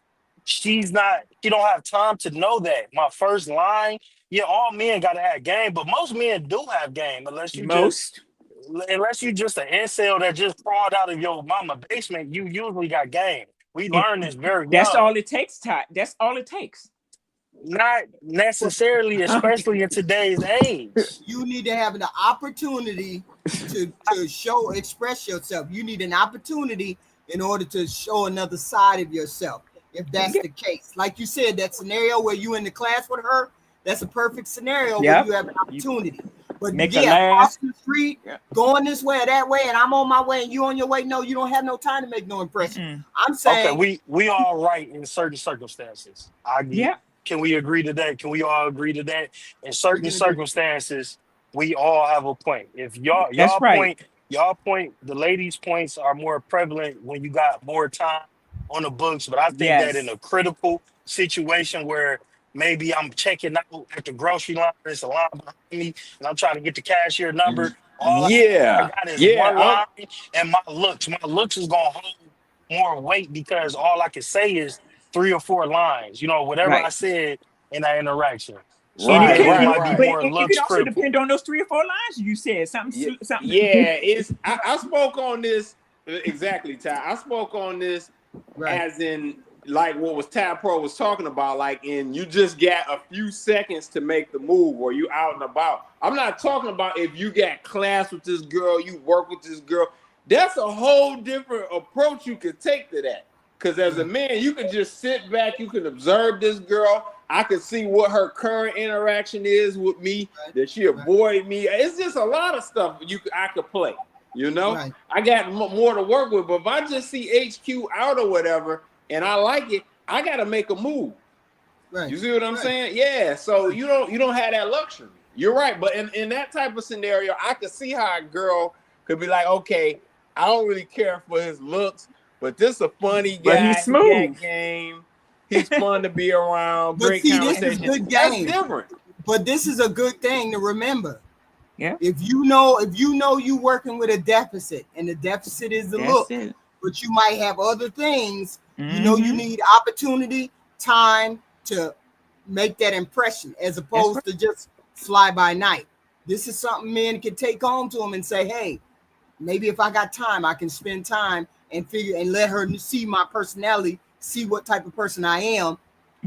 S9: she don't have time to know that. My first line, yeah, all men gotta have game, but most men do have game
S11: Most.
S9: unless you just an incel that just crawled out of your mama basement, you usually got game. We
S11: And
S9: learn this very
S11: that's
S9: young.
S11: all it takes, Ty. That's all it takes.
S9: Not necessarily, especially in today's age.
S2: You need to have an opportunity to express yourself. You need an opportunity in order to show another side of yourself. If that's the case, like you said, that scenario where you in the class with her, that's a perfect scenario where you have an opportunity. But
S11: Make her
S2: yeah,
S11: laugh.
S2: crossing the street, going this way or that way, and I'm on my way and you on your way. No, you don't have no time to make no impression. I'm saying,
S9: okay, we all right in certain circumstances. Can we agree to that? Can we all agree to that? In certain circumstances, we all have a point. If y'all point, the ladies' points are more prevalent when you got more time on the books. But I think that in a critical situation where maybe I'm checking out at the grocery line, there's a line behind me, and I'm trying to get the cashier number. All I got is one line and my looks. My looks is gonna hold more weight because all I can say is 3 or 4 lines. Whatever I said in that interaction. So
S11: And
S9: it might be more
S11: it
S9: looks
S11: can also
S9: critical.
S11: depend on those 3 or 4 lines you said. Something.
S5: Yeah, I spoke on this exactly, Ty. I spoke on this as in like what was Tab Pro was talking about, like you just got a few seconds to make the move or you out and about. I'm not talking about if you got class with this girl, you work with this girl. That's a whole different approach you could take to that. Because as a man, you can just sit back, you can observe this girl. I can see what her current interaction is with me, that she avoid me. It's just a lot of stuff I could play. I got more to work with. But if I just see HQ out or whatever, and I like it, I got to make a move. Right. You see what I'm saying? Yeah. So you don't have that luxury. You're right. But in that type of scenario, I could see how a girl could be like, okay, I don't really care for his looks, but this is a funny guy.
S11: But he's smooth.
S5: He got game. He's fun to be around.
S2: but
S5: Great
S2: see,
S5: conversation.
S2: this is good game.
S5: That's different.
S2: But this is a good thing to remember.
S11: Yeah.
S2: If you know you working with a deficit, and the deficit is the look, but you might have other things. You need opportunity, time to make that impression, as opposed to just fly by night. This is something men can take home to them and say, hey, maybe if I got time, I can spend time and figure and let her see my personality, see what type of person I am,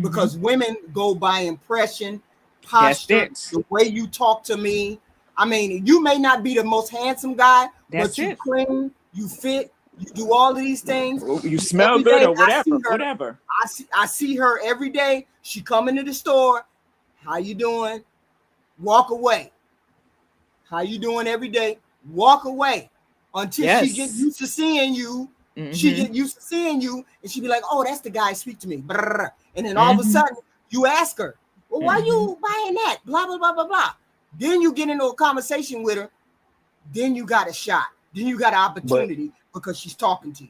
S2: because women go by impression, posture, the way you talk to me. I mean, you may not be the most handsome guy, but you clean, you fit, you do all of these things.
S11: You smell good or whatever.
S2: I see her every day. She come into the store. How you doing? Walk away. How you doing every day? Walk away until she get used to seeing you. She get used to seeing you, and she be like, "Oh, that's the guy. Speak to me." And then all of a sudden, you ask her, "Well, why you buying that?" Blah blah blah blah blah. Then you get into a conversation with her. Then you got a shot. Then you got an opportunity because she's talking to you.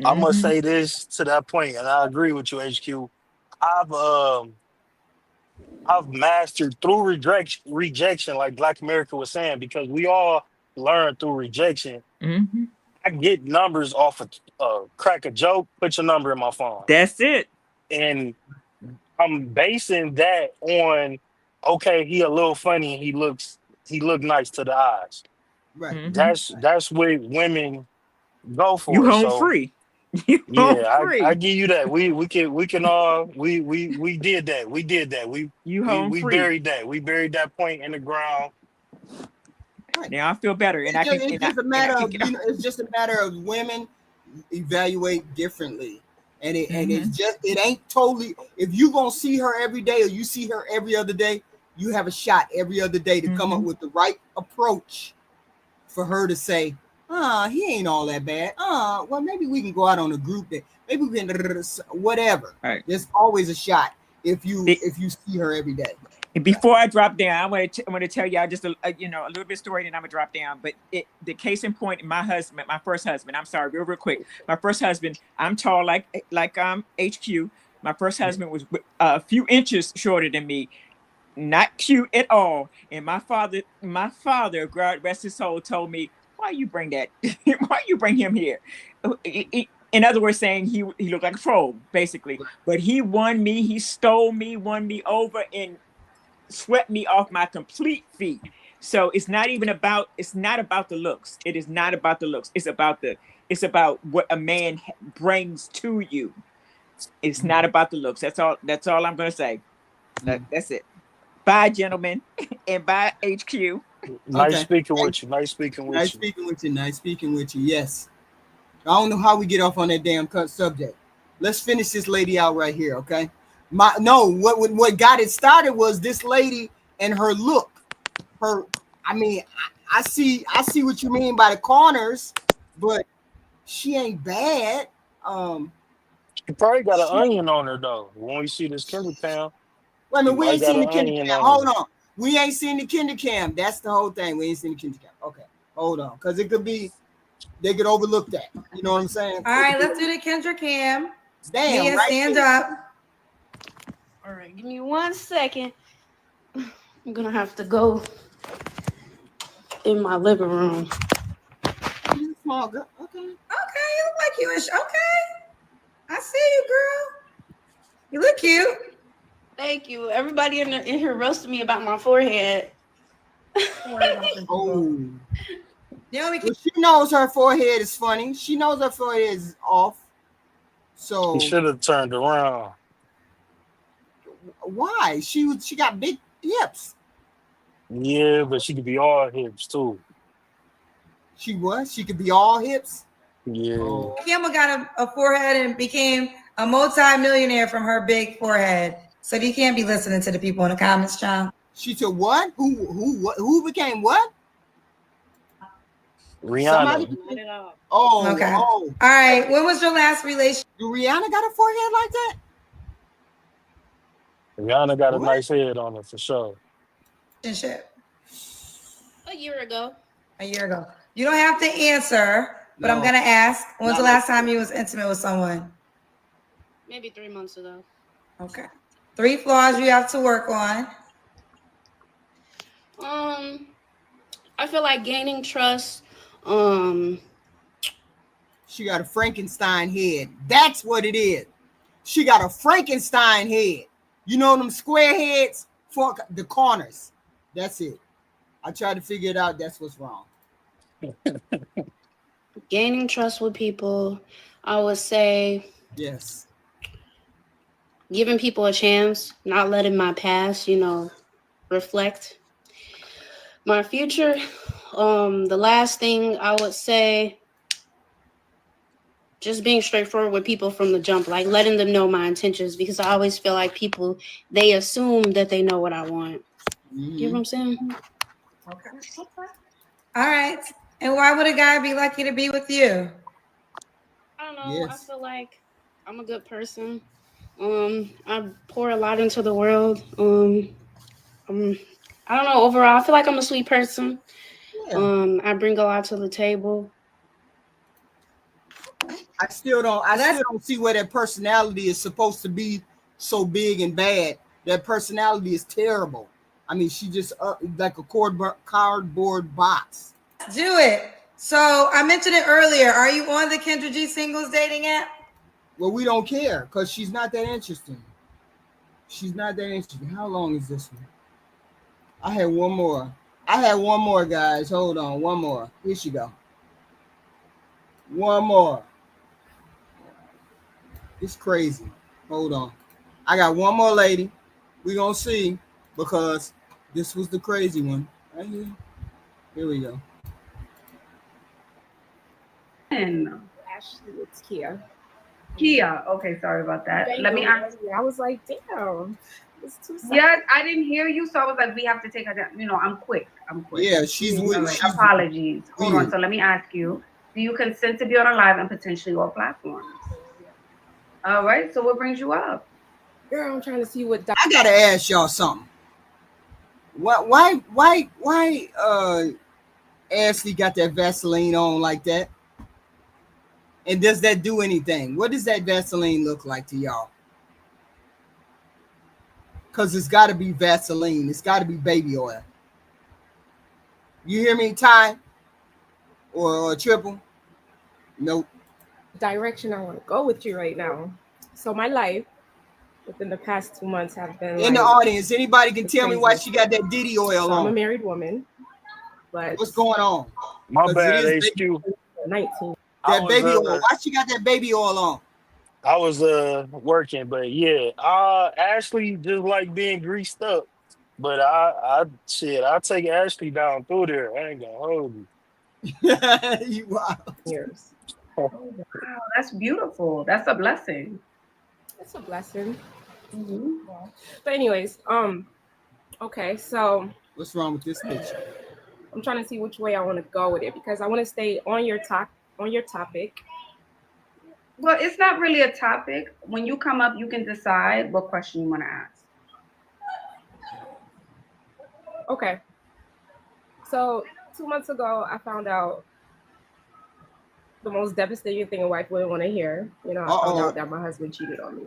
S9: I must say this to that point, and I agree with you, HQ. I've mastered through rejection, like Black America was saying, because we all learn through rejection. I get numbers off of crack a joke, put your number in my phone.
S11: That's it.
S9: And I'm basing that on, okay, he a little funny and he look nice to the eyes.
S2: Right.
S9: That's what women go for.
S11: You home free.
S9: I give you that. We can all we did that. We did that. We buried that. We buried that point in the ground.
S11: Now I feel better. And
S2: it's just a matter of women evaluate differently. And it ain't totally, if you gonna see her every day or you see her every other day, you have a shot every other day to come up with the right approach for her to say, he ain't all that bad. Well, maybe we can go out on a group date. Maybe we can whatever.
S11: Right.
S2: There's always a shot if you see her every day.
S11: And before I drop down, I want to tell y'all just a little bit of story, and I'm gonna drop down. But the case in point, my first husband. I'm sorry, real quick. My first husband. I'm tall like HQ. My first husband was a few inches shorter than me, not cute at all. And my father, God rest his soul, told me, "Why you bring that? Why you bring him here?" In other words, saying he looked like a troll, basically. But he won me. He stole me, won me over, and swept me off my complete feet. So it's not about the looks. It is not about the looks. It's about what a man brings to you. It's not about the looks. That's all I'm gonna say. That's it. Bye, gentlemen, and bye, HQ.
S9: Nice speaking with you. Nice speaking with you.
S2: Nice speaking with you. Yes. I don't know how we get off on that damn subject. Let's finish this lady out right here, okay? What got it started was this lady and her look. I see what you mean by the corners, but she ain't bad.
S9: She probably got an onion on her though. When we see this Kendra cam,
S2: wait a minute, we ain't seen the Kendra cam. Hold on, we ain't seen the Kendra cam. That's the whole thing. We ain't seen the Kendra cam. Okay, hold on, because it could be they could overlook that. You know what I'm saying?
S8: All right, let's do the Kendra cam.
S2: Damn,
S8: Mia,
S2: right
S8: stand
S2: there.
S8: up.
S10: All right, give me 1 second. I'm gonna have to go in my living room.
S2: Small girl. Okay,
S8: you look like you. Okay, I see you, girl. You look cute.
S10: Thank you. Everybody in here roasted me about my forehead.
S2: Oh. Well, she knows her forehead is funny. She knows her forehead is off. So
S9: she should have turned around.
S2: Why? She got big hips.
S9: Yeah, but she could be all hips too.
S2: She what? She could be all hips?
S9: Yeah.
S2: Oh.
S8: Kimma got a forehead and became a multi-millionaire from her big forehead. So you can't be listening to the people in the comments, child.
S2: She said what? Who became what?
S9: Rihanna.
S8: Okay. All right. When was your last relationship?
S2: Do Rihanna got a forehead like that?
S9: Rihanna got a nice head on her for sure.
S10: A year ago.
S8: You don't have to answer, but I'm gonna ask. When's the last time you was intimate with someone?
S10: Maybe 3 months ago.
S8: Okay. 3 flaws you have to work on.
S10: I feel like gaining trust.
S2: She got a Frankenstein head. That's what it is. She got a Frankenstein head. You know them square heads for the corners. That's it. I tried to figure it out. That's what's wrong.
S10: Gaining trust with people. I would say
S2: yes.
S10: Giving people a chance, not letting my past, reflect my future. The last thing I would say, just being straightforward with people from the jump, like letting them know my intentions, because I always feel like people, they assume that they know what I want. You know what I'm saying?
S8: Okay. All right. And why would a guy be lucky to be with you?
S10: I don't know. Yes. I feel like I'm a good person. I pour a lot into the world. I don't know. Overall, I feel like I'm a sweet person. Yeah. I bring a lot to the table.
S2: I still don't see where that personality is supposed to be so big and bad. That personality is terrible. I mean, she just like a cardboard box.
S8: Do it. So I mentioned it earlier. Are you on the Kendra G singles dating app?
S2: Well, we don't care because she's not that interesting. How long is this one? I had one more, guys. Hold on. One more. Here she go. One more. It's crazy. Hold on. I got one more lady. We're going to see because this was the crazy one. Right here. Here we go.
S12: And Ashley, it's Kia. Okay, sorry about that. Let me ask. I was like, damn. It's too sad. Yeah, I didn't hear you, so I was like, we have to take her down. I'm quick.
S2: Yeah, she's with
S12: me. Apologies. Hold on. So let me ask you, do you consent to be on a live and potentially all platforms? All right, so what brings you up?
S13: Girl, I'm trying to see what
S2: I gotta ask y'all something. Why Ashley got that Vaseline on like that? And does that do anything? What does that Vaseline look like to y'all? Because it's got to be Vaseline. It's got to be baby oil. You hear me, Ty? Or Triple? Nope.
S13: Direction I want to go with you right now. So my life within the past 2 months have been
S2: in the audience. Anybody can tell me why she got that Diddy oil on?
S13: I'm a married woman, but
S2: what's going on?
S9: My bad, HQ.
S13: 19.
S2: That baby oil. Why she got that baby oil on?
S9: I was working, but yeah, Ashley just like being greased up. But I'll take Ashley down through there. I ain't gonna hold you.
S2: You wild.
S13: Years.
S3: Oh, wow, that's beautiful. That's a blessing.
S13: It's a blessing. Mm-hmm. Yeah. But anyways, okay, so
S2: what's wrong with this picture?
S13: I'm trying to see which way I want to go with it because I want to stay on your topic.
S3: Well, it's not really a topic. When you come up, you can decide what question you want to ask.
S13: Okay. So 2 months ago, I found out the most devastating thing a wife wouldn't want to hear. You know, I found out that my husband cheated on me,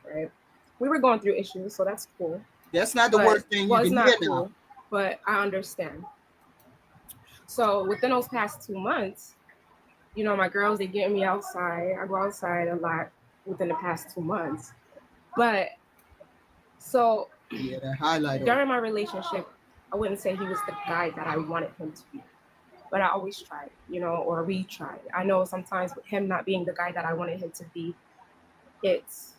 S13: right? We were going through issues, so that's cool.
S2: That's not the worst thing you can hear
S13: cool,
S2: now.
S13: But I understand. So within those past 2 months, you know, my girls, they get me outside. I go outside a lot within the past 2 months. But so during my relationship, I wouldn't say he was the guy that I wanted him to be. But I always tried, you know, or we tried. I know sometimes with him not being the guy that I wanted him to be, it's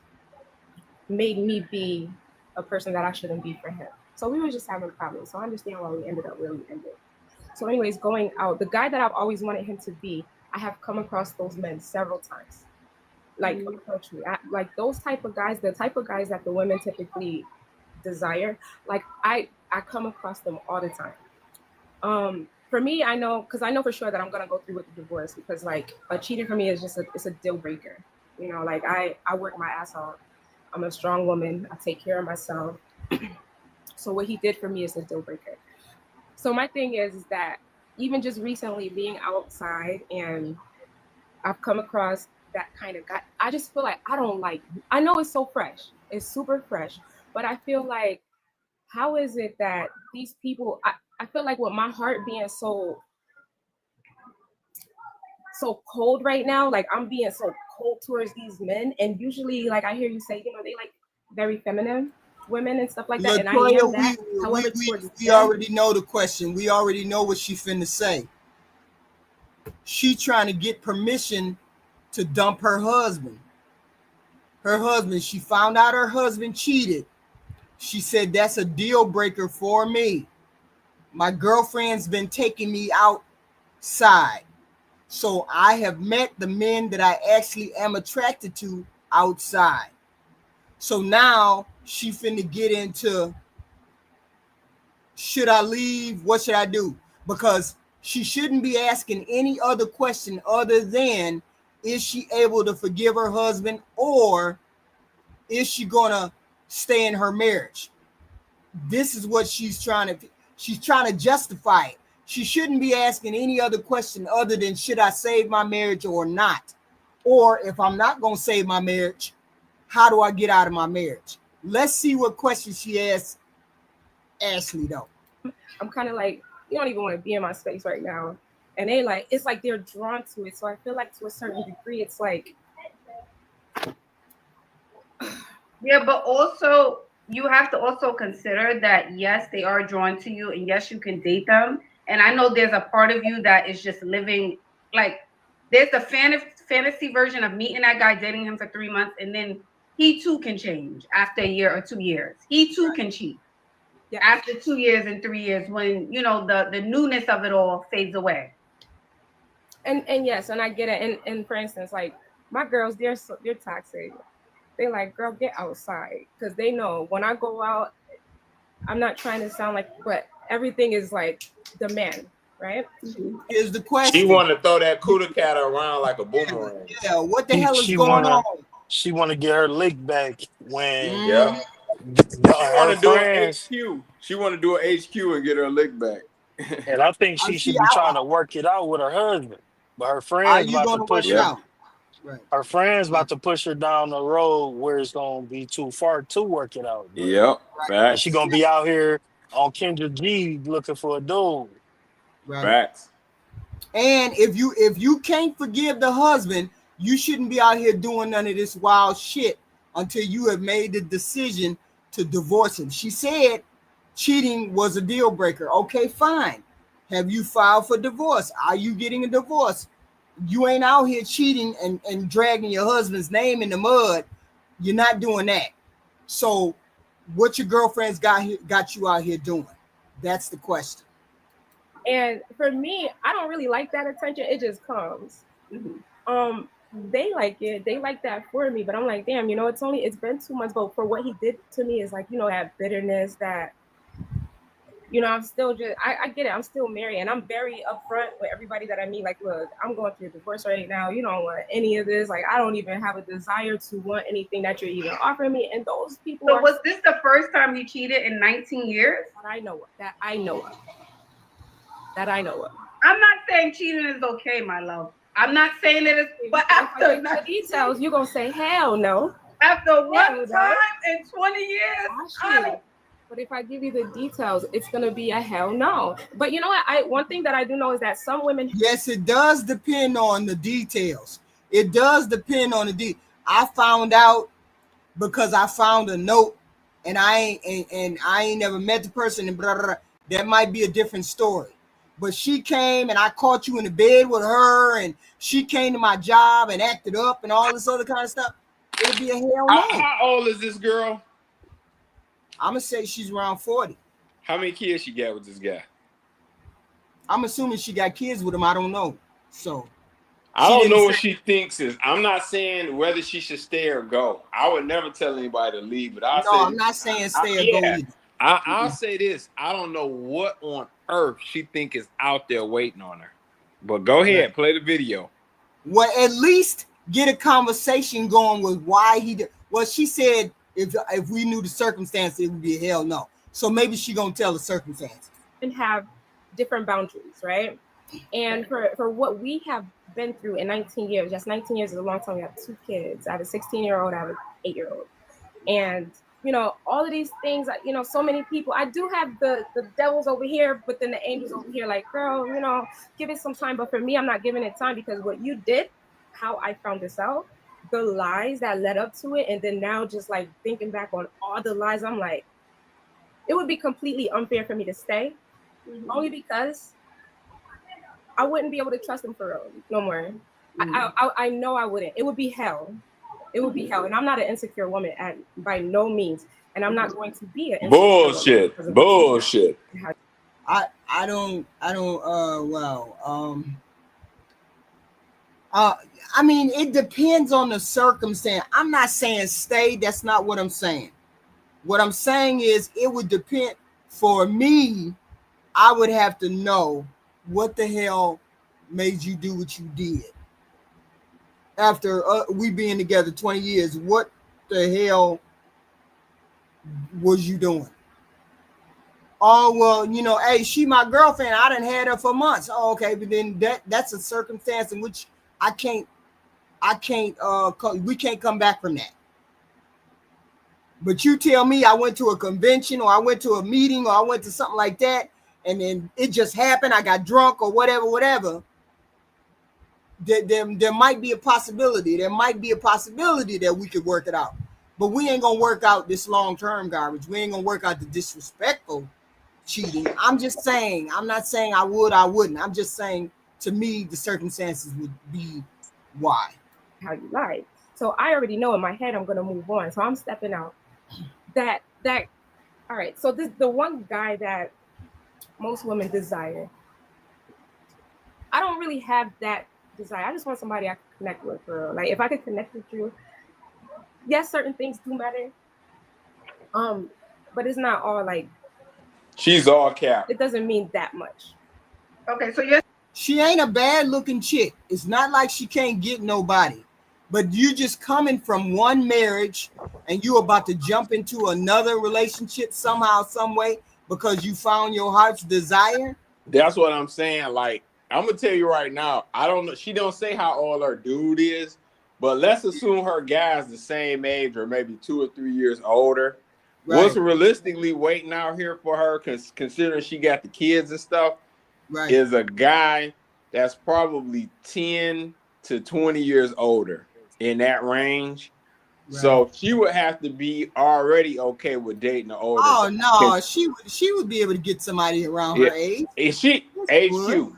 S13: made me be a person that I shouldn't be for him. So we were just having problems. So I understand why we ended up where we ended. So anyways, going out, the guy that I've always wanted him to be, I have come across those men several times. Like, approach me. Like those type of guys, the type of guys that the women typically desire, like I come across them all the time. For me, I know, because I know for sure that I'm going to go through with the divorce because like a cheating for me is just it's a deal breaker. You know, like I work my ass off. I'm a strong woman. I take care of myself. So what he did for me is a deal breaker. So my thing is that even just recently being outside and I've come across that kind of guy, I just feel like I know it's so fresh. It's super fresh. But I feel like, how is it that these people, I feel like with my heart being so cold right now, like I'm being so cold towards these men. And usually, like I hear you say, you know, they like very feminine women and stuff like that.
S2: Latoya,
S13: and I am that. However,
S2: we already know the question. We already know what she finna say. She trying to get permission to dump her husband. She found out her husband cheated. She said, that's a deal breaker for me. My girlfriend's been taking me outside. So I have met the men that I actually am attracted to outside. So now she finna get into, should I leave? What should I do? Because she shouldn't be asking any other question other than, is she able to forgive her husband or is she gonna stay in her marriage? This is what she's trying to justify it. She shouldn't be asking any other question other than, should I save my marriage or not? Or if I'm not gonna save my marriage, how do I get out of my marriage? Let's see what question she asks Ashley though.
S13: I'm kind of like, you don't even want to be in my space right now. And they like, it's like they're drawn to it. So I feel like to a certain degree, it's like.
S3: Yeah, but also you have to also consider that, yes, they are drawn to you and yes, you can date them. And I know there's a part of you that is just living, like there's the fantasy version of meeting that guy, dating him for 3 months, and then he too can change after a year or 2 years. He too can cheat. Yeah. After 2 years and 3 years, when you know the newness of it all fades away.
S13: And yes, and I get it. And for instance, like my girls, they're toxic. They like, girl, get outside, because they know when I go out, I'm not trying to sound like, but everything is like the man, right?
S2: Here's the question.
S14: She want to throw that cooter cat around like a boomerang.
S2: Yeah, what the hell is going on?
S9: She want to get her lick back when her friends.
S5: She want to do an HQ and get her lick back.
S9: And I think she should be trying to work it out with her husband. But her friends about to push her.
S2: Right.
S9: Her friends about to push her down the road where it's gonna be too far to work it out.
S5: Yep.
S9: And she gonna be out here on Kendra G looking for a dude.
S2: Right.
S5: Facts.
S2: And if you can't forgive the husband, you shouldn't be out here doing none of this wild shit until you have made the decision to divorce him. She said cheating was a deal breaker. Okay, fine. Have you filed for divorce? Are you getting a divorce? You ain't out here cheating and dragging your husband's name in the mud. You're not doing that. So what your girlfriend's got you out here doing? That's the question.
S13: And for me, I don't really like that attention. It just comes. Mm-hmm. They like it. They like that for me. But I'm like, damn, it's been 2 months. But for what he did to me is like, that bitterness that, I'm still I get it. I'm still married, and I'm very upfront with everybody that I meet. Like, look, I'm going through a divorce right now. You don't want any of this. Like, I don't even have a desire to want anything that you're even offering me. And those people.
S3: So was this the first time you cheated in 19 years?
S13: That I know of. That I know of.
S3: I'm not saying cheating is okay, my love. I'm not saying it is, but after
S13: the details, you're gonna say hell no.
S3: After one time in 20 years,
S13: but if I give you the details, it's gonna be a hell no. But you know what? One thing that I do know is that some women.
S2: Yes, it does depend on the details. It does depend on the I found out because I found a note, and I ain't never met the person, and blah, blah, blah. That might be a different story. But she came and I caught you in the bed with her, and she came to my job and acted up and all this other kind of stuff. It'd be a hell no.
S5: How old is this girl?
S2: I'm gonna say she's around 40.
S5: How many kids she got with this guy?
S2: I'm assuming she got kids with him. I don't know. So
S5: I don't know what she thinks is. I'm not saying whether she should stay or go. I would never tell anybody to leave, but I'm
S2: not saying stay or go either.
S5: I'll say this. I don't know what on earth she think is out there waiting on her. But go ahead, play the video.
S2: Well, at least get a conversation going with why he did. Well, she said if we knew the circumstance, it would be a hell no. So maybe she gonna tell the circumstances.
S13: And have different boundaries, right? And for what we have been through in 19 years, yes, 19 years is a long time. We have 2 kids. I have a 16-year-old, I have an 8-year-old. And all of these things, so many people, I do have the devils over here, but then the angels over here, like, girl, give it some time. But for me, I'm not giving it time, because what you did, how I found this out, the lies that led up to it, and then now just like thinking back on all the lies, I'm like, it would be completely unfair for me to stay, only because I wouldn't be able to trust him for real no more. I know I wouldn't. It would be hell. It would be hell. And I'm not an insecure woman by no means. And I'm not going to be an
S5: bullshit.
S2: I don't I mean, it depends on the circumstance. I'm not saying stay. That's not what I'm saying. What I'm saying is it would depend. For me, I would have to know what the hell made you do what you did. After we being together 20 years, what the hell was you doing? Oh, well, hey, she my girlfriend. I done had her for months. Oh, okay, but then that's a circumstance in which we can't come back from that. But you tell me I went to a convention, or I went to a meeting, or I went to something like that, and then it just happened, I got drunk or whatever. There might be a possibility. There might be a possibility that we could work it out. But we ain't gonna work out this long-term garbage. We ain't gonna work out the disrespectful cheating. I'm just saying, I'm not saying I would, I wouldn't. I'm just saying, to me, the circumstances would be why.
S13: How you lie. So I already know in my head I'm gonna move on. So I'm stepping out. That all right. So the one guy that most women desire, I don't really have that desire. I just want somebody I can connect with, girl. Like, if I could connect with you, yes, certain things do matter. But it's not all like.
S5: She's all cap.
S13: It doesn't mean that much.
S3: Okay, so
S2: she ain't a bad looking chick. It's not like she can't get nobody. But you just coming from one marriage and you about to jump into another relationship somehow, some way, because you found your heart's desire.
S14: That's what I'm saying. Like, I'm gonna tell you right now, I don't know. She don't say how old her dude is, but let's assume her guy's the same age or maybe 2 or 3 years older. Right. What's realistically waiting out here for her, considering she got the kids and stuff, right, is a guy that's probably 10 to 20 years older, in that range. Right. So she would have to be already okay with dating an older.
S2: Oh no, she would be able to get somebody around her age.
S14: Is she HQ?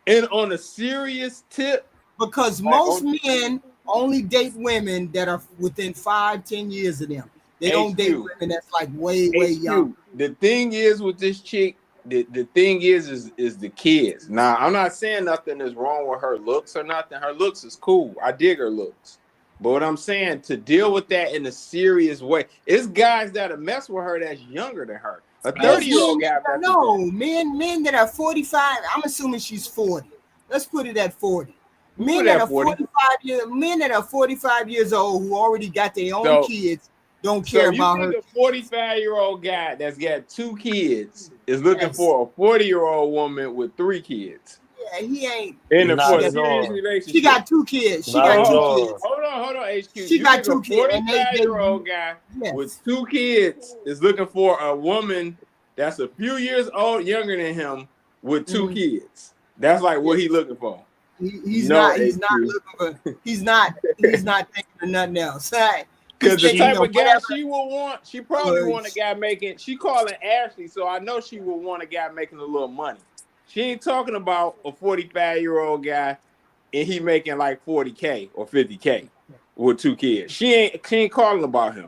S14: And on a serious tip,
S2: because most men only date women that are within 5-10 years of them. They don't date women that's like way young.
S14: The thing is with this chick, the thing is the kids. Now, I'm not saying nothing is wrong with her looks or nothing. Her looks is cool. I dig her looks. But what I'm saying, to deal with that in a serious way, it's guys that'll mess with her that's younger than her. A 30-year-old guy.
S2: No, men that are 45. I'm assuming she's 40. Let's put it at 40. Men that are 45 years old who already got their own kids don't care about her.
S14: A 45-year-old guy that's got 2 kids is looking for a 40-year-old woman with 3 kids.
S2: Yeah, he ain't.
S14: She
S2: got 2 kids. She got 2 kids.
S14: Hold on, HQ.
S2: She got 2 kids.
S14: A 45-year-old guy with 2 kids is looking for a woman that's a few years younger than him with 2 kids. That's like what he's looking for.
S2: He's not thinking of nothing else.
S14: Because the type of guy she will want, she probably want a guy making. She calling Ashley, so I know she will want a guy making a little money. She ain't talking about a 45-year-old guy and he making like 40K or 50K with 2 kids. She ain't calling about him.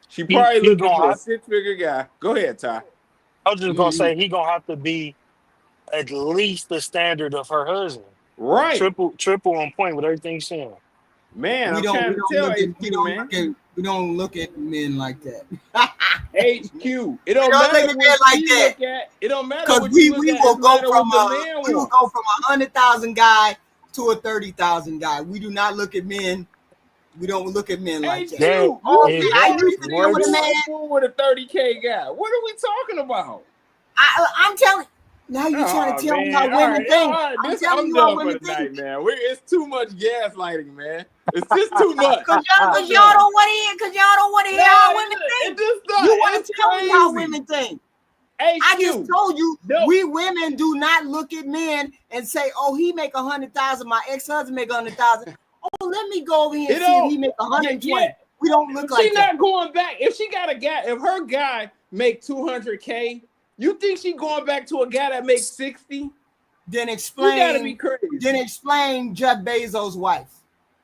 S14: She probably looking for a 6-figure guy. Go ahead, Ty.
S9: I was just gonna say he gonna have to be at least the standard of her husband.
S14: Right.
S9: Triple on point with everything she's saying.
S14: Man,
S2: we don't look at men like that.
S14: HQ. It don't matter what you look at. It don't matter what you look at. We will go
S2: from a 100,000 guy to a 30,000 guy. We do not look at men. We don't look at men like that.
S14: I used to deal with a man with a 30K guy. What are we talking about?
S2: I'm telling. Now you're trying to tell me how women think. I'm telling you how women think.
S14: Man. It's too much gaslighting, man. It's just too much.
S8: Cause y'all don't want to hear how women think. You want to tell me how women think.
S2: I just told you we women do not look at men and say, "Oh, he make 100,000. My ex-husband make 100,000. Oh, let me go over here and see if he make 120." We don't look like that.
S14: She's not going back. If she got a guy, if her guy make 200K. You think she going back to a guy that makes 60?
S2: Then explain.
S14: You gotta be crazy.
S2: Then explain Jeff Bezos' wife.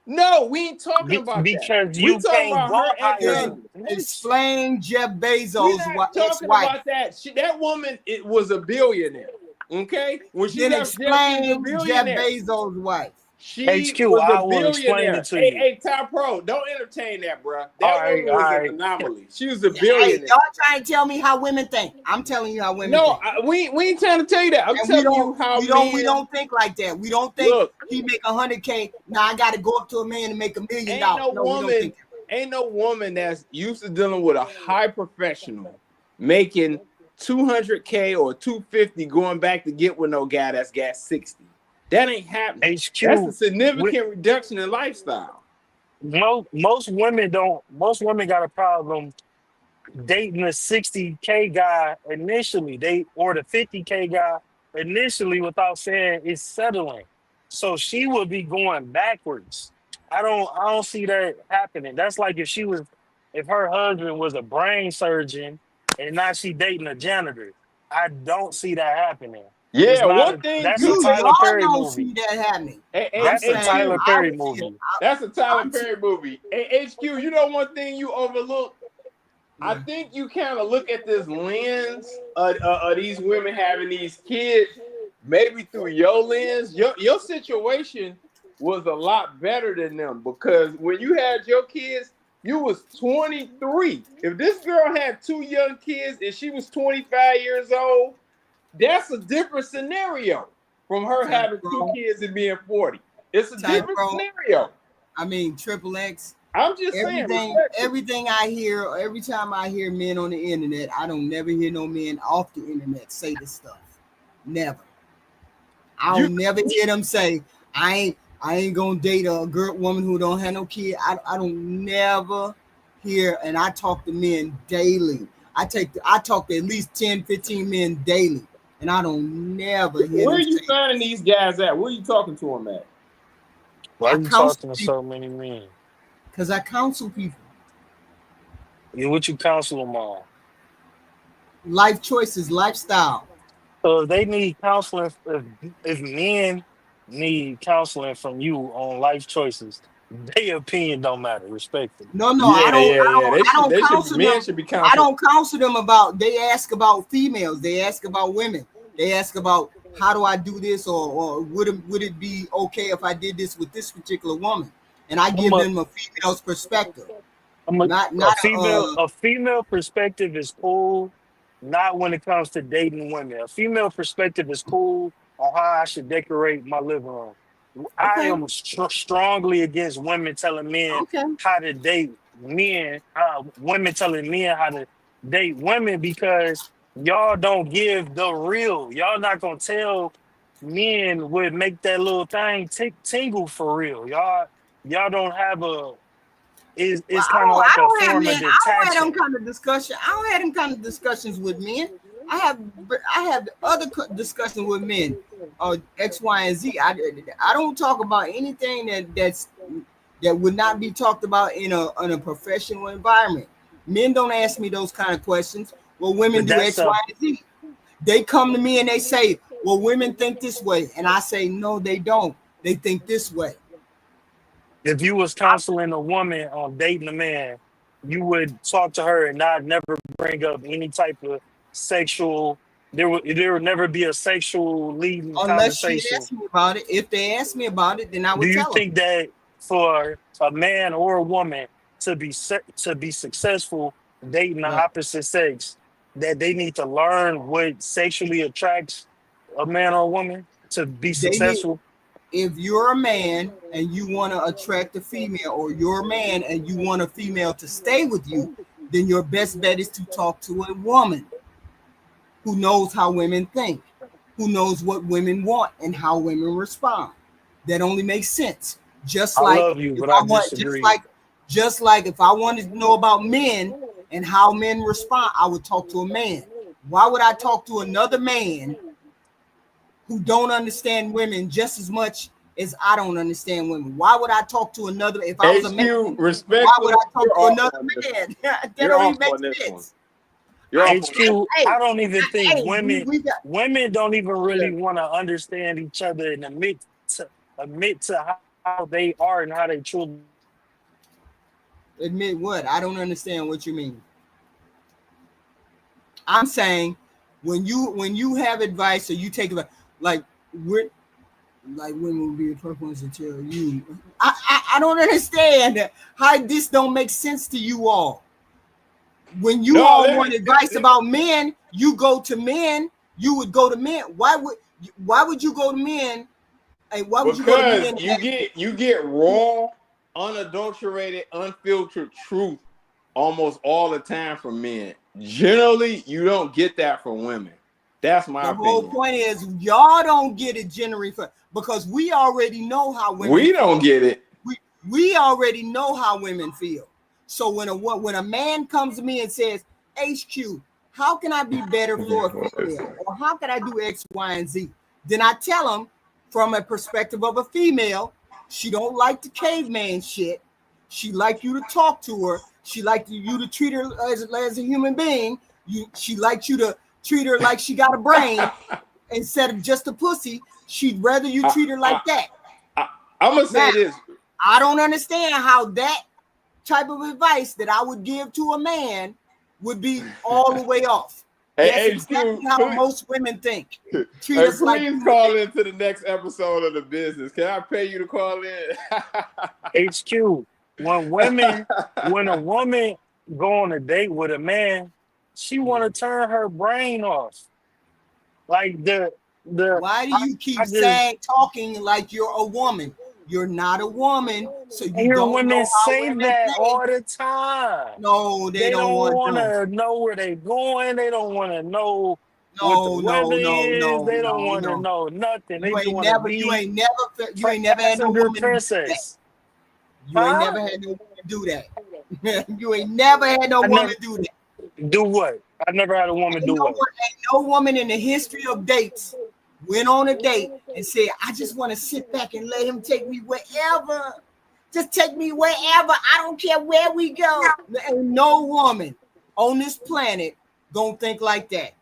S14: No, we ain't talking about
S9: because
S14: that.
S9: You can't go
S2: higher. Explain Jeff Bezos' ex-wife.
S14: Talking about that. That woman, it was a billionaire. Okay,
S2: when she then explain Jeff Bezos' wife.
S14: She was a billionaire. Hey, Top Pro, don't entertain that, bro. That woman was an anomaly. She was a billionaire.
S2: Hey, y'all trying to tell me how women think. I'm telling you how women think.
S14: No, we ain't trying to tell you that. I'm telling you how
S2: we don't think like that. We don't think he make 100K. Now I got to go up to a man and make $1 million.
S14: Ain't no woman that's used to dealing with a high professional making 200K or 250 going back to get with no guy that's got 60. That ain't happening.
S9: HQ,
S14: that's a significant reduction in lifestyle.
S9: Most women got a problem dating a 60K guy initially, or the 50K guy initially without saying it's settling. So she would be going backwards. I don't see that happening. That's like if her husband was a brain surgeon and now she dating a janitor. I don't see that happening.
S14: Yeah, one thing
S9: that's a Tyler Perry movie.
S2: See that happening.
S9: That's a Tyler Perry movie.
S14: That's a Tyler Perry movie. Hey, HQ, you know one thing you overlook? I think you kind of look at this lens of these women having these kids, maybe through your lens. Your situation was a lot better than them because when you had your kids, you was 23. If this girl had 2 young kids and she was 25 years old, that's a different scenario from her having 2 kids and being 40. It's a different scenario.
S2: I mean, Triple X.
S14: I'm just saying.
S2: Everything I hear, every time I hear men on the internet, I don't never hear no men off the internet say this stuff. Never. I don't never hear them say, I ain't gonna date a woman who don't have no kid. I don't never hear, and I talk to men daily. I talk to at least 10, 15 men daily, and I don't never hear.
S14: Where are you finding these guys at? Where are you talking to them at?
S9: Why are you talking to so many men?
S2: Because I counsel people.
S9: Yeah, what you counsel them on?
S2: Life choices, lifestyle.
S9: So if they need counseling, if men need counseling from you on life choices, their opinion don't matter. Respectfully.
S2: No, I don't counsel them. I don't counsel them about. They ask about females. They ask about women. They ask about how do I do this, or would it be okay if I did this with this particular woman? And I give them a female's perspective.
S9: A female perspective is cool. Not when it comes to dating women. A female perspective is cool on how I should decorate my living room. I am strongly against women telling men how to date men. Women telling men how to date women because y'all don't give the real. Y'all not gonna tell men would make that little thing tingle for real. Y'all don't have a. It's kind of like a form of detachment.
S2: I don't have them kind of discussion. I don't have them kind of discussions with men. I have other discussions with men, X, Y, and Z. I don't talk about anything that would not be talked about in a professional environment. Men don't ask me those kind of questions. Well, women do X, Y, and Z. They come to me and they say, well, women think this way. And I say, no, they don't. They think this way.
S9: If you was counseling a woman on dating a man, you would talk to her and never bring up any type of sexual. There would never be a sexual leading conversation.
S2: Unless she asked me about it. If they ask me about it, then I would tell them.
S9: Do you think that for a man or a woman to be successful dating the opposite sex, that they need to learn what sexually attracts a man or a woman to be successful?
S2: If you're a man and you want to attract a female, or you're a man and you want a female to stay with you, then your best bet is to talk to a woman who knows how women think, who knows what women want and how women respond. That only makes sense. Just like if I wanted to know about men and how men respond, I would talk to a man. Why would I talk to another man who don't understand women just as much as I don't understand women? Why would I talk to another if I was a man? Why would I talk to another man? That don't even make sense.
S9: HQ, I don't even think women don't even really want to understand each other and admit to how they are and how they truly.
S2: Admit what? I don't understand what you mean. I'm saying when you have advice or you take advice, like women will be the first ones to tell you. I don't understand how this don't make sense to you all. When you all want advice about men, you go to men. You would go to men. Why would you go to men? And why would you go to men?
S14: You get raw, unadulterated, unfiltered truth almost all the time from men. Generally, you don't get that from women. That's my opinion. The whole
S2: point is y'all don't get it generally because we already know how women.
S14: We don't get it.
S2: We already know how women feel. So when a man comes to me and says, HQ, how can I be better for a female? Or how can I do X, Y, and Z? Then I tell him from a perspective of a female, she don't like the caveman shit. She like you to talk to her. She like you to treat her as a human being. She likes you to treat her like she got a brain instead of just a pussy. She'd rather you treat her like that.
S14: I'm going to say this.
S2: I don't understand how that type of advice that I would give to a man would be all the way off. That's exactly how most women think.
S14: Treat us like. Please call into the next episode of The Business. Can I pay you to call in?
S9: HQ. When a woman go on a date with a man, she want to turn her brain off. Like
S2: Why do you keep talking like you're a woman? You're not a woman, so you
S9: hear
S2: don't know
S9: women
S2: how
S9: say
S2: women
S9: that all
S2: think.
S9: the time.
S2: No, they
S9: They
S2: don't
S9: don't
S2: want
S9: want
S2: to.
S9: to know where they going. They don't want to know what the
S2: No,
S9: weather
S2: no, no,
S9: is.
S2: no,
S9: They don't
S2: no,
S9: want to
S2: no.
S9: know nothing. They
S2: You
S9: just
S2: ain't
S9: want to
S2: never, you
S9: be
S2: ain't never, you ain't never had no
S9: passenger
S2: woman do that.
S9: princess.
S2: You ain't
S9: Huh?
S2: never had no woman do that. You ain't never had no
S9: I
S2: woman
S9: never
S2: do that.
S9: do what? I never had a woman do what?
S2: Ain't no woman in the history of dates went on a date and said, I just want to sit back and let him take me wherever. Just take me wherever. I don't care where we go. There ain't no woman on this planet gonna think like that.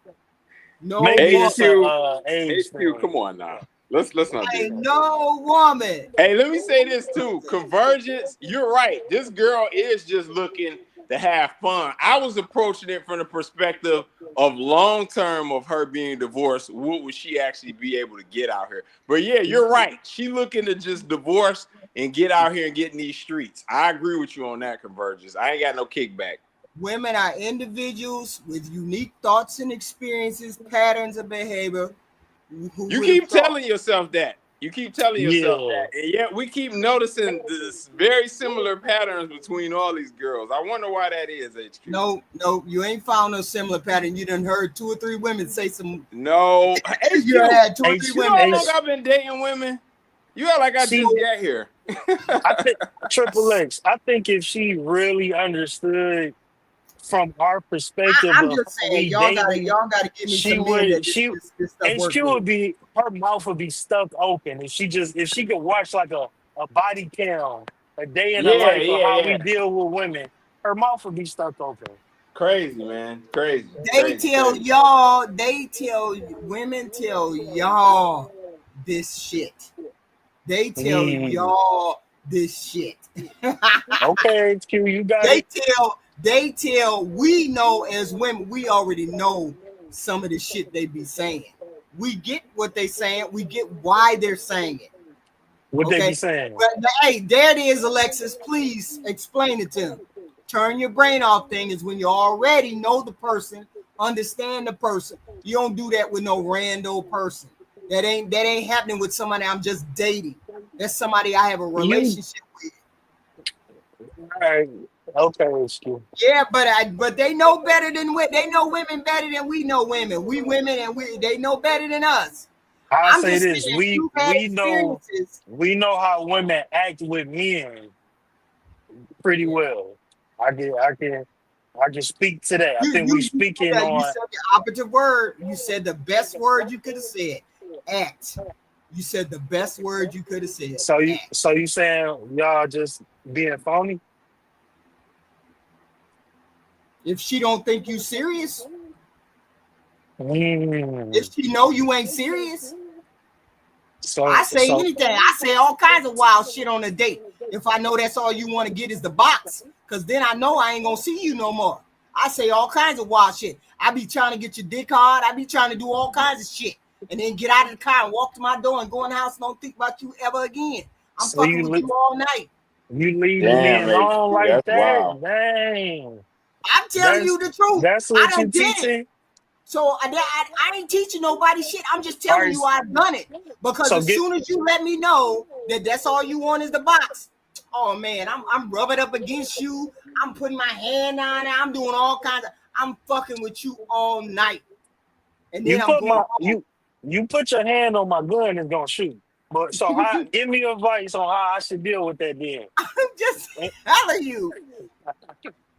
S2: No
S9: Maybe
S2: woman.
S9: it's a age
S14: HQ,
S9: thing.
S14: come on now. Let's not do
S2: Ain't
S14: that.
S2: no woman.
S14: Hey, let me say this too. Convergence, you're right. This girl is just looking to have fun. I was approaching it from the perspective of long term of her being divorced. What would she actually be able to get out here? But yeah, you're right. She looking to just divorce and get out here and get in these streets. I agree with you on that, Convergence. I ain't got no kickback.
S2: Women are individuals with unique thoughts and experiences, patterns of behavior.
S14: You keep telling yourself that. You keep telling yourself
S9: Yeah.
S14: that. And yet we keep noticing this very similar patterns between all these girls. I wonder why that is, HQ.
S2: No, you ain't found no similar pattern. You done heard 2 or 3 women say some.
S14: No, HQ.
S2: You had 2 or 3
S14: You know
S2: women.
S14: how long I've been dating women? You act like I
S9: She,
S14: just got here.
S9: I think Triple X. I think if she really understood from our perspective
S2: I'm
S9: of
S2: just
S9: how
S2: saying,
S9: we dating,
S2: y'all gotta give me
S9: she
S2: some men that
S9: would she
S2: this stuff works
S9: HQ would
S2: with.
S9: be her mouth would be stuck open if she could watch like a body cam, a day in the life of how we
S14: Yeah.
S9: deal with women, her mouth would be stuck open.
S14: Crazy, man. Crazy.
S2: They tell y'all, women tell y'all this shit. They tell y'all this shit.
S9: Okay, HQ, you got it.
S2: They tell we know as women, we already know some of the shit they be saying. We get what they saying, we get why they're saying it.
S9: What they be saying?
S2: But hey, there it is, Alexis. Please explain it to them. Turn your brain off thing is when you already know the person, understand the person. You don't do that with no rando person. That ain't happening with somebody I'm just dating. That's somebody I have a relationship with.
S9: All right. Okay, HQ.
S2: Yeah, but they know better than they know women better than we know women. We women and they know better than us.
S9: I'll
S2: I'm
S9: say
S2: just
S9: this:
S2: saying you've had experiences.
S9: we know how women act with men pretty well. I can speak to that. I think we
S2: You
S9: speaking
S2: you
S9: on.
S2: said the operative word. You said the best word you could have said. Act. You said the best word you could have said.
S9: So
S2: Act.
S9: you saying y'all just being phony?
S2: If she don't think you serious,
S9: Mm.
S2: if she know you ain't serious, I
S9: So
S2: say anything. I say all kinds of wild shit on a date. If I know that's all you want to get is the box, because then I know I ain't gonna see you no more. I say all kinds of wild shit. I be trying to get your dick hard. I be trying to do all kinds of shit. And then get out of the car and walk to my door and go in the house and don't think about you ever again. I'm
S9: so
S2: fucking with you all night.
S9: you leave me
S14: Damn,
S9: alone
S14: HQ.
S9: like
S14: That's
S9: that?
S14: wild.
S9: Dang.
S2: I'm telling you the truth.
S9: That's
S2: I
S9: what you
S2: done did it.
S9: teaching?
S2: So I ain't teaching nobody shit. I'm just
S9: All
S2: telling
S9: right.
S2: you I've done it. Because
S9: So
S2: as soon as you let me know that that's all you want is the box, oh man, I'm rubbing up against you. I'm putting my hand on it. I'm doing all kinds of. I'm fucking with you all night, and then I'm going home.
S9: you put your hand on my gun, it's gonna shoot. But so give me advice on how I should deal with that then.
S2: I'm just telling you.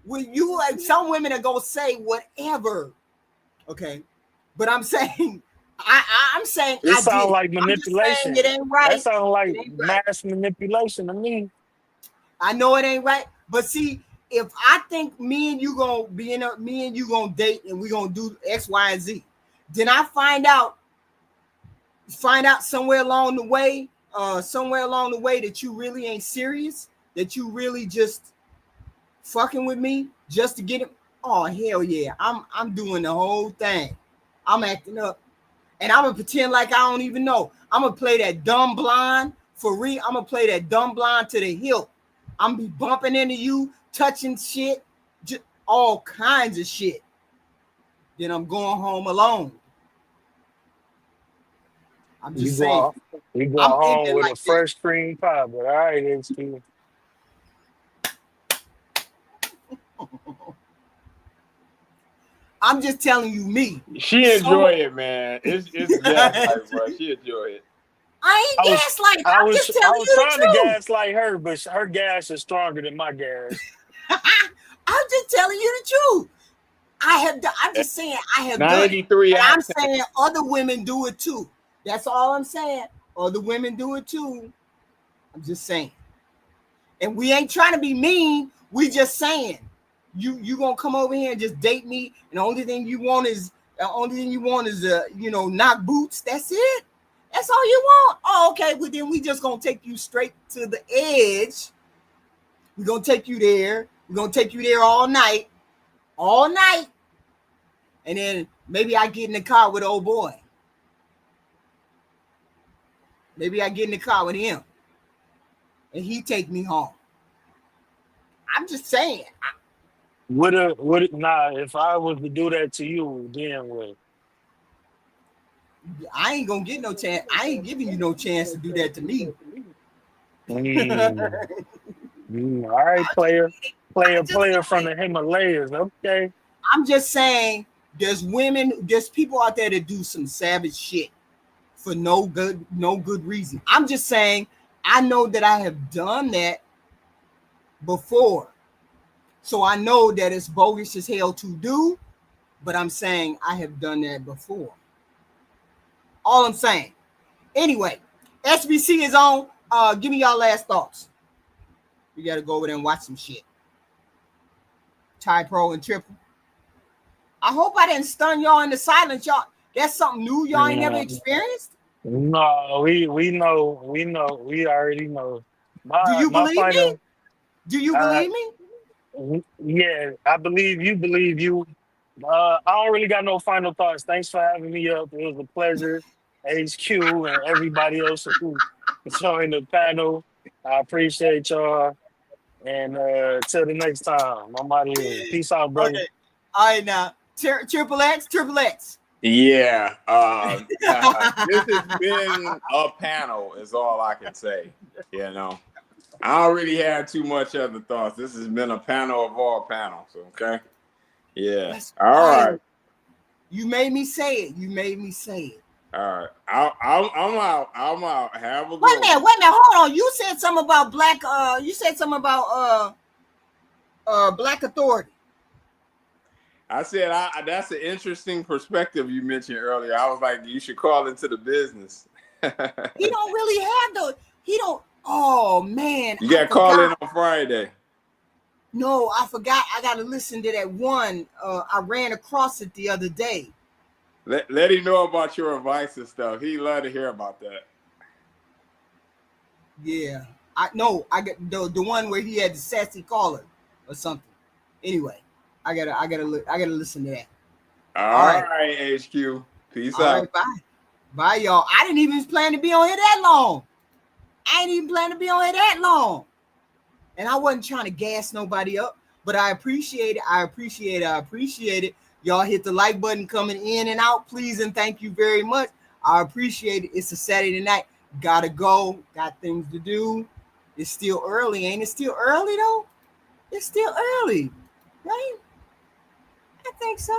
S2: When you some women are gonna say whatever, okay, but I'm saying I'm saying
S9: It
S2: I did
S9: sounds
S2: it.
S9: like
S2: I'm just saying
S9: manipulation.
S2: it ain't
S9: That
S2: right.
S9: sounds like
S2: It ain't right.
S9: mass manipulation to me.
S2: I know it ain't right, but see, if I think me and you gonna date and we gonna do X, Y, and Z, then I find out somewhere along the way that you really ain't serious, that you really just fucking with me just to get it. Oh hell yeah, I'm doing the whole thing. I'm acting up, and I'm gonna pretend like I don't even know. I'm gonna play that dumb blonde for real. I'm gonna play that dumb blonde to the hilt. I'm be bumping into you, touching shit, just all kinds of shit. Then I'm going home alone. I'm just saying.
S9: We go
S2: I'm
S9: home
S2: thinking
S9: with
S2: like
S9: a fresh cream pie, but all right, HQ.
S2: I'm just telling you me.
S14: She enjoy it, man. It's gaslight, bro. She enjoy it.
S2: I ain't gaslighting. I'm just
S9: I
S2: telling
S9: was
S2: you the
S9: trying to
S2: truth.
S9: gaslight her, but her gas is stronger than my gas.
S2: I'm just telling you the truth. I'm just saying I have done it.
S14: 93
S2: And I'm
S14: accent.
S2: saying other women do it too. That's all I'm saying. Other women do it too. I'm just saying. And we ain't trying to be mean. We just saying. You gonna come over here and just date me, and the only thing you want is knock boots. That's it. That's all you want. Oh, okay. Well, then we just gonna take you straight to the edge. We're gonna take you there. We're gonna take you there all night. And then maybe I get in the car with old boy. Maybe I get in the car with him. And he take me home. I'm just saying.
S9: If I was to do that to you, then what?
S2: I ain't gonna get no chance. I ain't giving you no chance to do that to me.
S9: All right, player from the Himalayas. Okay.
S2: I'm just saying there's people out there that do some savage shit for no good reason. I'm just saying I know that I have done that before. So I know that it's bogus as hell to do, but I'm saying I have done that before. All I'm saying. Anyway, SBC is on. Give me y'all last thoughts. We got to go over there and watch some shit. Ty Pro and Triple. I hope I didn't stun y'all into silence. Y'all, that's something new y'all ain't never experienced.
S9: No, we know. We already know.
S2: Do you believe me? Do you believe
S9: me? Yeah, I believe you. Believe you. I don't really got no final thoughts. Thanks for having me up. It was a pleasure. HQ and everybody else who joined the panel. I appreciate y'all. And till the next time, I'm out of here. Peace out, brother.
S2: Okay. All right, now. Triple X.
S14: Yeah. This has been a panel, is all I can say. You know, I don't really have too much other thoughts. This has been a panel of all panels. Okay. Yeah. All right.
S2: You made me say it.
S14: All right. I'm out. Have a good
S2: Wait a minute. Hold on. You said something about black. You said something about black authority.
S14: I said that's an interesting perspective you mentioned earlier. I was like, you should call into the business.
S2: He don't really have the. He don't. Oh man.
S14: You got to call in on Friday.
S2: No, I forgot. I got to listen to that one. I ran across it the other day.
S14: Let him know about your advice and stuff. He'd love to hear about that.
S2: Yeah. I got the one where he had the sassy caller or something. Anyway, I gotta listen to that.
S14: All right, HQ. Peace out.
S2: All right, bye, y'all. I didn't even plan to be on here that long. And I wasn't trying to gas nobody up, but I appreciate it. Y'all hit the like button coming in and out, please, and thank you very much. I appreciate it. It's a Saturday night. Gotta go. Got things to do. It's still early. Ain't it still early, though? It's still early, right? I think so.